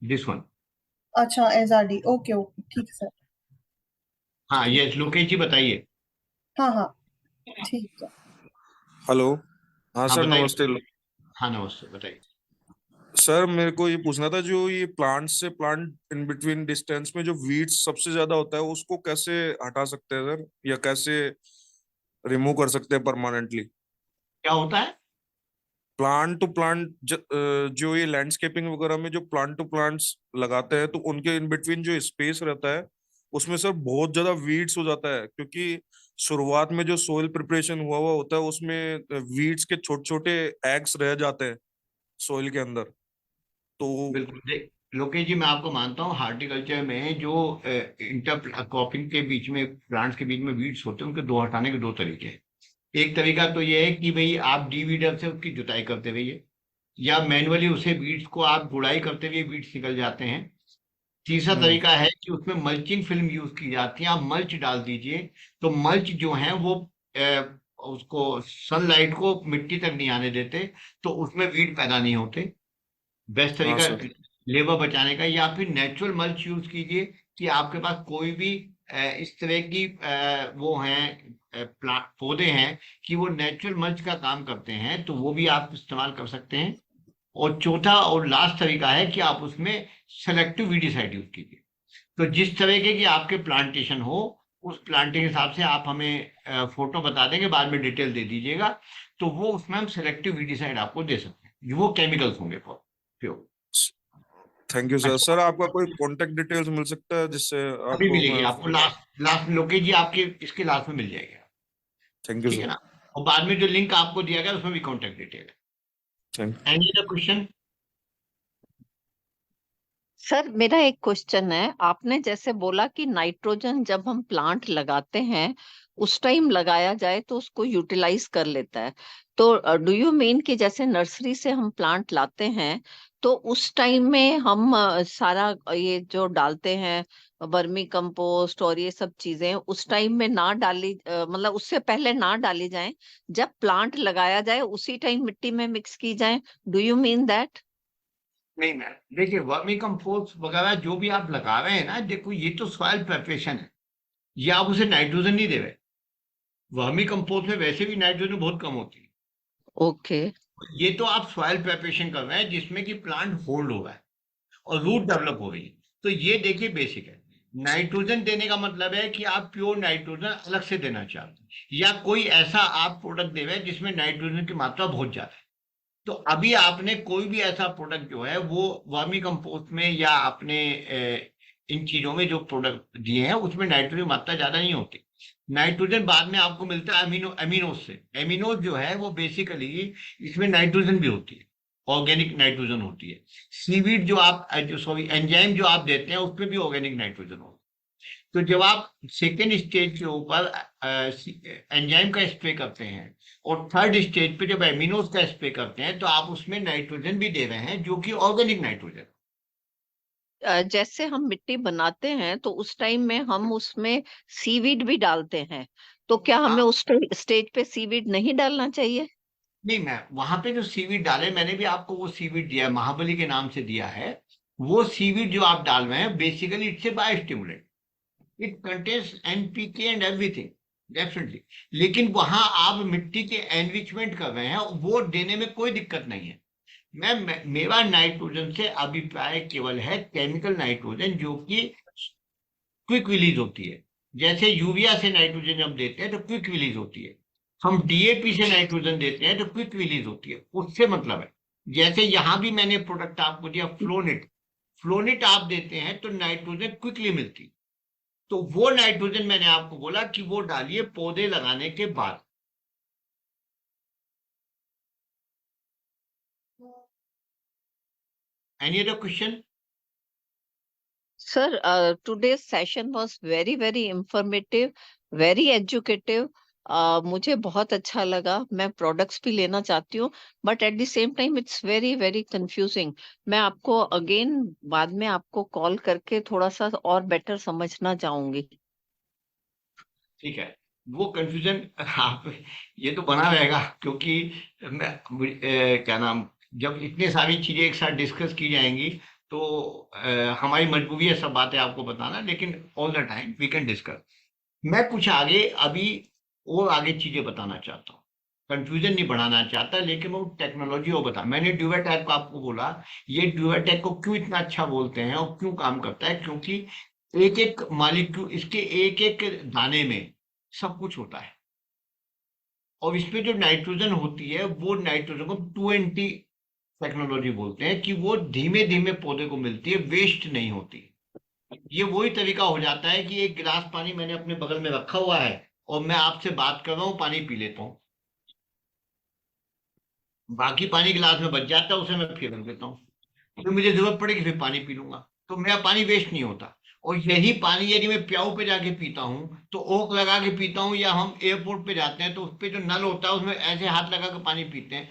दिस वन। अच्छा, SRD, ओके ओके, ठीक सर। हाँ ये लोकेश जी बताइए। हाँ हाँ, ठीक है। हेलो, हाँ सर बताइए। नमस्ते। हाँ नमस्ते, बताइए। सर मेरे को ये पूछना था, जो ये प्लांट से प्लांट इन बिटवीन डिस्टेंस में जो वीड्स सबसे ज्यादा होता है उसको कैसे हटा सकते हैं सर, या कैसे रिमूव कर सकते हैं परमानेंटली? क्या होता है? प्लांट टू प्लांट जो ये लैंडस्केपिंग वगैरह में जो प्लांट टू प्लांट्स लगाते हैं तो उनके इन बिटवीन जो स्पेस रहता है उसमें सर बहुत ज्यादा वीड्स हो जाता है, क्योंकि शुरुआत में जो सोइल प्रिपरेशन हुआ हुआ होता है उसमें वीड्स के छोटे छोटे एग्स रह जाते हैं सोइल के अंदर। तो बिल्कुल देख लोकेश जी, मैं आपको मानता हूँ हार्टिकल्चर में जो इंटर क्रॉपिंग के बीच में प्लांट्स के बीच में वीड्स होते हैं उनके दो हटाने के दो तरीके हैं। एक तरीका तो ये है कि भाई आप डीवीडर से उसकी जुताई करते रहिए, या मैनुअली उसे बीड्स को आप गुड़ाई करते हुए बीड्स निकल जाते हैं। तीसरा तरीका है कि उसमें मल्चिंग फिल्म यूज की जाती है, आप मल्च डाल दीजिए। तो मल्च जो है वो उसको सनलाइट को मिट्टी तक नहीं आने देते, तो उसमें वीड पैदा नहीं होते। बेस्ट हाँ तरीका सर। लेबर बचाने का। या फिर नेचुरल मल्च यूज कीजिए कि आपके पास कोई भी इस तरह की वो हैं पौधे हैं कि वो नेचुरल मल्च का काम करते हैं, तो वो भी आप इस्तेमाल कर सकते हैं। और चौथा और लास्ट तरीका है कि आप उसमें सेलेक्टिव वीडिसाइड यूज कीजिए। तो जिस तरीके की आपके प्लांटेशन हो उस प्लांटिंग के हिसाब से आप हमें फोटो बता देंगे, बाद में डिटेल दे दीजिएगा, तो वो उसमें हम सेलेक्टिव वीडिसाइड आपको दे सकते हैं। वो केमिकल्स होंगे pure. Thank you sir. Sir आपका कोई कांटेक्ट डिटेल्स मिल सकता है जिससे अभी आपको मिलेगी मैं। आपको, लास्ट में लोकेश जी आपके इसके लास्ट में मिल जाएगा। थैंक यू ठीक है सर। ना। और बाद में जो लिंक आपको दिया गया उसमें भी कॉन्टेक्ट डिटेल है। Thank any other question? Sir मेरा एक क्वेश्चन है, आपने जैसे बोला कि नाइट्रोजन जब हम प्लांट लगाते हैं उस टाइम लगाया जाए तो उसको यूटिलाइज कर लेता है, तो डू यू मीन कि जैसे नर्सरी से हम प्लांट लाते हैं तो उस टाइम में हम सारा ये जो डालते हैं वर्मी कंपोस्ट और ये सब चीजें उस टाइम में ना डाली मतलब उससे पहले ना डाली जाएं, जब प्लांट लगाया जाए उसी टाइम मिट्टी में मिक्स की जाए, डू यू मीन दैट? नहीं मैम, देखिए वर्मी कंपोस्ट वगैरह जो भी आप लगा रहे हैं ना, देखो ये तो सॉइल प्रिपरेशन है, ये आप उसे नाइट्रोजन नहीं दे रहे। वर्मी कंपोस्ट में वैसे भी नाइट्रोजन बहुत कम होती है। ओके। ये तो आप सॉइल प्रिपरेशन कर रहे हैं जिसमें कि प्लांट होल्ड हो रहा है और रूट डेवलप हो रही है। तो ये देखिए बेसिक है। नाइट्रोजन देने का मतलब है कि आप प्योर नाइट्रोजन अलग से देना चाहते हैं, या कोई ऐसा आप प्रोडक्ट दे रहे हैं जिसमें नाइट्रोजन की मात्रा बहुत ज्यादा है। तो अभी आपने कोई भी ऐसा प्रोडक्ट जो है वो वर्मी कंपोस्ट में या आपने इन चीजों में जो प्रोडक्ट दिए हैं उसमें नाइट्रोजन मात्रा ज्यादा नहीं होती। नाइट्रोजन बाद में आपको मिलता है एमिनोज से। एमिनोज जो है वो बेसिकली इसमें नाइट्रोजन भी होती है, ऑर्गेनिक नाइट्रोजन होती है। सीवीड जो आप जो सॉरी एंजाइम जो आप देते हैं उसमें भी ऑर्गेनिक नाइट्रोजन होता है। तो जब आप सेकेंड स्टेज के ऊपर एंजाइम का स्प्रे करते हैं और थर्ड स्टेज पे जब एमिनोज का स्प्रे करते हैं तो आप उसमें नाइट्रोजन भी दे रहे हैं जो कि ऑर्गेनिक नाइट्रोजन। जैसे हम मिट्टी बनाते हैं तो उस टाइम में हम उसमें सीवीड भी डालते हैं, तो क्या हमें उस स्टेज पे सीवीड नहीं डालना चाहिए? नहीं मैम, वहां पे जो सीवीड डाले, मैंने भी आपको वो सीवीड दिया है, महाबली के नाम से दिया है। वो सीवीड जो आप डाल रहे हैं basically it's a biostimulant, it contains NPK and everything definitely. लेकिन वहां आप मिट्टी के एनरिचमेंट कर रहे हैं, वो देने में कोई दिक्कत नहीं है। मेरा नाइट्रोजन से अभिप्राय केवल है केमिकल नाइट्रोजन जो कि क्विक रिलीज होती है। जैसे यूरिया से नाइट्रोजन जब देते हैं तो क्विक रिलीज होती है, हम डीएपी से नाइट्रोजन देते हैं तो क्विक रिलीज होती है, उससे मतलब है। जैसे यहां भी मैंने प्रोडक्ट आपको दिया फ्लोनिट, फ्लोनिट आप देते हैं तो नाइट्रोजन क्विकली मिलती। तो वो नाइट्रोजन मैंने आपको बोला कि वो डालिए पौधे लगाने के बाद। Any other question? Sir, today's session was very, very informative, very educative. मुझे बहुत अच्छा लगा। मैं प्रोडक्ट्स भी लेना चाहती हूँ, but at the same time it's very very confusing. मैं आपको अगेन बाद में आपको कॉल करके थोड़ा सा और बेटर समझना चाहूंगी। ठीक है, वो कंफ्यूजन आप ये तो बना रहेगा, क्योंकि क्या नाम, जब इतने सारी चीजें एक साथ डिस्कस की जाएंगी तो हमारी मजबूरी है सब बातें आपको बताना, लेकिन all the time we can discuss. मैं कुछ आगे अभी और आगे चीजें बताना चाहता हूँ, कंफ्यूजन नहीं बढ़ाना चाहता, लेकिन वो टेक्नोलॉजी वो बता। मैंने ड्यूवाटेक को आपको बोला, ये ड्यूवाटेक को क्यों इतना अच्छा बोलते हैं और क्यों काम करता है, क्योंकि एक एक मालिक्यूल, इसके एक एक दाने में सब कुछ होता है। और इसमें जो नाइट्रोजन होती है वो नाइट्रोजन को 2NT टेक्नोलॉजी बोलते हैं कि वो धीमे धीमे पौधे को मिलती है, वेस्ट नहीं होती। ये वही तरीका हो जाता है कि एक गिलास पानी मैंने अपने बगल में रखा हुआ है और मैं आपसे बात कर रहा हूँ, पानी पी लेता हूँ, बाकी पानी गिलास में बच जाता है, उसे मैं फिर रख देता हूँ, फिर मुझे जरूरत पड़ेगी फिर पानी पी लूंगा, तो मेरा पानी वेस्ट नहीं होता। और यही पानी यदि मैं प्याऊ पे जाके पीता हूँ तो ओक लगा के पीता हूँ, या हम एयरपोर्ट पे जाते हैं तो उस पे जो नल होता है उसमें ऐसे हाथ लगा के पानी पीते हैं,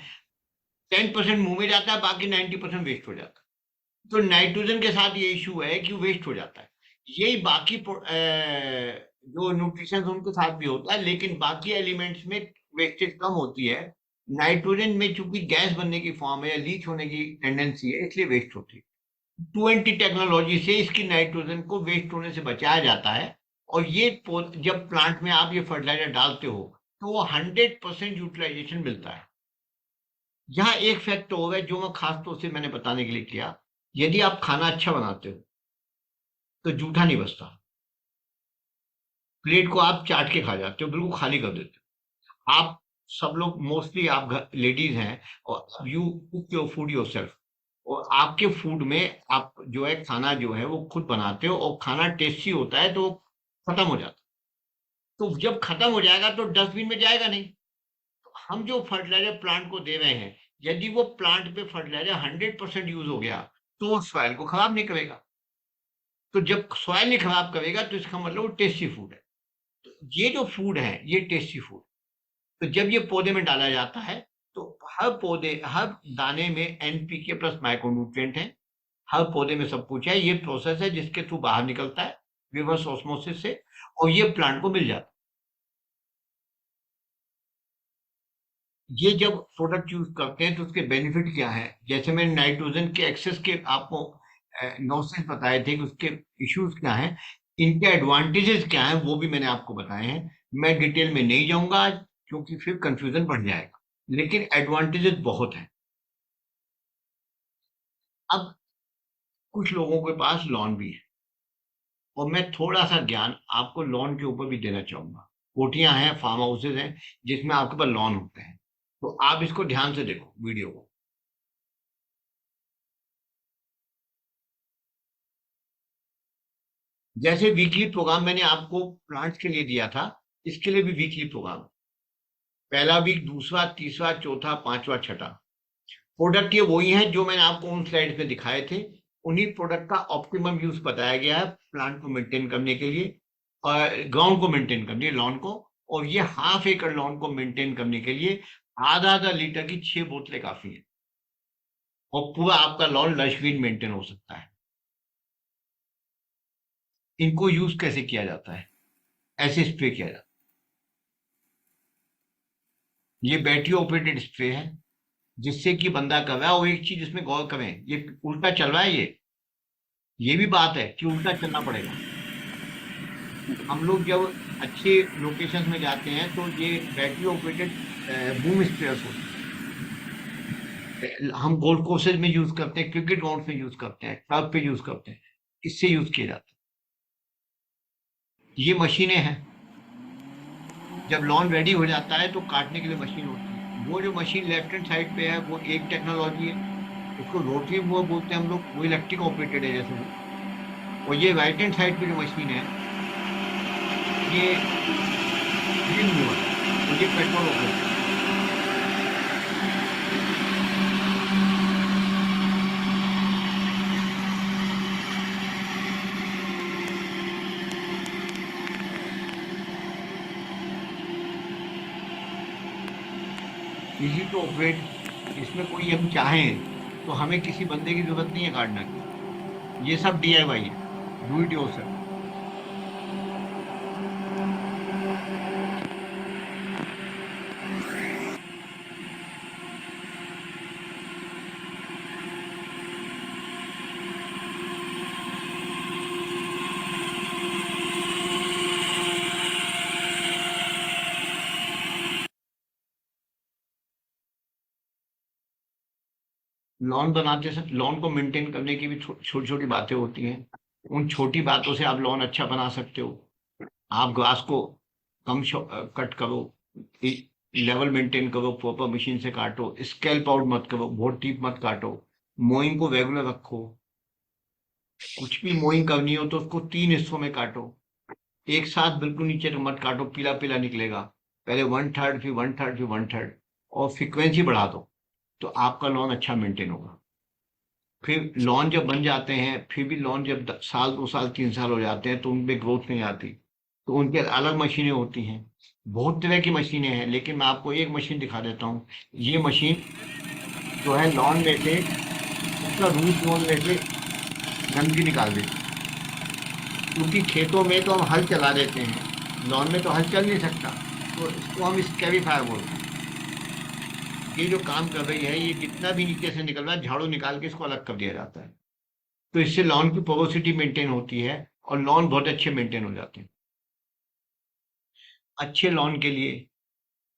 10% मुंह में जाता है, बाकी 90% वेस्ट हो जाता है। तो नाइट्रोजन के साथ ये इशू है कि वेस्ट हो जाता है। यही बाकी जो न्यूट्रिशन उनके साथ भी होता है, लेकिन बाकी एलिमेंट्स में वेस्टेज कम होती है। नाइट्रोजन में चूंकि गैस बनने की फॉर्म है या लीच होने की टेंडेंसी है, इसलिए वेस्ट होती है। 2NT टेक्नोलॉजी से इसकी नाइट्रोजन को वेस्ट होने से बचाया जाता है। और ये जब प्लांट में आप ये फर्टिलाइजर डालते हो तो वो 100% यूटिलाइजेशन मिलता है। यहाँ एक फैक्ट होगा जो मैं खास तौर से मैंने बताने के लिए किया, यदि आप खाना अच्छा बनाते हो तो जूठा नहीं बचता, प्लेट को आप चाट के खा जाते हो, बिल्कुल खाली कर देते हो। आप सब लोग मोस्टली आप लेडीज हैं और you cook your food yourself, और आपके फूड में आप जो है खाना जो है वो खुद बनाते हो और खाना टेस्टी होता है तो खत्म हो जाता है। तो जब खत्म हो जाएगा तो डस्टबिन में जाएगा नहीं। तो हम जो फर्टिलाइजर प्लांट को दे रहे हैं, यदि वो प्लांट पे फर्टिलाइजर 100% यूज हो गया तो वो सॉइल को खराब नहीं करेगा। तो जब सॉइल नहीं खराब करेगा तो इसका मतलब वो टेस्टी फूड है। तो ये जो फूड है ये टेस्टी फूड, तो जब ये पौधे में डाला जाता है तो हर दाने में NPK प्लस माइक्रोन्यूट्रिएंट है, हर पौधे में सब कुछ है। ये प्रोसेस है जिसके थ्रू बाहर निकलता है रिवर्स ऑस्मोसिस से, और ये प्लांट को मिल जाता है। ये जब प्रोडक्ट यूज करते हैं तो उसके बेनिफिट क्या है, जैसे मैंने नाइट्रोजन के एक्सेस के आपको नॉसेस बताए थे कि उसके इश्यूज क्या हैं, इनके एडवांटेजेस क्या हैं वो भी मैंने आपको बताए हैं। मैं डिटेल में नहीं जाऊंगा क्योंकि फिर कंफ्यूजन बढ़ जाएगा, लेकिन एडवांटेजेस बहुत हैं। अब कुछ लोगों के पास लॉन भी है, और मैं थोड़ा सा ज्ञान आपको लॉन के ऊपर भी देना चाहूंगा। कोठियां हैं, फार्म हाउसेज हैं जिसमें आपके पास लॉन होते हैं, तो आप इसको ध्यान से देखो वीडियो को। जैसे वीकली प्रोग्राम मैंने आपको प्लांट्स के लिए दिया था, इसके लिए भी वीकली प्रोग्राम, पहला वीक, दूसरा, तीसरा, चौथा, पांचवा, छठा। प्रोडक्ट ये वही है जो मैंने आपको उन स्लाइड में दिखाए थे। उन्हीं प्रोडक्ट का ऑप्टिमम यूज बताया गया है प्लांट को मेंटेन करने के लिए, और ग्राउंड को मेंटेन करने लॉन को। और ये ½ एकड़ लॉन को मेंटेन करने के लिए आधा लीटर की 6 बोतलें काफी है, और पूरा आपका लॉन लश ग्रीन मेंटेन हो सकता है। इनको यूज कैसे किया जाता है, ऐसे स्प्रे किया जाता है। ये बैटरी ऑपरेटेड स्प्रे है जिससे कि बंदा कर रहा है। और एक चीज इसमें गौर करें, ये उल्टा चल रहा है, ये भी बात है कि उल्टा चलना पड़ेगा। हम लोग जब अच्छे लोकेशन में जाते हैं तो ये बैटरी ऑपरेटेड बूम स्प्रेयर्स होते हैं, हम गोल्फ कोर्सेज में यूज करते हैं, क्रिकेट ग्राउंड में यूज करते हैं, टर्फ पे यूज करते हैं, इससे यूज किया जाता है। ये मशीनें हैं, जब लॉन रेडी हो जाता है तो काटने के लिए मशीन होती है। वो जो मशीन लेफ्ट हैंड साइड पे है वो एक टेक्नोलॉजी है, उसको रोटरी वो बोलते हैं हम लोग, वो इलेक्ट्रिक ऑपरेटेड है जैसे वो। और ये राइट हैंड साइड पे जो मशीन है ये ग्रीन मूवर, तो ये पेट्रोल ऑपरेटेड है। इजी टू ऑपरेट, इसमें कोई हम चाहें तो हमें किसी बंदे की जरूरत नहीं है काटना की, ये सब DIY है, डू इट योरसेल्फ। लॉन बनाते समय लॉन को मेंटेन करने की भी छोटी छोटी बातें होती हैं, उन छोटी बातों से आप लॉन अच्छा बना सकते हो। आप घास को कम कट करो, लेवल मेंटेन करो, प्रॉपर मशीन से काटो, स्कैल्प आउट मत करो, बहुत डीप मत काटो, मोइंग को रेगुलर रखो। कुछ भी मोइंग करनी हो तो उसको 3 हिस्सों में काटो, एक साथ बिल्कुल नीचे तक मत काटो, पीला पीला निकलेगा। पहले 1/3, फिर 1/3, फिर 1/3, और फ्रीक्वेंसी बढ़ा दो तो आपका लॉन अच्छा मेंटेन होगा। फिर लॉन जब बन जाते हैं, फिर भी लॉन जब साल 2 साल 3 साल हो जाते हैं तो उनमें ग्रोथ नहीं आती, तो उनके अलग मशीनें होती हैं। बहुत तरह की मशीनें हैं, लेकिन मैं आपको एक मशीन दिखा देता हूँ। ये मशीन जो है लॉन में से, उसका रूट लॉन में से गंदगी निकाल देती है। क्योंकि खेतों में तो हम हल चला देते हैं, लॉन में तो हल चल नहीं सकता, तो इसको हम स्कैबिफायर बोलते हैं। ये जो काम कर रही है, ये जितना भी नीचे से निकल रहा है, झाड़ू निकाल के इसको अलग कर दिया जाता है। तो इससे लॉन की पोरोसिटी मेंटेन होती है और लॉन बहुत अच्छे मेंटेन हो जाते हैं। अच्छे लॉन के लिए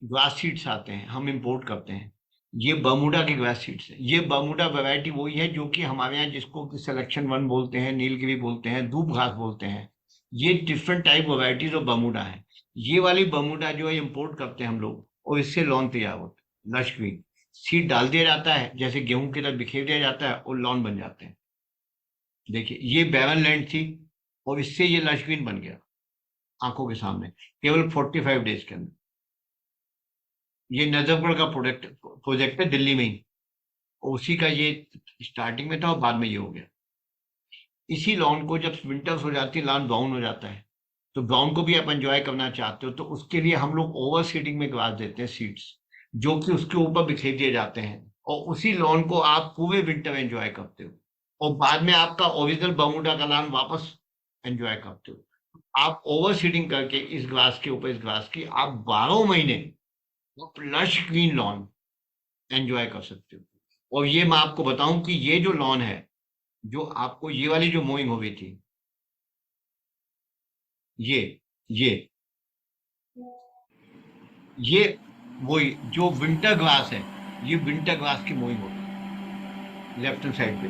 ग्रास सीड्स आते हैं, हम इंपोर्ट करते हैं। ये बर्मुडा के ग्रास सीड्स है। ये बर्मुडा वैरायटी वही है जो कि हमारे यहाँ जिसको सिलेक्शन 1 बोलते हैं, नीलगिरी बोलते हैं, धूप घास बोलते हैं। ये different type varieties of Bermuda है। ये वाली बर्मुडा जो है इंपोर्ट करते हैं हम लोग, और इससे लॉन तैयार होता है। लश ग्रीन सीड डाल दिया जाता है, जैसे गेहूं की तरह बिखेर दिया जाता है और लॉन बन जाते हैं। देखिए, ये बैरन लैंड थी और इससे ये लश ग्रीन बन गया आंखों के सामने, केवल 45 डेज के अंदर। ये नजफगढ़ का प्रोजेक्ट है, दिल्ली में ही, उसी का ये स्टार्टिंग में था और बाद में ये हो गया। इसी लॉन को जब विंटर्स हो जाती है, लॉन ब्राउन हो जाता है, तो ब्राउन को भी आप एंजॉय करना चाहते हो तो उसके लिए हम लोग ओवर सीडिंग में ग्रास देते हैं, सीड्स जो कि उसके ऊपर बिखेर दिए जाते हैं, और उसी लॉन को आप पूरे विंटर एंजॉय करते हो, और बाद में आपका ओरिजिनल बर्मुडा का लॉन वापस एंजॉय करते हो। आप ओवर सीडिंग करके इस ग्रास के ऊपर, इस ग्रास की आप 12 महीने लश ग्रीन लॉन एंजॉय कर सकते हो। और ये मैं आपको बताऊं कि ये जो लॉन है, जो आपको ये वाली जो मोइंग हो गई थी, ये वो जो विंटर ग्रास है, ये विंटर ग्रास की मोइंग होगी लेफ्ट हैंड साइड पे,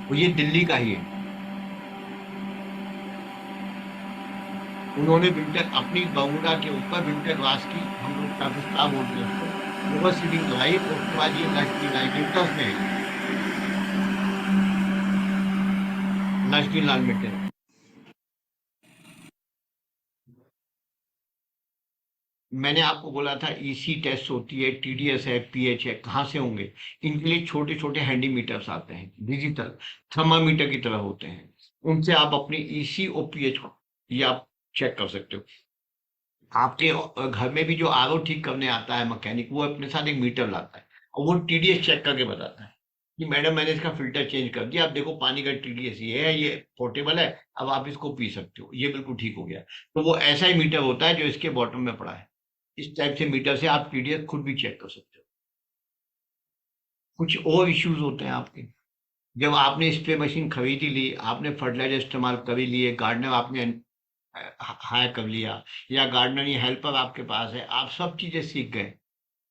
और ये दिल्ली का ही है। उन्होंने विंटर अपनी बर्मुडा के ऊपर विंटर ग्रास की, हम लोग काफिस्ता बोलते हैं उसको, ओवर सीडिंग लगाई, और उसके बाद ये लश ग्रीन आई विंटर्स में, लश ग्रीन लाल मिट्टी। मैंने आपको बोला था ईसी टेस्ट होती है, टीडीएस है, पीएच है, कहाँ से होंगे? इनके लिए छोटे छोटे हैंडी मीटर्स आते हैं, डिजिटल थर्मामीटर की तरह होते हैं। उनसे आप अपनी ईसी और पीएच को ये आप चेक कर सकते हो। आपके घर में भी जो आरओ ठीक करने आता है मैकेनिक, वो अपने साथ एक मीटर लाता है और वो टीडीएस चेक करके बताता है कि मैडम मैंने इसका फिल्टर चेंज कर दिया, आप देखो पानी का टीडीएस ये है, ये पोर्टेबल है, अब आप इसको पी सकते हो, ये बिल्कुल ठीक हो गया। तो वो ऐसा ही मीटर होता है जो इसके बॉटम में पड़ा है। इस टाइप से मीटर से आप टीडीएस खुद भी चेक कर सकते हो। कुछ और इश्यूज होते हैं आपके, जब आपने स्प्रे मशीन खरीदी ली, आपने फर्टिलाइजर इस्तेमाल कर लिए, गार्डनर आपने हायर कर लिया, या गार्डनरी हेल्पर आपके पास है, आप सब चीजें सीख गए,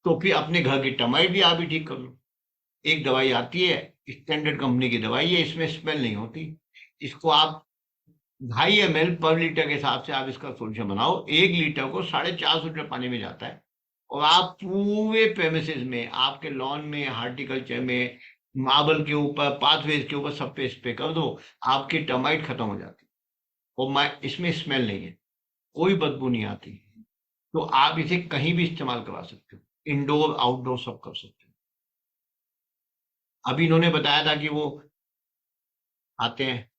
तो फिर अपने घर की टर्माइट भी आप ही ठीक कर लो। एक दवाई आती है, स्टैंडर्ड कंपनी की दवाई है, इसमें स्मेल नहीं होती, इसको आप 2.5 ml पर लीटर के हिसाब से आप इसका सोल्यूशन बनाओ। 1 लीटर को 450 लीटर पानी में जाता है, और आप पूरे प्रेमिसेस में, आपके लॉन में, हार्टिकल्चर में, मार्बल के ऊपर, पाथवेज के ऊपर, सब पे स्प्रे कर दो, आपकी टर्माइट खत्म हो जाती है, और इसमें स्मेल नहीं है, कोई बदबू नहीं आती। तो आप इसे कहीं भी इस्तेमाल करवा सकते हो, इंडोर आउटडोर सब कर सकते हो। अभी इन्होंने बताया था कि वो आते हैं,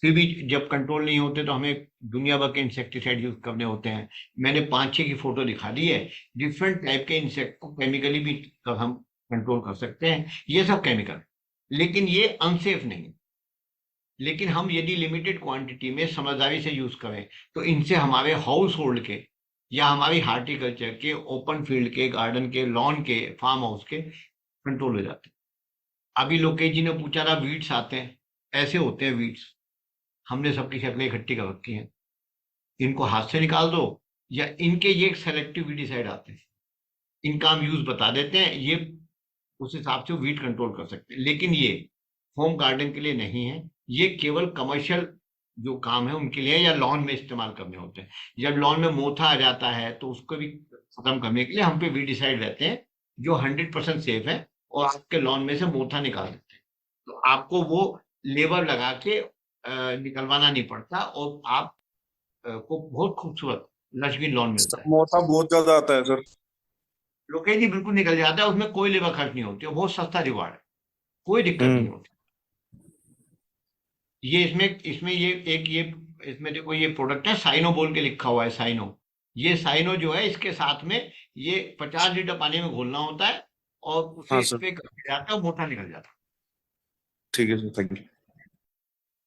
फिर भी जब कंट्रोल नहीं होते तो हमें दुनिया भर के इंसेक्टिसाइड यूज करने होते हैं। मैंने 5-6 की फोटो दिखा दी है, डिफरेंट टाइप के इंसेक्ट को केमिकली भी हम कंट्रोल कर सकते हैं, ये सब केमिकल, लेकिन ये अनसेफ नहीं है। लेकिन हम यदि लिमिटेड क्वांटिटी में समझदारी से यूज करें तो इनसे हमारे हाउस होल्ड के, या हमारी हार्टिकल्चर के, ओपन फील्ड के, गार्डन के, लॉन के, फार्म हाउस के कंट्रोल हो जाते हैं। अभी लोकेश जी ने पूछा था वीड्स आते हैं, ऐसे होते हैं वीड्स, हमने सबकी शक्लें इकट्ठी कर रखी हैं, इनको हाथ से निकाल दो, या इनके ये सेलेक्टिव वीडिसाइड आते हैं, इनका हम यूज बता देते हैं, ये उस हिसाब से वीड कंट्रोल कर सकते हैं। लेकिन ये होम गार्डन के लिए नहीं है, ये केवल कमर्शियल जो काम है उनके लिए, या लॉन में इस्तेमाल करने होते हैं। जब लॉन में मोथा आ जाता है तो उसको भी खत्म करने के लिए हम पे वीडिसाइड रहते हैं जो 100% सेफ है, और आपके लॉन में से मोथा निकाल देते हैं। तो आपको वो लेबर लगा के निकलवाना नहीं पड़ता, और आप को बहुत खूबसूरत लशगिन लॉन मिलता है। मोटा बहुत ज्यादा आता है सर। लोकेश जी बिल्कुल निकल जाता है, उसमें कोई लेबर खर्च नहीं होती, और बहुत सस्ता जुगाड़ है, कोई दिक्कत नहीं होती। ये इसमें इसमें ये एक ये इसमें देखो ये प्रोडक्ट है, साइनो बोल के लिखा हुआ है, साइनो। ये साइनो जो है इसके साथ में ये 50 लीटर पानी में घोलना होता है, और उसे हाँ इस सर, पे करके जाता है, मोटा निकल जाता है। ठीक है सर, थैंक यू।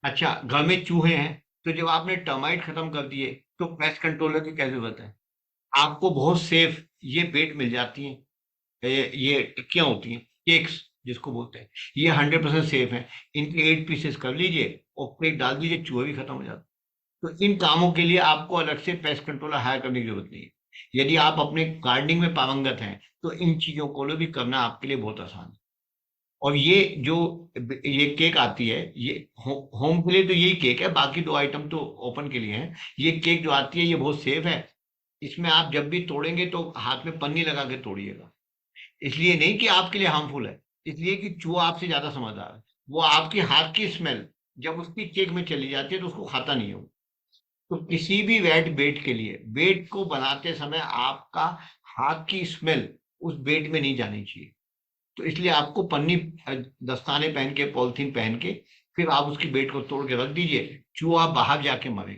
अच्छा, घर में चूहे हैं, तो जब आपने टर्माइट खत्म कर दिए तो पेस्ट कंट्रोलर की क्या जरूरत है? आपको बहुत सेफ ये बेट मिल जाती है, ये टिक्कियां होती हैं, केक्स जिसको बोलते हैं, ये 100% सेफ है। इनके 8 पीसेस कर लीजिए और प्लेट डाल दीजिए, चूहे भी खत्म हो जाते हैं। तो इन कामों के लिए आपको अलग से पेस्ट कंट्रोलर हायर करने की जरूरत नहीं है। यदि आप अपने गार्डनिंग में पारंगत हैं तो इन चीजों को भी करना आपके लिए बहुत आसान है। और ये जो ये केक आती है, ये होम के लिए तो यही केक है, बाकी 2 आइटम तो ओपन के लिए हैं। ये केक जो आती है ये बहुत सेफ है। इसमें आप जब भी तोड़ेंगे तो हाथ में पन्नी लगा के तोड़िएगा। इसलिए नहीं कि आपके लिए हार्मफुल है, इसलिए कि चूहा आपसे ज्यादा समझदार है। वो आपके हाथ की स्मेल जब उसकी केक में चली जाती है तो उसको खाता नहीं हो। तो किसी भी वेट बेट के लिए, बेट को बनाते समय आपका हाथ की स्मेल उस बेट में नहीं जानी चाहिए। तो इसलिए आपको पन्नी दस्ताने पहन के, पॉलिथीन पहन के, फिर आप उसकी बेट को तोड़ के रख दीजिए, चूहा बाहर जाके मरे।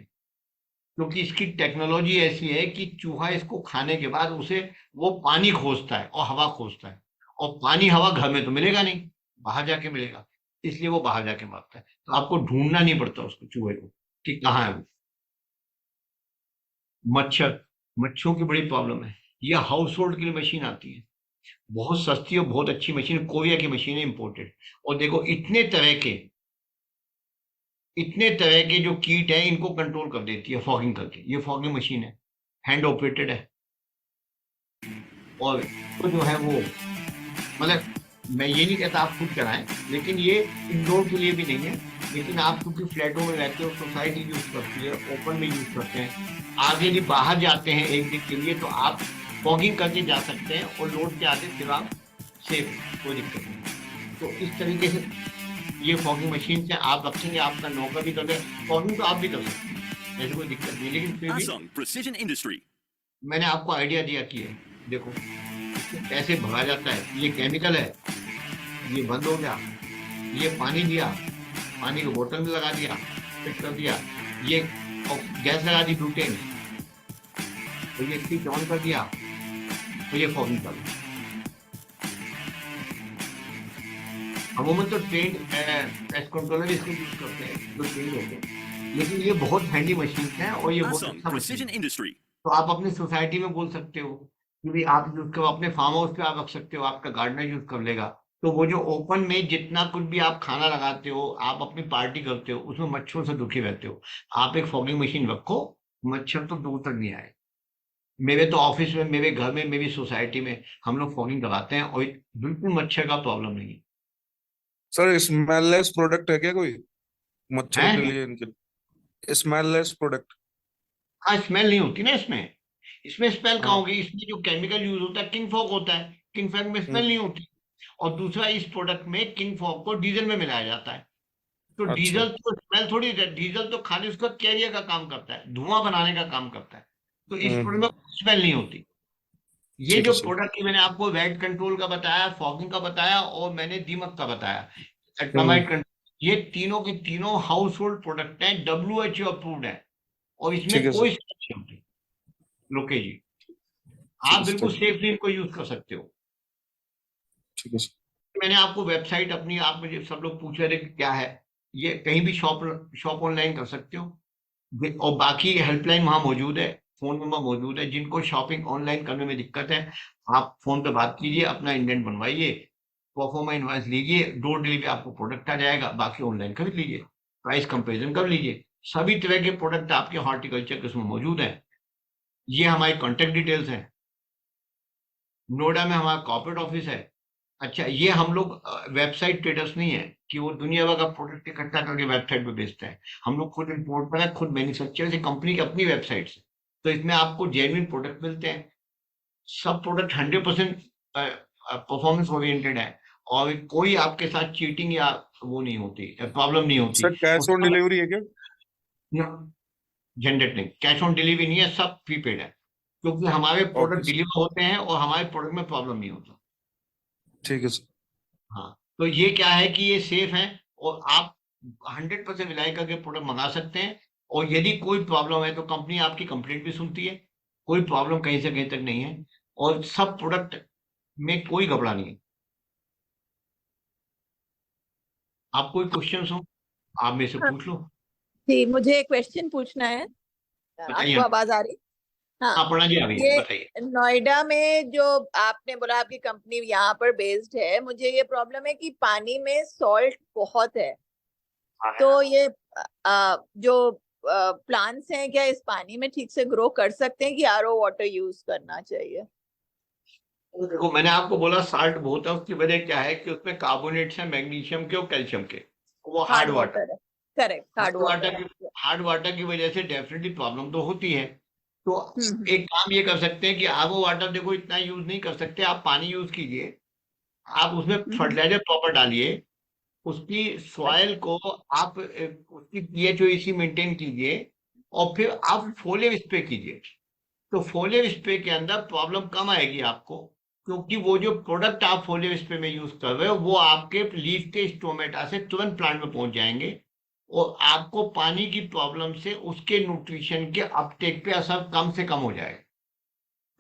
क्योंकि इसकी टेक्नोलॉजी ऐसी है कि चूहा इसको खाने के बाद उसे वो पानी खोजता है और हवा खोजता है, और पानी हवा घर में तो मिलेगा नहीं, बाहर जाके मिलेगा, इसलिए वो बाहर जाके मरता है। तो आपको ढूंढना नहीं पड़ता उसको, चूहे को, कि कहाँ है वो। मच्छर, मच्छरों की बड़ी प्रॉब्लम है। ये हाउस होल्ड के लिए मशीन आती है, बहुत सस्ती और बहुत अच्छी मशीन, कोरिया की मशीन है, इंपोर्टेड। और देखो इतने तरह के जो कीट है इनको कंट्रोल कर देती है फॉगिंग करके। ये फॉगिंग मशीन है, हैंड ऑपरेटेड है, और तो जो है वो, मतलब मैं ये नहीं कहता आप खुद कराएं, लेकिन ये इंडोर के लिए भी नहीं है। लेकिन आप क्योंकि फ्लैटों में रहते हो, सोसाइटी यूज करती है, ओपन में यूज करते हैं, आगे भी बाहर जाते हैं एक दिन के लिए, तो आप फॉगिंग करके जा सकते हैं, और लोड के आते फिर आप सेफ, कोई दिक्कत नहीं। तो इस तरीके से ये फॉगिंग मशीन से आप रखेंगे, आपका नौकर भी कर दे, फॉगिंग तो आप भी कर सकते हैं, ऐसी कोई दिक्कत नहीं। लेकिन फिर भी मैंने आपको आइडिया दिया कि देखो इसको कैसे भगा जाता है। ये केमिकल है, ये बंद हो गया, ये पानी दिया, पानी को बोतल में लगा दिया, फिट कर दिया, ये गैस लगा दी ब्यूटेन, तो ये स्विच ऑन कर दिया, तो ये फॉगिंग कर दिया। अमूमन तो ट्रेंड पेस्ट कंट्रोलर इसको यूज करते हैं जो ट्रेंड होते हैं, लेकिन ये बहुत हैंडी मशीन है, और ये बहुत अच्छा मशीन है। तो आप अपनी सोसाइटी में बोल सकते हो कि भी आप यूज करो, अपने फार्म हाउस पे आप रख सकते हो, आपका गार्डनर यूज कर लेगा। तो वो जो ओपन में जितना कुछ भी आप खाना लगाते हो, आप अपनी पार्टी करते हो, उसमें मच्छरों से दुखी रहते हो, आप एक फॉगिंग मशीन रखो, मच्छर तो दूर तक नहीं आए। मेरे तो ऑफिस में, मेरे घर में, मेरी सोसाइटी में हम लोग फॉगिंग कराते हैं, और बिल्कुल मच्छर का प्रॉब्लम नहीं है। सर स्मेललेस प्रोडक्ट है क्या कोई मच्छरों के है, लिए, इनके स्मेललेस प्रोडक्ट? हाँ, स्मेल नहीं होती ना इसमें। इसमें स्मेल कहाँ हाँ, होगी? इसमें जो केमिकल यूज होता है किंग फॉग होता है, किंग फॉग में स्मेल नहीं होती। और दूसरा, इस प्रोडक्ट में किंग फॉग को डीजल में मिलाया जाता है, तो अच्छा, डीजल तो स्मेल थोड़ी, डीजल तो खाली उसका कैरियर का काम करता है, धुआं बनाने का काम करता है। तो इस प्रोडक्ट में स्मेल नहीं होती। ये ठीक जो है सर। प्रोडक्ट मैंने आपको वेट कंट्रोल का बताया, फॉगिंग का बताया, और मैंने दीमक का बताया, हम्म, टर्माइट कंट्रोल, ये तीनों के तीनों हाउस होल्ड प्रोडक्ट हैं, WHO अप्रूव्ड है, और ठीक इसमें है कोई सर, समस्या नहीं होती। लोके जी, ठीक आप है बिल्कुल सर, सेफली इनको यूज कर सकते हो। ठीक है सर। मैंने आपको वेबसाइट अपनी, आप मुझे सब लोग पूछ रहे थे कि क्या है, ये कहीं भी शॉप शॉप ऑनलाइन कर सकते हो, और बाकी हेल्पलाइन वहां मौजूद है, फोन नंबर मौजूद है। जिनको शॉपिंग ऑनलाइन करने में दिक्कत है, आप फोन पे बात कीजिए, अपना इंडेंट बनवाइए, परफॉर्मा इनवॉइस लीजिए, डोर डिलीवरी आपको प्रोडक्ट आ जाएगा, बाकी ऑनलाइन खरीद लीजिए, प्राइस कंपेरिजन कर लीजिए। सभी तरह के प्रोडक्ट आपके हॉर्टिकल्चर के उसमें मौजूद है। ये हमारी कॉन्टेक्ट डिटेल्स है। नोएडा में हमारा कॉर्पोरेट ऑफिस है, अच्छा, ये हम लोग वेबसाइट ट्रेडर्स नहीं है कि वो दुनिया भर का प्रोडक्ट इकट्ठा करके वेबसाइट पे बेचते हैं। हम लोग खुद इंपोर्ट पर है, खुद मैन्युफैक्चर से, कंपनी की अपनी वेबसाइट से। तो इसमें आपको जेन्युइन प्रोडक्ट मिलते हैं। सब प्रोडक्ट 100% परफॉर्मेंस ओरिएंटेड है, और कोई आपके साथ चीटिंग या वो नहीं होती, प्रॉब्लम नहीं होती। सर कैश ऑन डिलीवरी है क्या? जनरेट नहीं, कैश ऑन डिलीवरी नहीं है, सब प्रीपेड है, क्योंकि हमारे प्रोडक्ट ओके डिलीवर होते हैं और हमारे प्रोडक्ट में प्रॉब्लम नहीं होता। ठीक है सर। हाँ, तो ये क्या है कि ये सेफ है, और आप 100% रिलाई करके प्रोडक्ट मंगा सकते हैं। और यदि कोई प्रॉब्लम है तो कंपनी आपकी कंप्लेंट भी सुनती है। कोई प्रॉब्लम कहीं से कहीं तक नहीं है, और सब प्रोडक्ट में कोई घबरा नहीं है। आप कोई क्वेश्चन हो आप मेरे से हाँ पूछ लो। जी, मुझे एक क्वेश्चन पूछना है। बताइए। आपको आवाज आ रही? हाँ, अपना जी अभी ये बताइए। नोएडा में जो आपने बोला आपकी कंपनी यहाँ पर बेस्ड है, मुझे ये प्रॉब्लम है कि पानी में सॉल्ट बहुत है। तो ये जो प्लांट्स हैं, क्या इस पानी में ठीक से ग्रो कर सकते हैं कि आरओ वाटर यूज करना चाहिए? देखो, मैंने आपको बोला साल्ट बहुत है, उसकी वजह क्या है कि उसमें कार्बोनेट्स हैं, मैग्नीशियम के और कैल्शियम के। वो हार्ड वाटर, है, correct, hard water. Hard water की वजह से डेफिनेटली प्रॉब्लम तो होती है। तो एक काम ये कर सकते हैं कि आरओ वाटर देखो इतना यूज नहीं कर सकते, आप पानी यूज कीजिए, आप उसमें फर्टिलाइजर प्रॉपर डालिए, उसकी सॉइल को आप उसकी पीएच मेंटेन कीजिए, और फिर आप फोलियर स्प्रे कीजिए। तो फोलियर स्प्रे के अंदर प्रॉब्लम कम आएगी आपको, क्योंकि वो जो प्रोडक्ट आप फोलियर स्प्रे में यूज कर रहे हो वो आपके लीफ के स्टोमेटा से तुरंत प्लांट में पहुंच जाएंगे, और आपको पानी की प्रॉब्लम से उसके न्यूट्रिशन के अपटेक पे असर कम से कम हो जाएगा।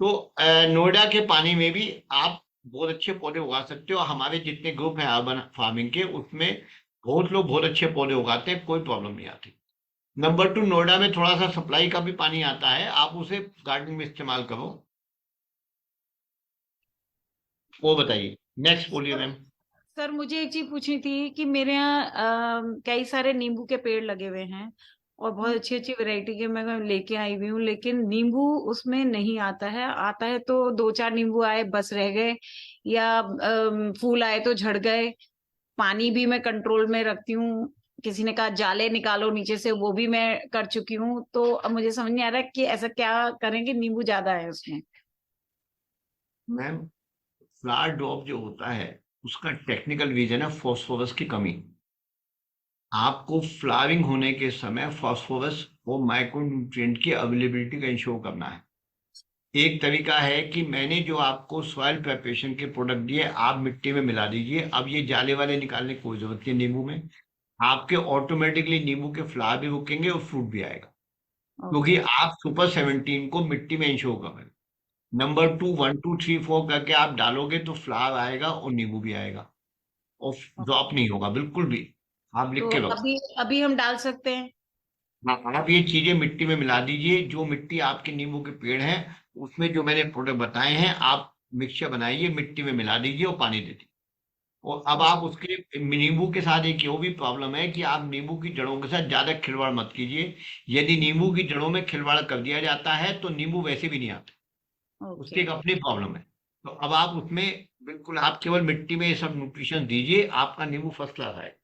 तो नोएडा के पानी में भी आप बहुत अच्छे पौधे उगा सकते हो। हमारे जितने ग्रुप हैं अर्बन फार्मिंग के, उसमें बहुत लोग बहुत अच्छे पौधे उगाते हैं, कोई प्रॉब्लम नहीं आती। नंबर 2, नोएडा में थोड़ा सा सप्लाई का भी पानी आता है, आप उसे गार्डन में इस्तेमाल करो। वो बताइए, नेक्स्ट बोलिए मैम। सर मुझे एक चीज पूछनी थी कि मेरे यहाँ कई सारे नींबू के पेड़ लगे हुए हैं, और बहुत अच्छी अच्छी वैरायटी के मैं लेके आई हुई हूँ, लेकिन नींबू उसमें नहीं आता है। आता है तो 2-4 नींबू आए बस रह गए, या फूल आए तो झड़ गए। पानी भी मैं कंट्रोल में रखती हूँ, किसी ने कहा जाले निकालो नीचे से, वो भी मैं कर चुकी हूँ। तो अब मुझे समझ नहीं आ रहा कि ऐसा क्या करें कि नींबू ज्यादा है उसमें। मैम, फ्लावर ड्रॉप जो होता है उसका टेक्निकल रीजन है फॉस्फोरस की कमी। आपको फ्लावरिंग होने के समय फॉस्फोरस और माइक्रोन्यूट्रिएंट की अवेलेबिलिटी का इंश्योर करना है। एक तरीका है कि मैंने जो आपको सॉइल प्रिपरेशन के प्रोडक्ट दिए, आप मिट्टी में मिला दीजिए। अब ये जाले वाले निकालने की कोई जरूरत नहीं नींबू में, आपके ऑटोमेटिकली नींबू के फ्लावर भी रुकेंगे और फ्रूट भी आएगा, क्योंकि आप सुपर 17 को मिट्टी में इंश्योर कर रहे हैं। नंबर 2, 1 2 3 4 करके आप डालोगे तो फ्लावर आएगा और नींबू भी आएगा, और ड्रॉप नहीं होगा बिल्कुल भी। आप लिख तो के लो। अभी हम डाल सकते हैं? आप ये चीजें मिट्टी में मिला दीजिए। जो मिट्टी आपके नींबू के पेड़ है उसमें जो मैंने प्रोडक्ट बताए हैं, आप मिक्सचर बनाइए, मिट्टी में मिला दीजिए और पानी दे दीजिए। और अब आप उसके नींबू के साथ एक वो भी प्रॉब्लम है कि आप नींबू की जड़ों के साथ ज्यादा खिलवाड़ मत कीजिए। यदि नींबू की जड़ों में खिलवाड़ कर दिया जाता है तो नींबू वैसे भी नहीं आते, उसकी एक अपनी प्रॉब्लम है। तो अब आप उसमें बिल्कुल आप केवल मिट्टी में ये सब न्यूट्रिशन दीजिए, आपका नींबू फर्स्ट क्लास आएगा।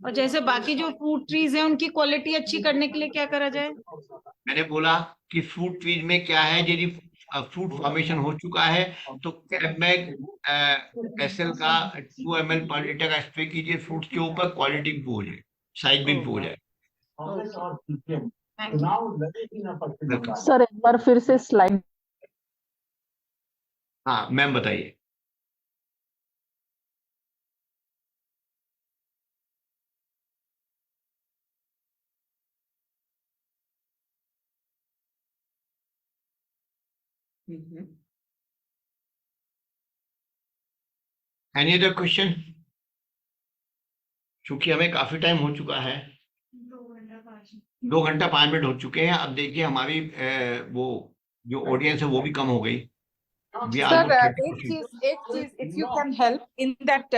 और जैसे बाकी जो फ्रूट ट्रीज हैं उनकी क्वालिटी अच्छी करने के लिए क्या करा जाए? मैंने बोला कि फ्रूट ट्रीज में क्या है, यदि फ्रूट फॉर्मेशन हो चुका है तो कैबमैग एसएल का 2 ml पर लीटर का स्प्रे कीजिए फ्रूट्स के ऊपर, क्वालिटी इंप्रूव हो जाए, साइज भी इंप्रूव हो जाए। सर एक बार फिर से स्लाइड। हाँ मैम बताइए। Any other question? क्योंकि हमें काफी टाइम हो चुका है, 2 घंटा 5 मिनट हो चुके हैं। अब देखिए हमारी वो जो ऑडियंस है वो भी कम हो गई। Sir, एक चीज, if you can help in that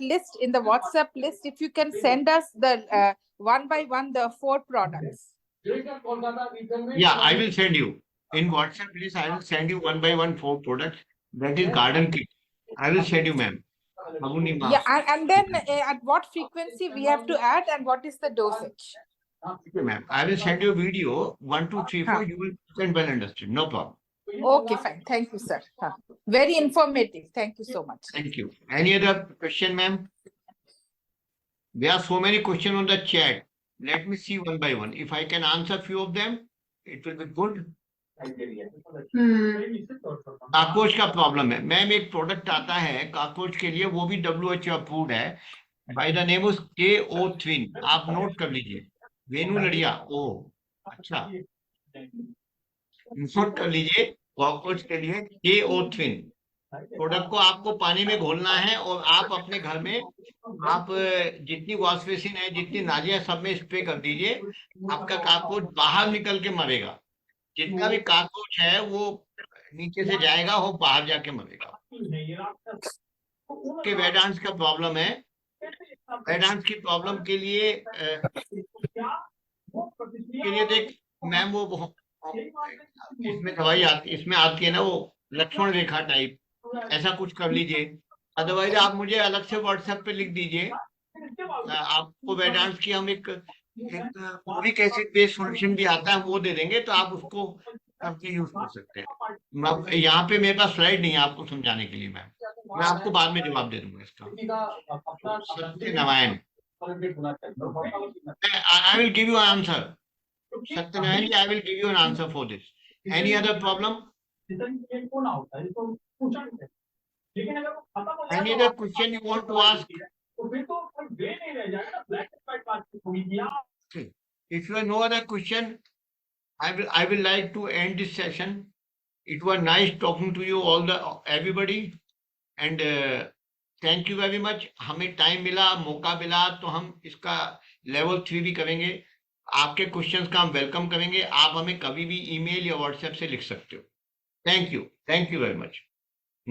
list, in the WhatsApp list, if you can send us the one by one the 4 products. Yeah, I will send you in WhatsApp list. I will send you one by one 4 products. That is garden kit. I will send you, ma'am. Abuni ma. Yeah, and then at what frequency we have to add and what is the dosage? Okay, ma'am. I will send you a video 1, 2, 3, 4. You will understand well understood. No problem. Okay, fine. Thank you, sir. Very informative. Thank you so much. Thank you. Any other question, ma'am? There are so many questions on the chat. Let me see one by one. If I can answer few of them, it will be good. काकोच का प्रॉब्लम है मैम, एक प्रोडक्ट आता है काकोच के लिए, वो भी WHO अप्रूव्ड है, by the name of KO Twin. आप नोट कर लीजिए, वेनु लड़िया ओ, अच्छा नोट कर लीजिए, काकोच के लिए KO Twin प्रोडक्ट को आपको पानी में घोलना है और आप अपने घर में आप जितनी वॉश बेसिन है, जितनी नालियां, सब में स्प्रे कर दीजिए. आपका काकोच बाहर निकल के मरेगा. जितना भी काकोच है वो नीचे से जाएगा, वो बाहर जाके मरेगा. के वेदांत का प्रॉब्लम है. वेदांत की प्रॉब्लम के लिए देख मैम, वो इसमें दवाई आती, इसमें आती है ना, वो लक्ष्मण रेखा टाइप, ऐसा कुछ कर लीजिए. अदरवाइज आप मुझे अलग से व्हाट्सएप पे लिख दीजिए. आपको वेदांत की हम एक यूरिक एसिड बेस्ड सॉल्यूशन भी आता है, वो दे देंगे, तो आप उसको करके यूज कर सकते हैं. यहाँ पे मेरे पास स्लाइड नहीं है आपको समझाने के लिए मैम, मैं आपको बाद में जवाब दे दूंगा इसका. Satyanarayan, I will give you an answer. Satyanarayan ji, I will give you an answer for this. Any other problem? Any other question you want to ask? Okay. If you have no other question, I will like to end this session. It was nice talking to you everybody, and thank you very much. हमें टाइम मिला, मौका मिला, तो हम इसका लेवल 3 भी करेंगे. आपके क्वेश्चंस का हम वेलकम करेंगे. आप हमें कभी भी ईमेल या व्हाट्सएप से लिख सकते हो. Thank you very much.